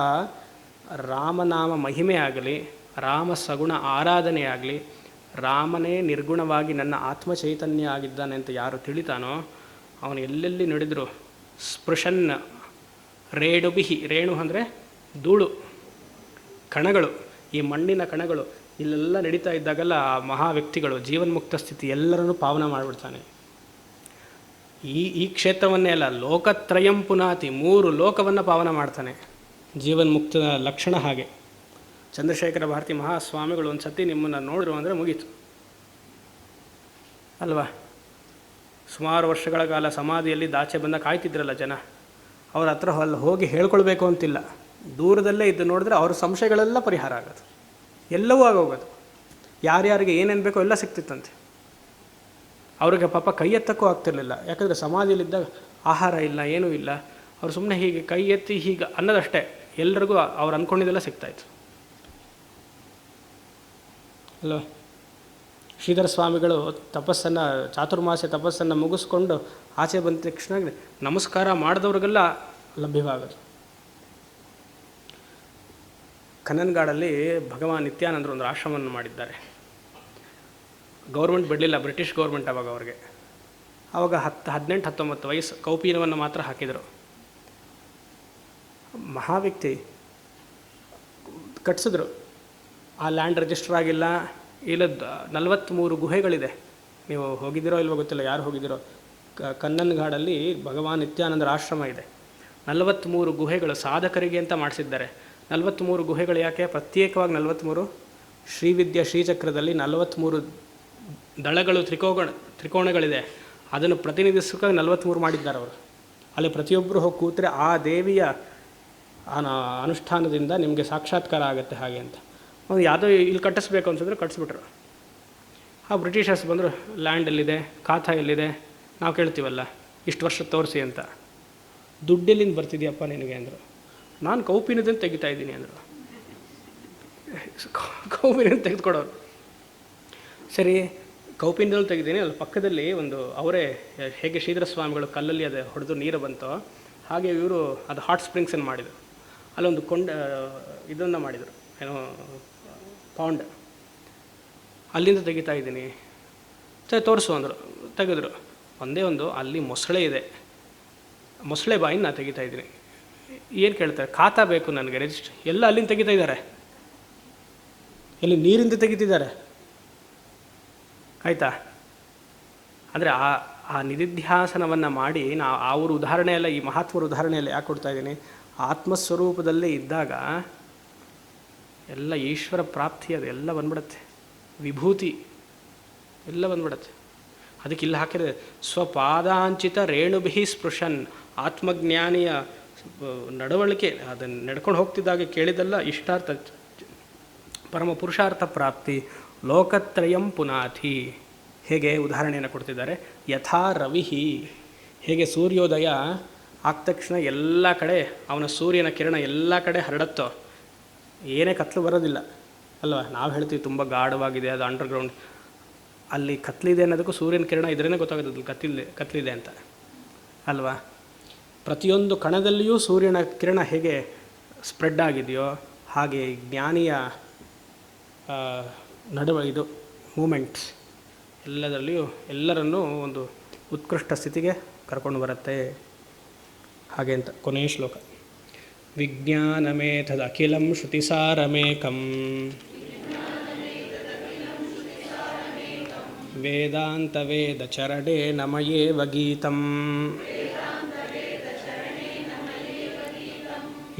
Speaker 1: ರಾಮನಾಮ ಮಹಿಮೆ ಆಗಲಿ, ರಾಮ ಸಗುಣ ಆರಾಧನೆ ಆಗಲಿ, ರಾಮನೇ ನಿರ್ಗುಣವಾಗಿ ನನ್ನ ಆತ್ಮಚೈತನ್ಯ ಆಗಿದ್ದಾನೆ ಅಂತ ಯಾರು ತಿಳಿತಾನೋ ಅವನು ಎಲ್ಲೆಲ್ಲಿ ನಡೆದರೂ ಸ್ಪೃಶನ್ ರೇಣುಭಿಃ, ರೇಣು ಅಂದರೆ ಧೂಳು, ಕಣಗಳು, ಈ ಮಣ್ಣಿನ ಕಣಗಳು ಇಲ್ಲೆಲ್ಲ ನಡೀತಾ ಇದ್ದಾಗೆಲ್ಲ ಆ ಮಹಾ ವ್ಯಕ್ತಿಗಳು ಜೀವನ್ಮುಕ್ತ ಸ್ಥಿತಿ ಎಲ್ಲರನ್ನೂ ಪಾವನ ಮಾಡಿಬಿಡ್ತಾನೆ. ಈ ಕ್ಷೇತ್ರವನ್ನೇ ಅಲ್ಲ, ಲೋಕತ್ರಯಂ ಪುನಾತಿ, 3 ಲೋಕವನ್ನು ಪಾವನ ಮಾಡ್ತಾನೆ. ಜೀವನ್ಮುಕ್ತದ ಲಕ್ಷಣ ಹಾಗೆ. ಚಂದ್ರಶೇಖರ ಭಾರತಿ ಮಹಾಸ್ವಾಮಿಗಳು ಒಂದು ಸತಿ ನಿಮ್ಮನ್ನು ನೋಡಿದ್ರು ಅಂದರೆ ಮುಗೀತು ಅಲ್ವಾ? ಸುಮಾರು ವರ್ಷಗಳ ಕಾಲ ಸಮಾಧಿಯಲ್ಲಿ ದಾಚೆ ಬಂದ ಕಾಯ್ತಿದ್ರಲ್ಲ ಜನ, ಅವ್ರ ಹತ್ರ ಅಲ್ಲಿ ಹೋಗಿ ಹೇಳ್ಕೊಳ್ಬೇಕು ಅಂತಿಲ್ಲ, ದೂರದಲ್ಲೇ ಇದ್ದು ನೋಡಿದ್ರೆ ಅವ್ರ ಸಂಶಯಗಳೆಲ್ಲ ಪರಿಹಾರ ಆಗೋದು, ಎಲ್ಲವೂ ಆಗೋಗೋದು. ಯಾರ್ಯಾರಿಗೆ ಏನೇನು ಬೇಕೋ ಎಲ್ಲ ಸಿಗ್ತಿತ್ತಂತೆ. ಅವ್ರಿಗೆ ಪಾಪ ಕೈ ಎತ್ತಕ್ಕೂ ಆಗ್ತಿರ್ಲಿಲ್ಲ, ಯಾಕಂದರೆ ಸಮಾಧಿಯಲ್ಲಿದ್ದಾಗ ಆಹಾರ ಇಲ್ಲ, ಏನೂ ಇಲ್ಲ. ಅವ್ರು ಸುಮ್ಮನೆ ಹೀಗೆ ಕೈ ಎತ್ತಿ ಹೀಗೆ ಅನ್ನೋದಷ್ಟೇ, ಎಲ್ರಿಗೂ ಅವ್ರು ಅಂದ್ಕೊಂಡಿದ್ದೆಲ್ಲ ಸಿಗ್ತಾಯಿತ್ತು ಅಲ್ವಾ? ಶ್ರೀಧರ ಸ್ವಾಮಿಗಳು ತಪಸ್ಸನ್ನು, ಚಾತುರ್ಮಾಸ್ಯ ತಪಸ್ಸನ್ನು ಮುಗಿಸ್ಕೊಂಡು ಆಚೆ ಬಂದ ತಕ್ಷಣ ನಮಸ್ಕಾರ ಮಾಡಿದವ್ರಿಗೆಲ್ಲ ಲಭ್ಯವಾಗೋದು. ಕನ್ನನ್ಗಾಡಲ್ಲಿ ಭಗವಾನ್ ನಿತ್ಯಾನಂದರು ಒಂದು ಆಶ್ರಮವನ್ನು ಮಾಡಿದ್ದಾರೆ. ಗೌರ್ಮೆಂಟ್ ಬಿಡಲಿಲ್ಲ, ಬ್ರಿಟಿಷ್ ಗೌರ್ಮೆಂಟ್ ಅವಾಗ ಅವ್ರಿಗೆ. ಆವಾಗ 18-19 ವಯಸ್ಸು, ಕೌಪೀನವನ್ನು ಮಾತ್ರ ಹಾಕಿದರು. ಮಹಾವ್ಯಕ್ತಿ ಕಟ್ಸಿದ್ರು. ಆ ಲ್ಯಾಂಡ್ ರಿಜಿಸ್ಟರ್ ಆಗಿಲ್ಲ. ಇಲ್ಲ 43 ಗುಹೆಗಳಿದೆ. ನೀವು ಹೋಗಿದ್ದೀರೋ ಇಲ್ವೋ ಗೊತ್ತಿಲ್ಲ, ಯಾರು ಹೋಗಿದ್ದೀರೋ. ಕನ್ನನ್ಗಾಡಲ್ಲಿ ಭಗವಾನ್ ನಿತ್ಯಾನಂದರ ಆಶ್ರಮ ಇದೆ. 43 ಗುಹೆಗಳು ಸಾಧಕರಿಗೆ ಅಂತ ಮಾಡಿಸಿದ್ದಾರೆ. 43 ಗುಹೆಗಳು ಯಾಕೆ? ಪ್ರತ್ಯೇಕವಾಗಿ 43 ಶ್ರೀವಿದ್ಯಾ ಶ್ರೀಚಕ್ರದಲ್ಲಿ 43 ದಳಗಳು, ತ್ರಿಕೋಣಗಳಿದೆ. ಅದನ್ನು ಪ್ರತಿನಿಧಿಸೋಕೆ 43 ಮಾಡಿದ್ದಾರೆ ಅವರು. ಅಲ್ಲಿ ಪ್ರತಿಯೊಬ್ಬರು ಹೋಗಿ ಕೂತ್ರೆ ಆ ದೇವಿಯ ಅನುಷ್ಠಾನದಿಂದ ನಿಮಗೆ ಸಾಕ್ಷಾತ್ಕಾರ ಆಗುತ್ತೆ ಹಾಗೆ ಅಂತ. ಒಂದು ಯಾವುದೋ ಇಲ್ಲಿ ಕಟ್ಟಿಸ್ಬೇಕು ಅಂತಂದರೆ ಕಟ್ಟಿಸ್ಬಿಟ್ರು. ಆ ಬ್ರಿಟಿಷರ್ಸ್ ಬಂದರು, ಲ್ಯಾಂಡ್ ಎಲ್ಲಿದೆ, ಖಾತಾ ಎಲ್ಲಿದೆ, ನಾವು ಕೇಳ್ತೀವಲ್ಲ ಇಷ್ಟು ವರ್ಷ ತೋರಿಸಿ ಅಂತ. ದುಡ್ಡೆಲ್ಲಿಂದ ಬರ್ತಿದ್ಯಪ್ಪ ನಿನಗೆ ಅಂದರು. ನಾನು ಕೌಪೀನದಿಂದ ತೆಗಿತಾ ಇದ್ದೀನಿ ಅಂದರು. ಕೌಪೀನದಿಂದ ತೆಗೆದುಕೊಡೋರು. ಸರಿ, ಕೌಪೀನದಲ್ಲಿ ತೆಗೆದೀನಿ. ಅಲ್ಲಿ ಪಕ್ಕದಲ್ಲಿ ಒಂದು ಅವರೇ ಹೇಗೆ ಶ್ರೀಧರ ಸ್ವಾಮಿಗಳು ಕಲ್ಲಲ್ಲಿ ಅದು ಹೊಡೆದು ನೀರು ಬಂತೋ ಹಾಗೆ ಇವರು ಅದು ಹಾಟ್ ಸ್ಪ್ರಿಂಗ್ಸನ್ನು ಮಾಡಿದರು. ಅಲ್ಲೊಂದು ಇದನ್ನು ಮಾಡಿದರು, ಏನೋ ಪಾಂಡ್. ಅಲ್ಲಿಂದ ತೆಗಿತಾ ಇದ್ದೀನಿ. ತೋರಿಸು ಅಂದರು. ತೆಗೆದ್ರು. ಒಂದೇ ಒಂದು ಅಲ್ಲಿ ಮೊಸಳೆ ಇದೆ, ಮೊಸಳೆ ಬಾಯಿನ ನಾನು ತೆಗಿತಾ ಇದ್ದೀನಿ. ಏನು ಕೇಳ್ತಾರೆ? ಖಾತಾ ಬೇಕು ನನಗೆ, ರಿಜಿಸ್ಟರ್. ಎಲ್ಲ ಅಲ್ಲಿಂದ ತೆಗಿತಾ ಇದ್ದಾರೆ, ಎಲ್ಲಿ ನೀರಿಂದ ತೆಗಿತಿದ್ದಾರೆ. ಆಯಿತಾ? ಅಂದರೆ ಆ ನಿಧಿಧ್ಯಾಸನವನ್ನು ಮಾಡಿ ಅವ್ರ ಉದಾಹರಣೆ ಎಲ್ಲ, ಈ ಮಹಾತ್ಮರ ಉದಾಹರಣೆಯಲ್ಲಿ ಯಾಕೆ ಕೊಡ್ತಾ ಇದ್ದೀನಿ? ಆತ್ಮಸ್ವರೂಪದಲ್ಲೇ ಇದ್ದಾಗ ಎಲ್ಲ ಈಶ್ವರ ಪ್ರಾಪ್ತಿ, ಅದು ಎಲ್ಲ ಬಂದ್ಬಿಡತ್ತೆ, ವಿಭೂತಿ ಎಲ್ಲ ಬಂದ್ಬಿಡತ್ತೆ. ಅದಕ್ಕೆ ಇಲ್ಲಿ ಹಾಕಿದೆ, ಸ್ವಪಾದಾಂಚಿತ ರೇಣುಭಿ ಸ್ಪೃಶನ್. ಆತ್ಮಜ್ಞಾನಿಯ ನಡವಳಿಕೆ, ಅದನ್ನು ನಡ್ಕೊಂಡು ಹೋಗ್ತಿದ್ದಾಗ ಕೇಳಿದಲ್ಲ ಇಷ್ಟಾರ್ಥ, ಪರಮ ಪುರುಷಾರ್ಥ ಪ್ರಾಪ್ತಿ, ಲೋಕತ್ರಯಂ ಪುನಾಥಿ. ಹೇಗೆ ಉದಾಹರಣೆಯನ್ನು ಕೊಡ್ತಿದ್ದಾರೆ? ಯಥಾ ರವಿಹಿ, ಹೇಗೆ ಸೂರ್ಯೋದಯ ಆದ ತಕ್ಷಣ ಎಲ್ಲ ಕಡೆ ಅವನ ಸೂರ್ಯನ ಕಿರಣ ಎಲ್ಲ ಕಡೆ ಹರಡತ್ತೋ, ಏನೇ ಕತ್ಲು ಬರೋದಿಲ್ಲ ಅಲ್ವಾ? ನಾವು ಹೇಳ್ತೀವಿ ತುಂಬ ಗಾಢವಾಗಿದೆ, ಅದು ಅಂಡರ್ಗ್ರೌಂಡ್. ಅಲ್ಲಿ ಕತ್ಲಿದೆ ಅನ್ನೋದಕ್ಕೂ ಸೂರ್ಯನ ಕಿರಣ ಇದ್ರೇ ಗೊತ್ತಾಗೋದು ಕತ್ಲಿದೆ ಅಂತ ಅಲ್ವಾ? ಪ್ರತಿಯೊಂದು ಕಣದಲ್ಲಿಯೂ ಸೂರ್ಯನ ಕಿರಣ ಹೇಗೆ ಸ್ಪ್ರೆಡ್ ಆಗಿದೆಯೋ ಹಾಗೆ ಜ್ಞಾನಿಯ ಇದು ಮೂಮೆಂಟ್ಸ್ ಎಲ್ಲದರಲ್ಲಿಯೂ ಎಲ್ಲರನ್ನೂ ಒಂದು ಉತ್ಕೃಷ್ಟ ಸ್ಥಿತಿಗೆ ಕರ್ಕೊಂಡು ಬರುತ್ತೆ ಹಾಗೆ ಅಂತ. ಕೊನೆಯ ಶ್ಲೋಕ. ವಿಜ್ಞಾನಮೇತದ್ ಅಖಿಲಂ ಶ್ರುತಿಸಾರಮೇಕಂ ವೇದಾಂತ ವೇದ ಚರಣೇ ನಮಯೇವ ಗೀತಂ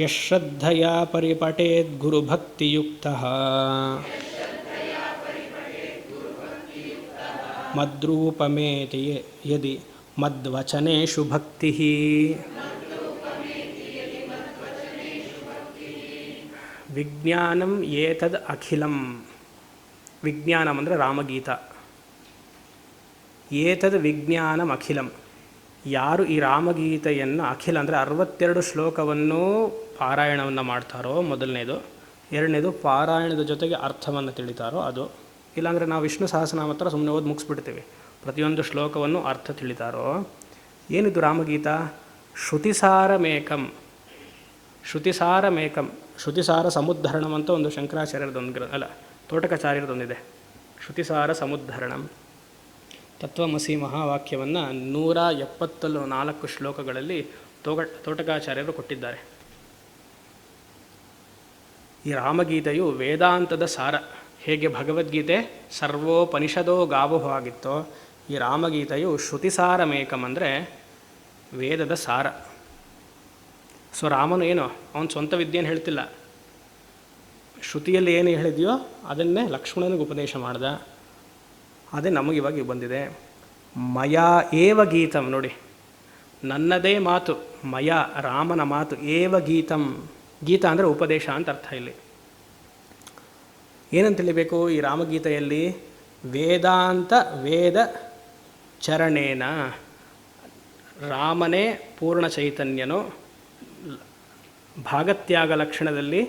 Speaker 1: ಯಶ್ರದ್ಧಯಾ ಪರಿಪಠೇದ್ ಗುರುಭಕ್ತಿಯುಕ್ತಃ ಮದ್ರೂಪಮೇತಿ ಯದಿ ಮದ್ವಚನೇಷು ಭಕ್ತಿಃ. ವಿಜ್ಞಾನಂ ಏತದ್ ಅಖಿಲಂ. ವಿಜ್ಞಾನಂ ಅಂದರೆ ರಾಮಗೀತ. ಏತದ್ ವಿಜ್ಞಾನಂ ಅಖಿಲಂ. ಯಾರು ಈ ರಾಮಗೀತೆಯನ್ನು ಅಖಿಲ ಅಂದರೆ 62 ಶ್ಲೋಕವನ್ನು ಪಾರಾಯಣವನ್ನು ಮಾಡ್ತಾರೋ, ಮೊದಲನೇದು. ಎರಡನೇದು ಪಾರಾಯಣದ ಜೊತೆಗೆ ಅರ್ಥವನ್ನು ತಿಳಿತಾರೋ ಅದು. ಇಲ್ಲಾಂದರೆ ನಾವು ವಿಷ್ಣು ಸಹಸ್ರನಾಮ ಹತ್ರ ಸುಮ್ಮನೆ ಓದಿ ಮುಗಿಸ್ಬಿಡ್ತೀವಿ. ಪ್ರತಿಯೊಂದು ಶ್ಲೋಕವನ್ನು ಅರ್ಥ ತಿಳಿತಾರೋ. ಏನಿದು ರಾಮಗೀತ? ಶ್ರುತಿಸಾರಮೇಕಂ. ಶ್ರುತಿಸಾರಮೇಕಂ, ಶ್ರುತಿಸಾರ ಸಮುದ್ಧರಣಂ ಅಂತ ಒಂದು ಶಂಕರಾಚಾರ್ಯರದೊಂದು ತೋಟಕಾಚಾರ್ಯರದೊಂದಿದೆ. ಶ್ರುತಿಸಾರ ಸಮುದ್ಧರಣಂ. ತತ್ವಮಸಿ ಮಹಾವಾಕ್ಯವನ್ನು 174 ಶ್ಲೋಕಗಳಲ್ಲಿ ತೋಟಕಾಚಾರ್ಯರು ಕೊಟ್ಟಿದ್ದಾರೆ. ಈ ರಾಮಗೀತೆಯು ವೇದಾಂತದ ಸಾರ. ಹೇಗೆ ಭಗವದ್ಗೀತೆ ಸರ್ವೋಪನಿಷದೋ ಗಾವೋ ಆಗಿತ್ತೋ, ಈ ರಾಮಗೀತೆಯು ಶ್ರುತಿಸಾರಮೇಕಂ ಅಂದರೆ ವೇದದ ಸಾರ. ಸೊ ರಾಮನು ಏನು ಅವನ ಸ್ವಂತ ವಿದ್ಯೆಯನ್ನು ಹೇಳ್ತಿಲ್ಲ, ಶ್ರುತಿಯಲ್ಲಿ ಏನು ಹೇಳಿದೆಯೋ ಅದನ್ನೇ ಲಕ್ಷ್ಮಣನಿಗೆ ಉಪದೇಶ ಮಾಡ್ದ. ಅದೇ ನಮಗಿವಾಗ ಬಂದಿದೆ. ಮಯಾ ಏವ ಗೀತಂ. ನೋಡಿ, ನನ್ನದೇ ಮಾತು, ಮಯ ರಾಮನ ಮಾತು, ಏವ ಗೀತಂ. ಗೀತ ಅಂದರೆ ಉಪದೇಶ ಅಂತ ಅರ್ಥ. ಇಲ್ಲಿ ಏನಂತ ತಿಳಿಬೇಕು ಈ ರಾಮಗೀತೆಯಲ್ಲಿ? ವೇದಾಂತ ವೇದ ಚರಣೇನ. ರಾಮನೇ ಪೂರ್ಣ ಚೈತನ್ಯನು. ಭಾಗತ್ಯಾಗ ಲಕ್ಷಣದಲ್ಲಿ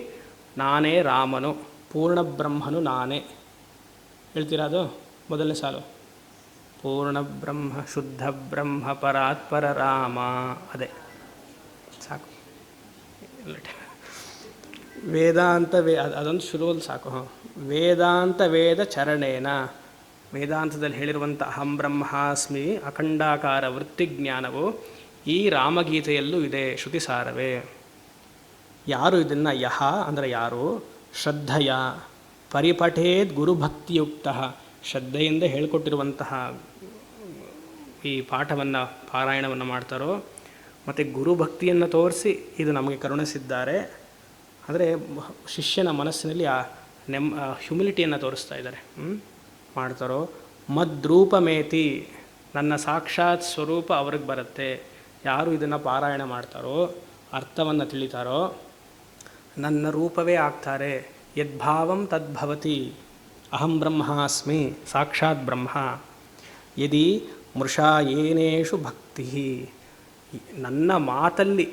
Speaker 1: ನಾನೇ ರಾಮನು, ಪೂರ್ಣ ಬ್ರಹ್ಮನು ನಾನೇ. ಹೇಳ್ತೀರಾ ಅದು? ಮೊದಲನೇ ಸಾಲು ಪೂರ್ಣ ಬ್ರಹ್ಮ ಶುದ್ಧ ಬ್ರಹ್ಮ ಪರಾತ್ಪರ ರಾಮ. ಅದೇ ಸಾಕು. ವೇದಾಂತ ಅದೊಂದು ಶುರುವಲ್ಲಿ ಸಾಕು. ಹಾಂ, ವೇದಾಂತ ವೇದ ಚರಣೇನ, ವೇದಾಂತದಲ್ಲಿ ಹೇಳಿರುವಂಥ ಅಹಂ ಬ್ರಹ್ಮಾಸ್ಮಿ ಅಖಂಡಾಕಾರ ವೃತ್ತಿಜ್ಞಾನವು ಈ ರಾಮಗೀತೆಯಲ್ಲೂ ಇದೆ, ಶ್ರುತಿಸಾರವೇ. ಯಾರು ಇದನ್ನು ಯಹ ಅಂದರೆ ಯಾರು ಶ್ರದ್ಧೆಯ ಪರಿಪಠೇದ್ ಗುರುಭಕ್ತಿಯುಕ್ತ, ಶ್ರದ್ಧೆಯಿಂದ ಹೇಳಿಕೊಟ್ಟಿರುವಂತಹ ಈ ಪಾಠವನ್ನು ಪಾರಾಯಣವನ್ನು ಮಾಡ್ತಾರೋ ಮತ್ತು ಗುರುಭಕ್ತಿಯನ್ನು ತೋರಿಸಿ ಇದು ನಮಗೆ ಕರುಣಿಸಿದ್ದಾರೆ. ಅಂದರೆ ಶಿಷ್ಯನ ಮನಸ್ಸಿನಲ್ಲಿ ಆ ಹ್ಯುಮಿಲಿಟಿಯನ್ನು ತೋರಿಸ್ತಾ ಇದ್ದಾರೆ. ಮಾಡ್ತಾರೋ ಮದ್ರೂಪಮೇತಿ, ನನ್ನ ಸಾಕ್ಷಾತ್ ಸ್ವರೂಪ ಅವ್ರಿಗೆ ಬರುತ್ತೆ. ಯಾರು ಇದನ್ನು ಪಾರಾಯಣ ಮಾಡ್ತಾರೋ, ಅರ್ಥವನ್ನು ತಿಳಿತಾರೋ ನನ್ನ ರೂಪವೇ ಆಗ್ತಾರೆ. ಯದ್ಭಾವಂ ತದ್ಭವತಿ, ಅಹಂ ಬ್ರಹ್ಮಾಸ್ಮಿ, ಸಾಕ್ಷಾತ್ ಬ್ರಹ್ಮ. ಯದಿ ಮೃಷಾ ಏನೇಷು ಭಕ್ತಿ, ನನ್ನ ಮಾತಲ್ಲಿ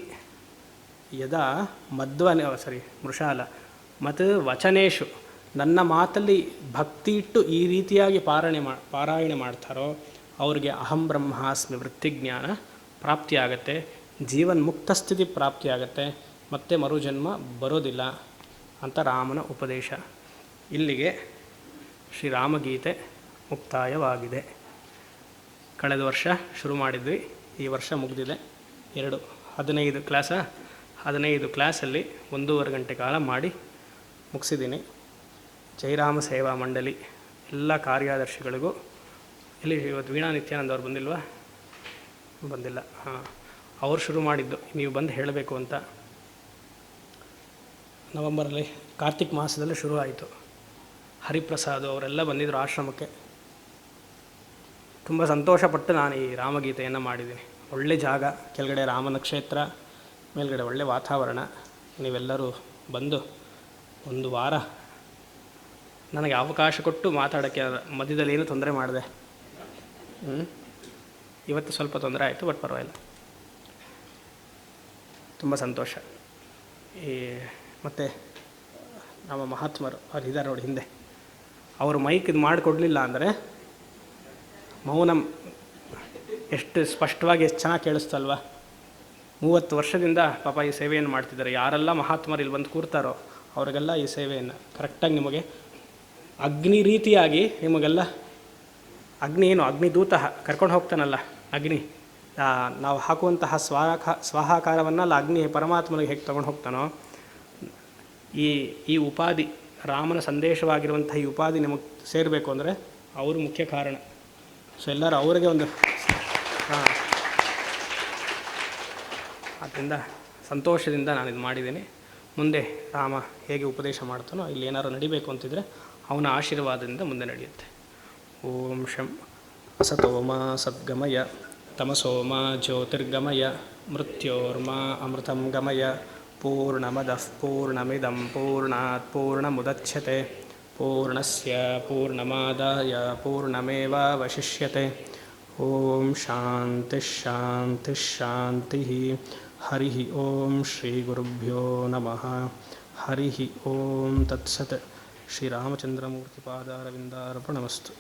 Speaker 1: ಯದಾ ಮೃಷಾಲ ಮತ್ತು ವಚನೇಶು, ನನ್ನ ಮಾತಲ್ಲಿ ಭಕ್ತಿ ಇಟ್ಟು ಈ ರೀತಿಯಾಗಿ ಪಾರಾಯಣ ಮಾಡ್ತಾರೋ ಅವ್ರಿಗೆ ಅಹಂ ಬ್ರಹ್ಮಾಸ್ಮಿ ವೃತ್ತಿಜ್ಞಾನ ಪ್ರಾಪ್ತಿಯಾಗತ್ತೆ, ಜೀವನ್ ಮುಕ್ತ ಸ್ಥಿತಿ ಪ್ರಾಪ್ತಿಯಾಗತ್ತೆ, ಮತ್ತೆ ಮರುಜನ್ಮ ಬರೋದಿಲ್ಲ ಅಂತ ರಾಮನ ಉಪದೇಶ. ಇಲ್ಲಿಗೆ ಶ್ರೀರಾಮಗೀತೆ ಮುಕ್ತಾಯವಾಗಿದೆ. ಕಳೆದ ವರ್ಷ ಶುರು ಮಾಡಿದ್ವಿ, ಈ ವರ್ಷ ಮುಗಿದಿದೆ. 15 ಕ್ಲಾಸಲ್ಲಿ 1.5 ಗಂಟೆ ಕಾಲ ಮಾಡಿ ಮುಗಿಸಿದ್ದೀನಿ. ಜೈರಾಮ ಸೇವಾ ಮಂಡಳಿ ಎಲ್ಲ ಕಾರ್ಯದರ್ಶಿಗಳಿಗೂ, ಇಲ್ಲಿ ಇವತ್ತು ವೀಣಾ ನಿತ್ಯಾನಂದ ಅವ್ರು ಬಂದಿಲ್ವಾ? ಬಂದಿಲ್ಲ. ಹಾಂ, ಅವ್ರು ಶುರು ಮಾಡಿದ್ದು ನೀವು ಬಂದು ಹೇಳಬೇಕು ಅಂತ. ನವಂಬರಲ್ಲಿ ಕಾರ್ತಿಕ್ ಮಾಸದಲ್ಲಿ ಶುರು ಆಯಿತು. ಹರಿಪ್ರಸಾದ್ ಅವರೆಲ್ಲ ಬಂದಿದ್ದರು ಆಶ್ರಮಕ್ಕೆ. ತುಂಬ ಸಂತೋಷಪಟ್ಟು ನಾನು ಈ ರಾಮಗೀತೆಯನ್ನು ಮಾಡಿದ್ದೀನಿ. ಒಳ್ಳೆ ಜಾಗ, ಕೆಳಗಡೆ ರಾಮನ ಕ್ಷೇತ್ರ, ಮೇಲ್ಗಡೆ ಒಳ್ಳೆ ವಾತಾವರಣ. ನೀವೆಲ್ಲರೂ ಬಂದು ಒಂದು ವಾರ ನನಗೆ ಅವಕಾಶ ಕೊಟ್ಟು ಮಾತಾಡೋಕ್ಕೆ, ಮಧ್ಯದಲ್ಲಿ ಏನೂ ತೊಂದರೆ ಮಾಡಿದೆ. ಇವತ್ತು ಸ್ವಲ್ಪ ತೊಂದರೆ ಆಯಿತು, ಬಟ್ ಪರವಾಗಿಲ್ಲ, ತುಂಬ ಸಂತೋಷ. ಮತ್ತು ನಮ್ಮ ಮಹಾತ್ಮರು ಅವ್ರು ಇದ್ದಾರೆ ನೋಡಿ ಹಿಂದೆ, ಅವರು ಮೈಕ್ ಇದು ಮಾಡಿಕೊಡ್ಲಿಲ್ಲ ಅಂದರೆ ಮೌನ ಎಷ್ಟು ಸ್ಪಷ್ಟವಾಗಿ ಎಷ್ಟು ಚೆನ್ನಾಗಿ ಕೇಳಿಸ್ತಲ್ವ. 30 ವರ್ಷದಿಂದ ಪಾಪ ಈ ಸೇವೆಯನ್ನು ಮಾಡ್ತಿದ್ದಾರೆ. ಯಾರೆಲ್ಲ ಮಹಾತ್ಮರು ಇಲ್ಲಿ ಬಂದು ಕೂರ್ತಾರೋ ಅವರಿಗೆಲ್ಲ ಈ ಸೇವೆಯನ್ನು ಕರೆಕ್ಟಾಗಿ ನಿಮಗೆ ಅಗ್ನಿ ರೀತಿಯಾಗಿ ನಿಮಗೆಲ್ಲ ಅಗ್ನಿದೂತ ಕರ್ಕೊಂಡು ಹೋಗ್ತಾನಲ್ಲ, ಅಗ್ನಿ ನಾವು ಹಾಕುವಂತಹ ಸ್ವಾಹಾಕಾರವನ್ನು ಅಲ್ಲ, ಅಗ್ನಿ ಪರಮಾತ್ಮನಿಗೆ ಹೇಗೆ ತೊಗೊಂಡು ಹೋಗ್ತಾನೋ, ಈ ಉಪಾಧಿ ರಾಮನ ಸಂದೇಶವಾಗಿರುವಂಥ ಈ ಉಪಾಧಿ ನಿಮಗೆ ಸೇರಬೇಕು ಅಂದರೆ ಅವರು ಮುಖ್ಯ ಕಾರಣ. ಸೊ ಎಲ್ಲರೂ ಅವರಿಗೆ ಒಂದು ಆದ್ದರಿಂದ ಸಂತೋಷದಿಂದ ನಾನು ಇದು ಮಾಡಿದ್ದೀನಿ. ಮುಂದೆ ರಾಮ ಹೇಗೆ ಉಪದೇಶ ಮಾಡ್ತಾನೋ ಇಲ್ಲಿ ಏನಾದ್ರು ನಡಿಬೇಕು ಅಂತಿದ್ರೆ ಅವನ ಆಶೀರ್ವಾದದಿಂದ ಮುಂದೆ ನಡೆಯುತ್ತೆ. ಓಂ ಶಂ ಅಸತೋಮ ಸದ್ಗಮಯ ತಮಸೋಮ ಜ್ಯೋತಿರ್ಗಮಯ ಮೃತ್ಯೋರ್ಮಾ ಅಮೃತಂ ಗಮಯ ಪೂರ್ಣಮದಃ ಪೂರ್ಣಮಿದಂ ಪೂರ್ಣಾತ್ ಪೂರ್ಣಮುದಚ್ಯತೆ ಪೂರ್ಣಸ್ಯ ಪೂರ್ಣಮಾದಾಯ ಪೂರ್ಣಮೇವಾವಶಿಷ್ಯತೆ. ಓಂ ಶಾಂತಿ ಶಾಂತಿ ಶಾಂತಿ. ಹರಿ ಓಂ ಶ್ರೀ ಗುರುಭ್ಯೋ ನಮಃ. ಹರಿ ಓಂ ತತ್ಸತ್. ಶ್ರೀರಾಮಚಂದ್ರಮೂರ್ತಿಪಾದಾರವಿಂದಾರ್ಪಣಮಸ್ತು.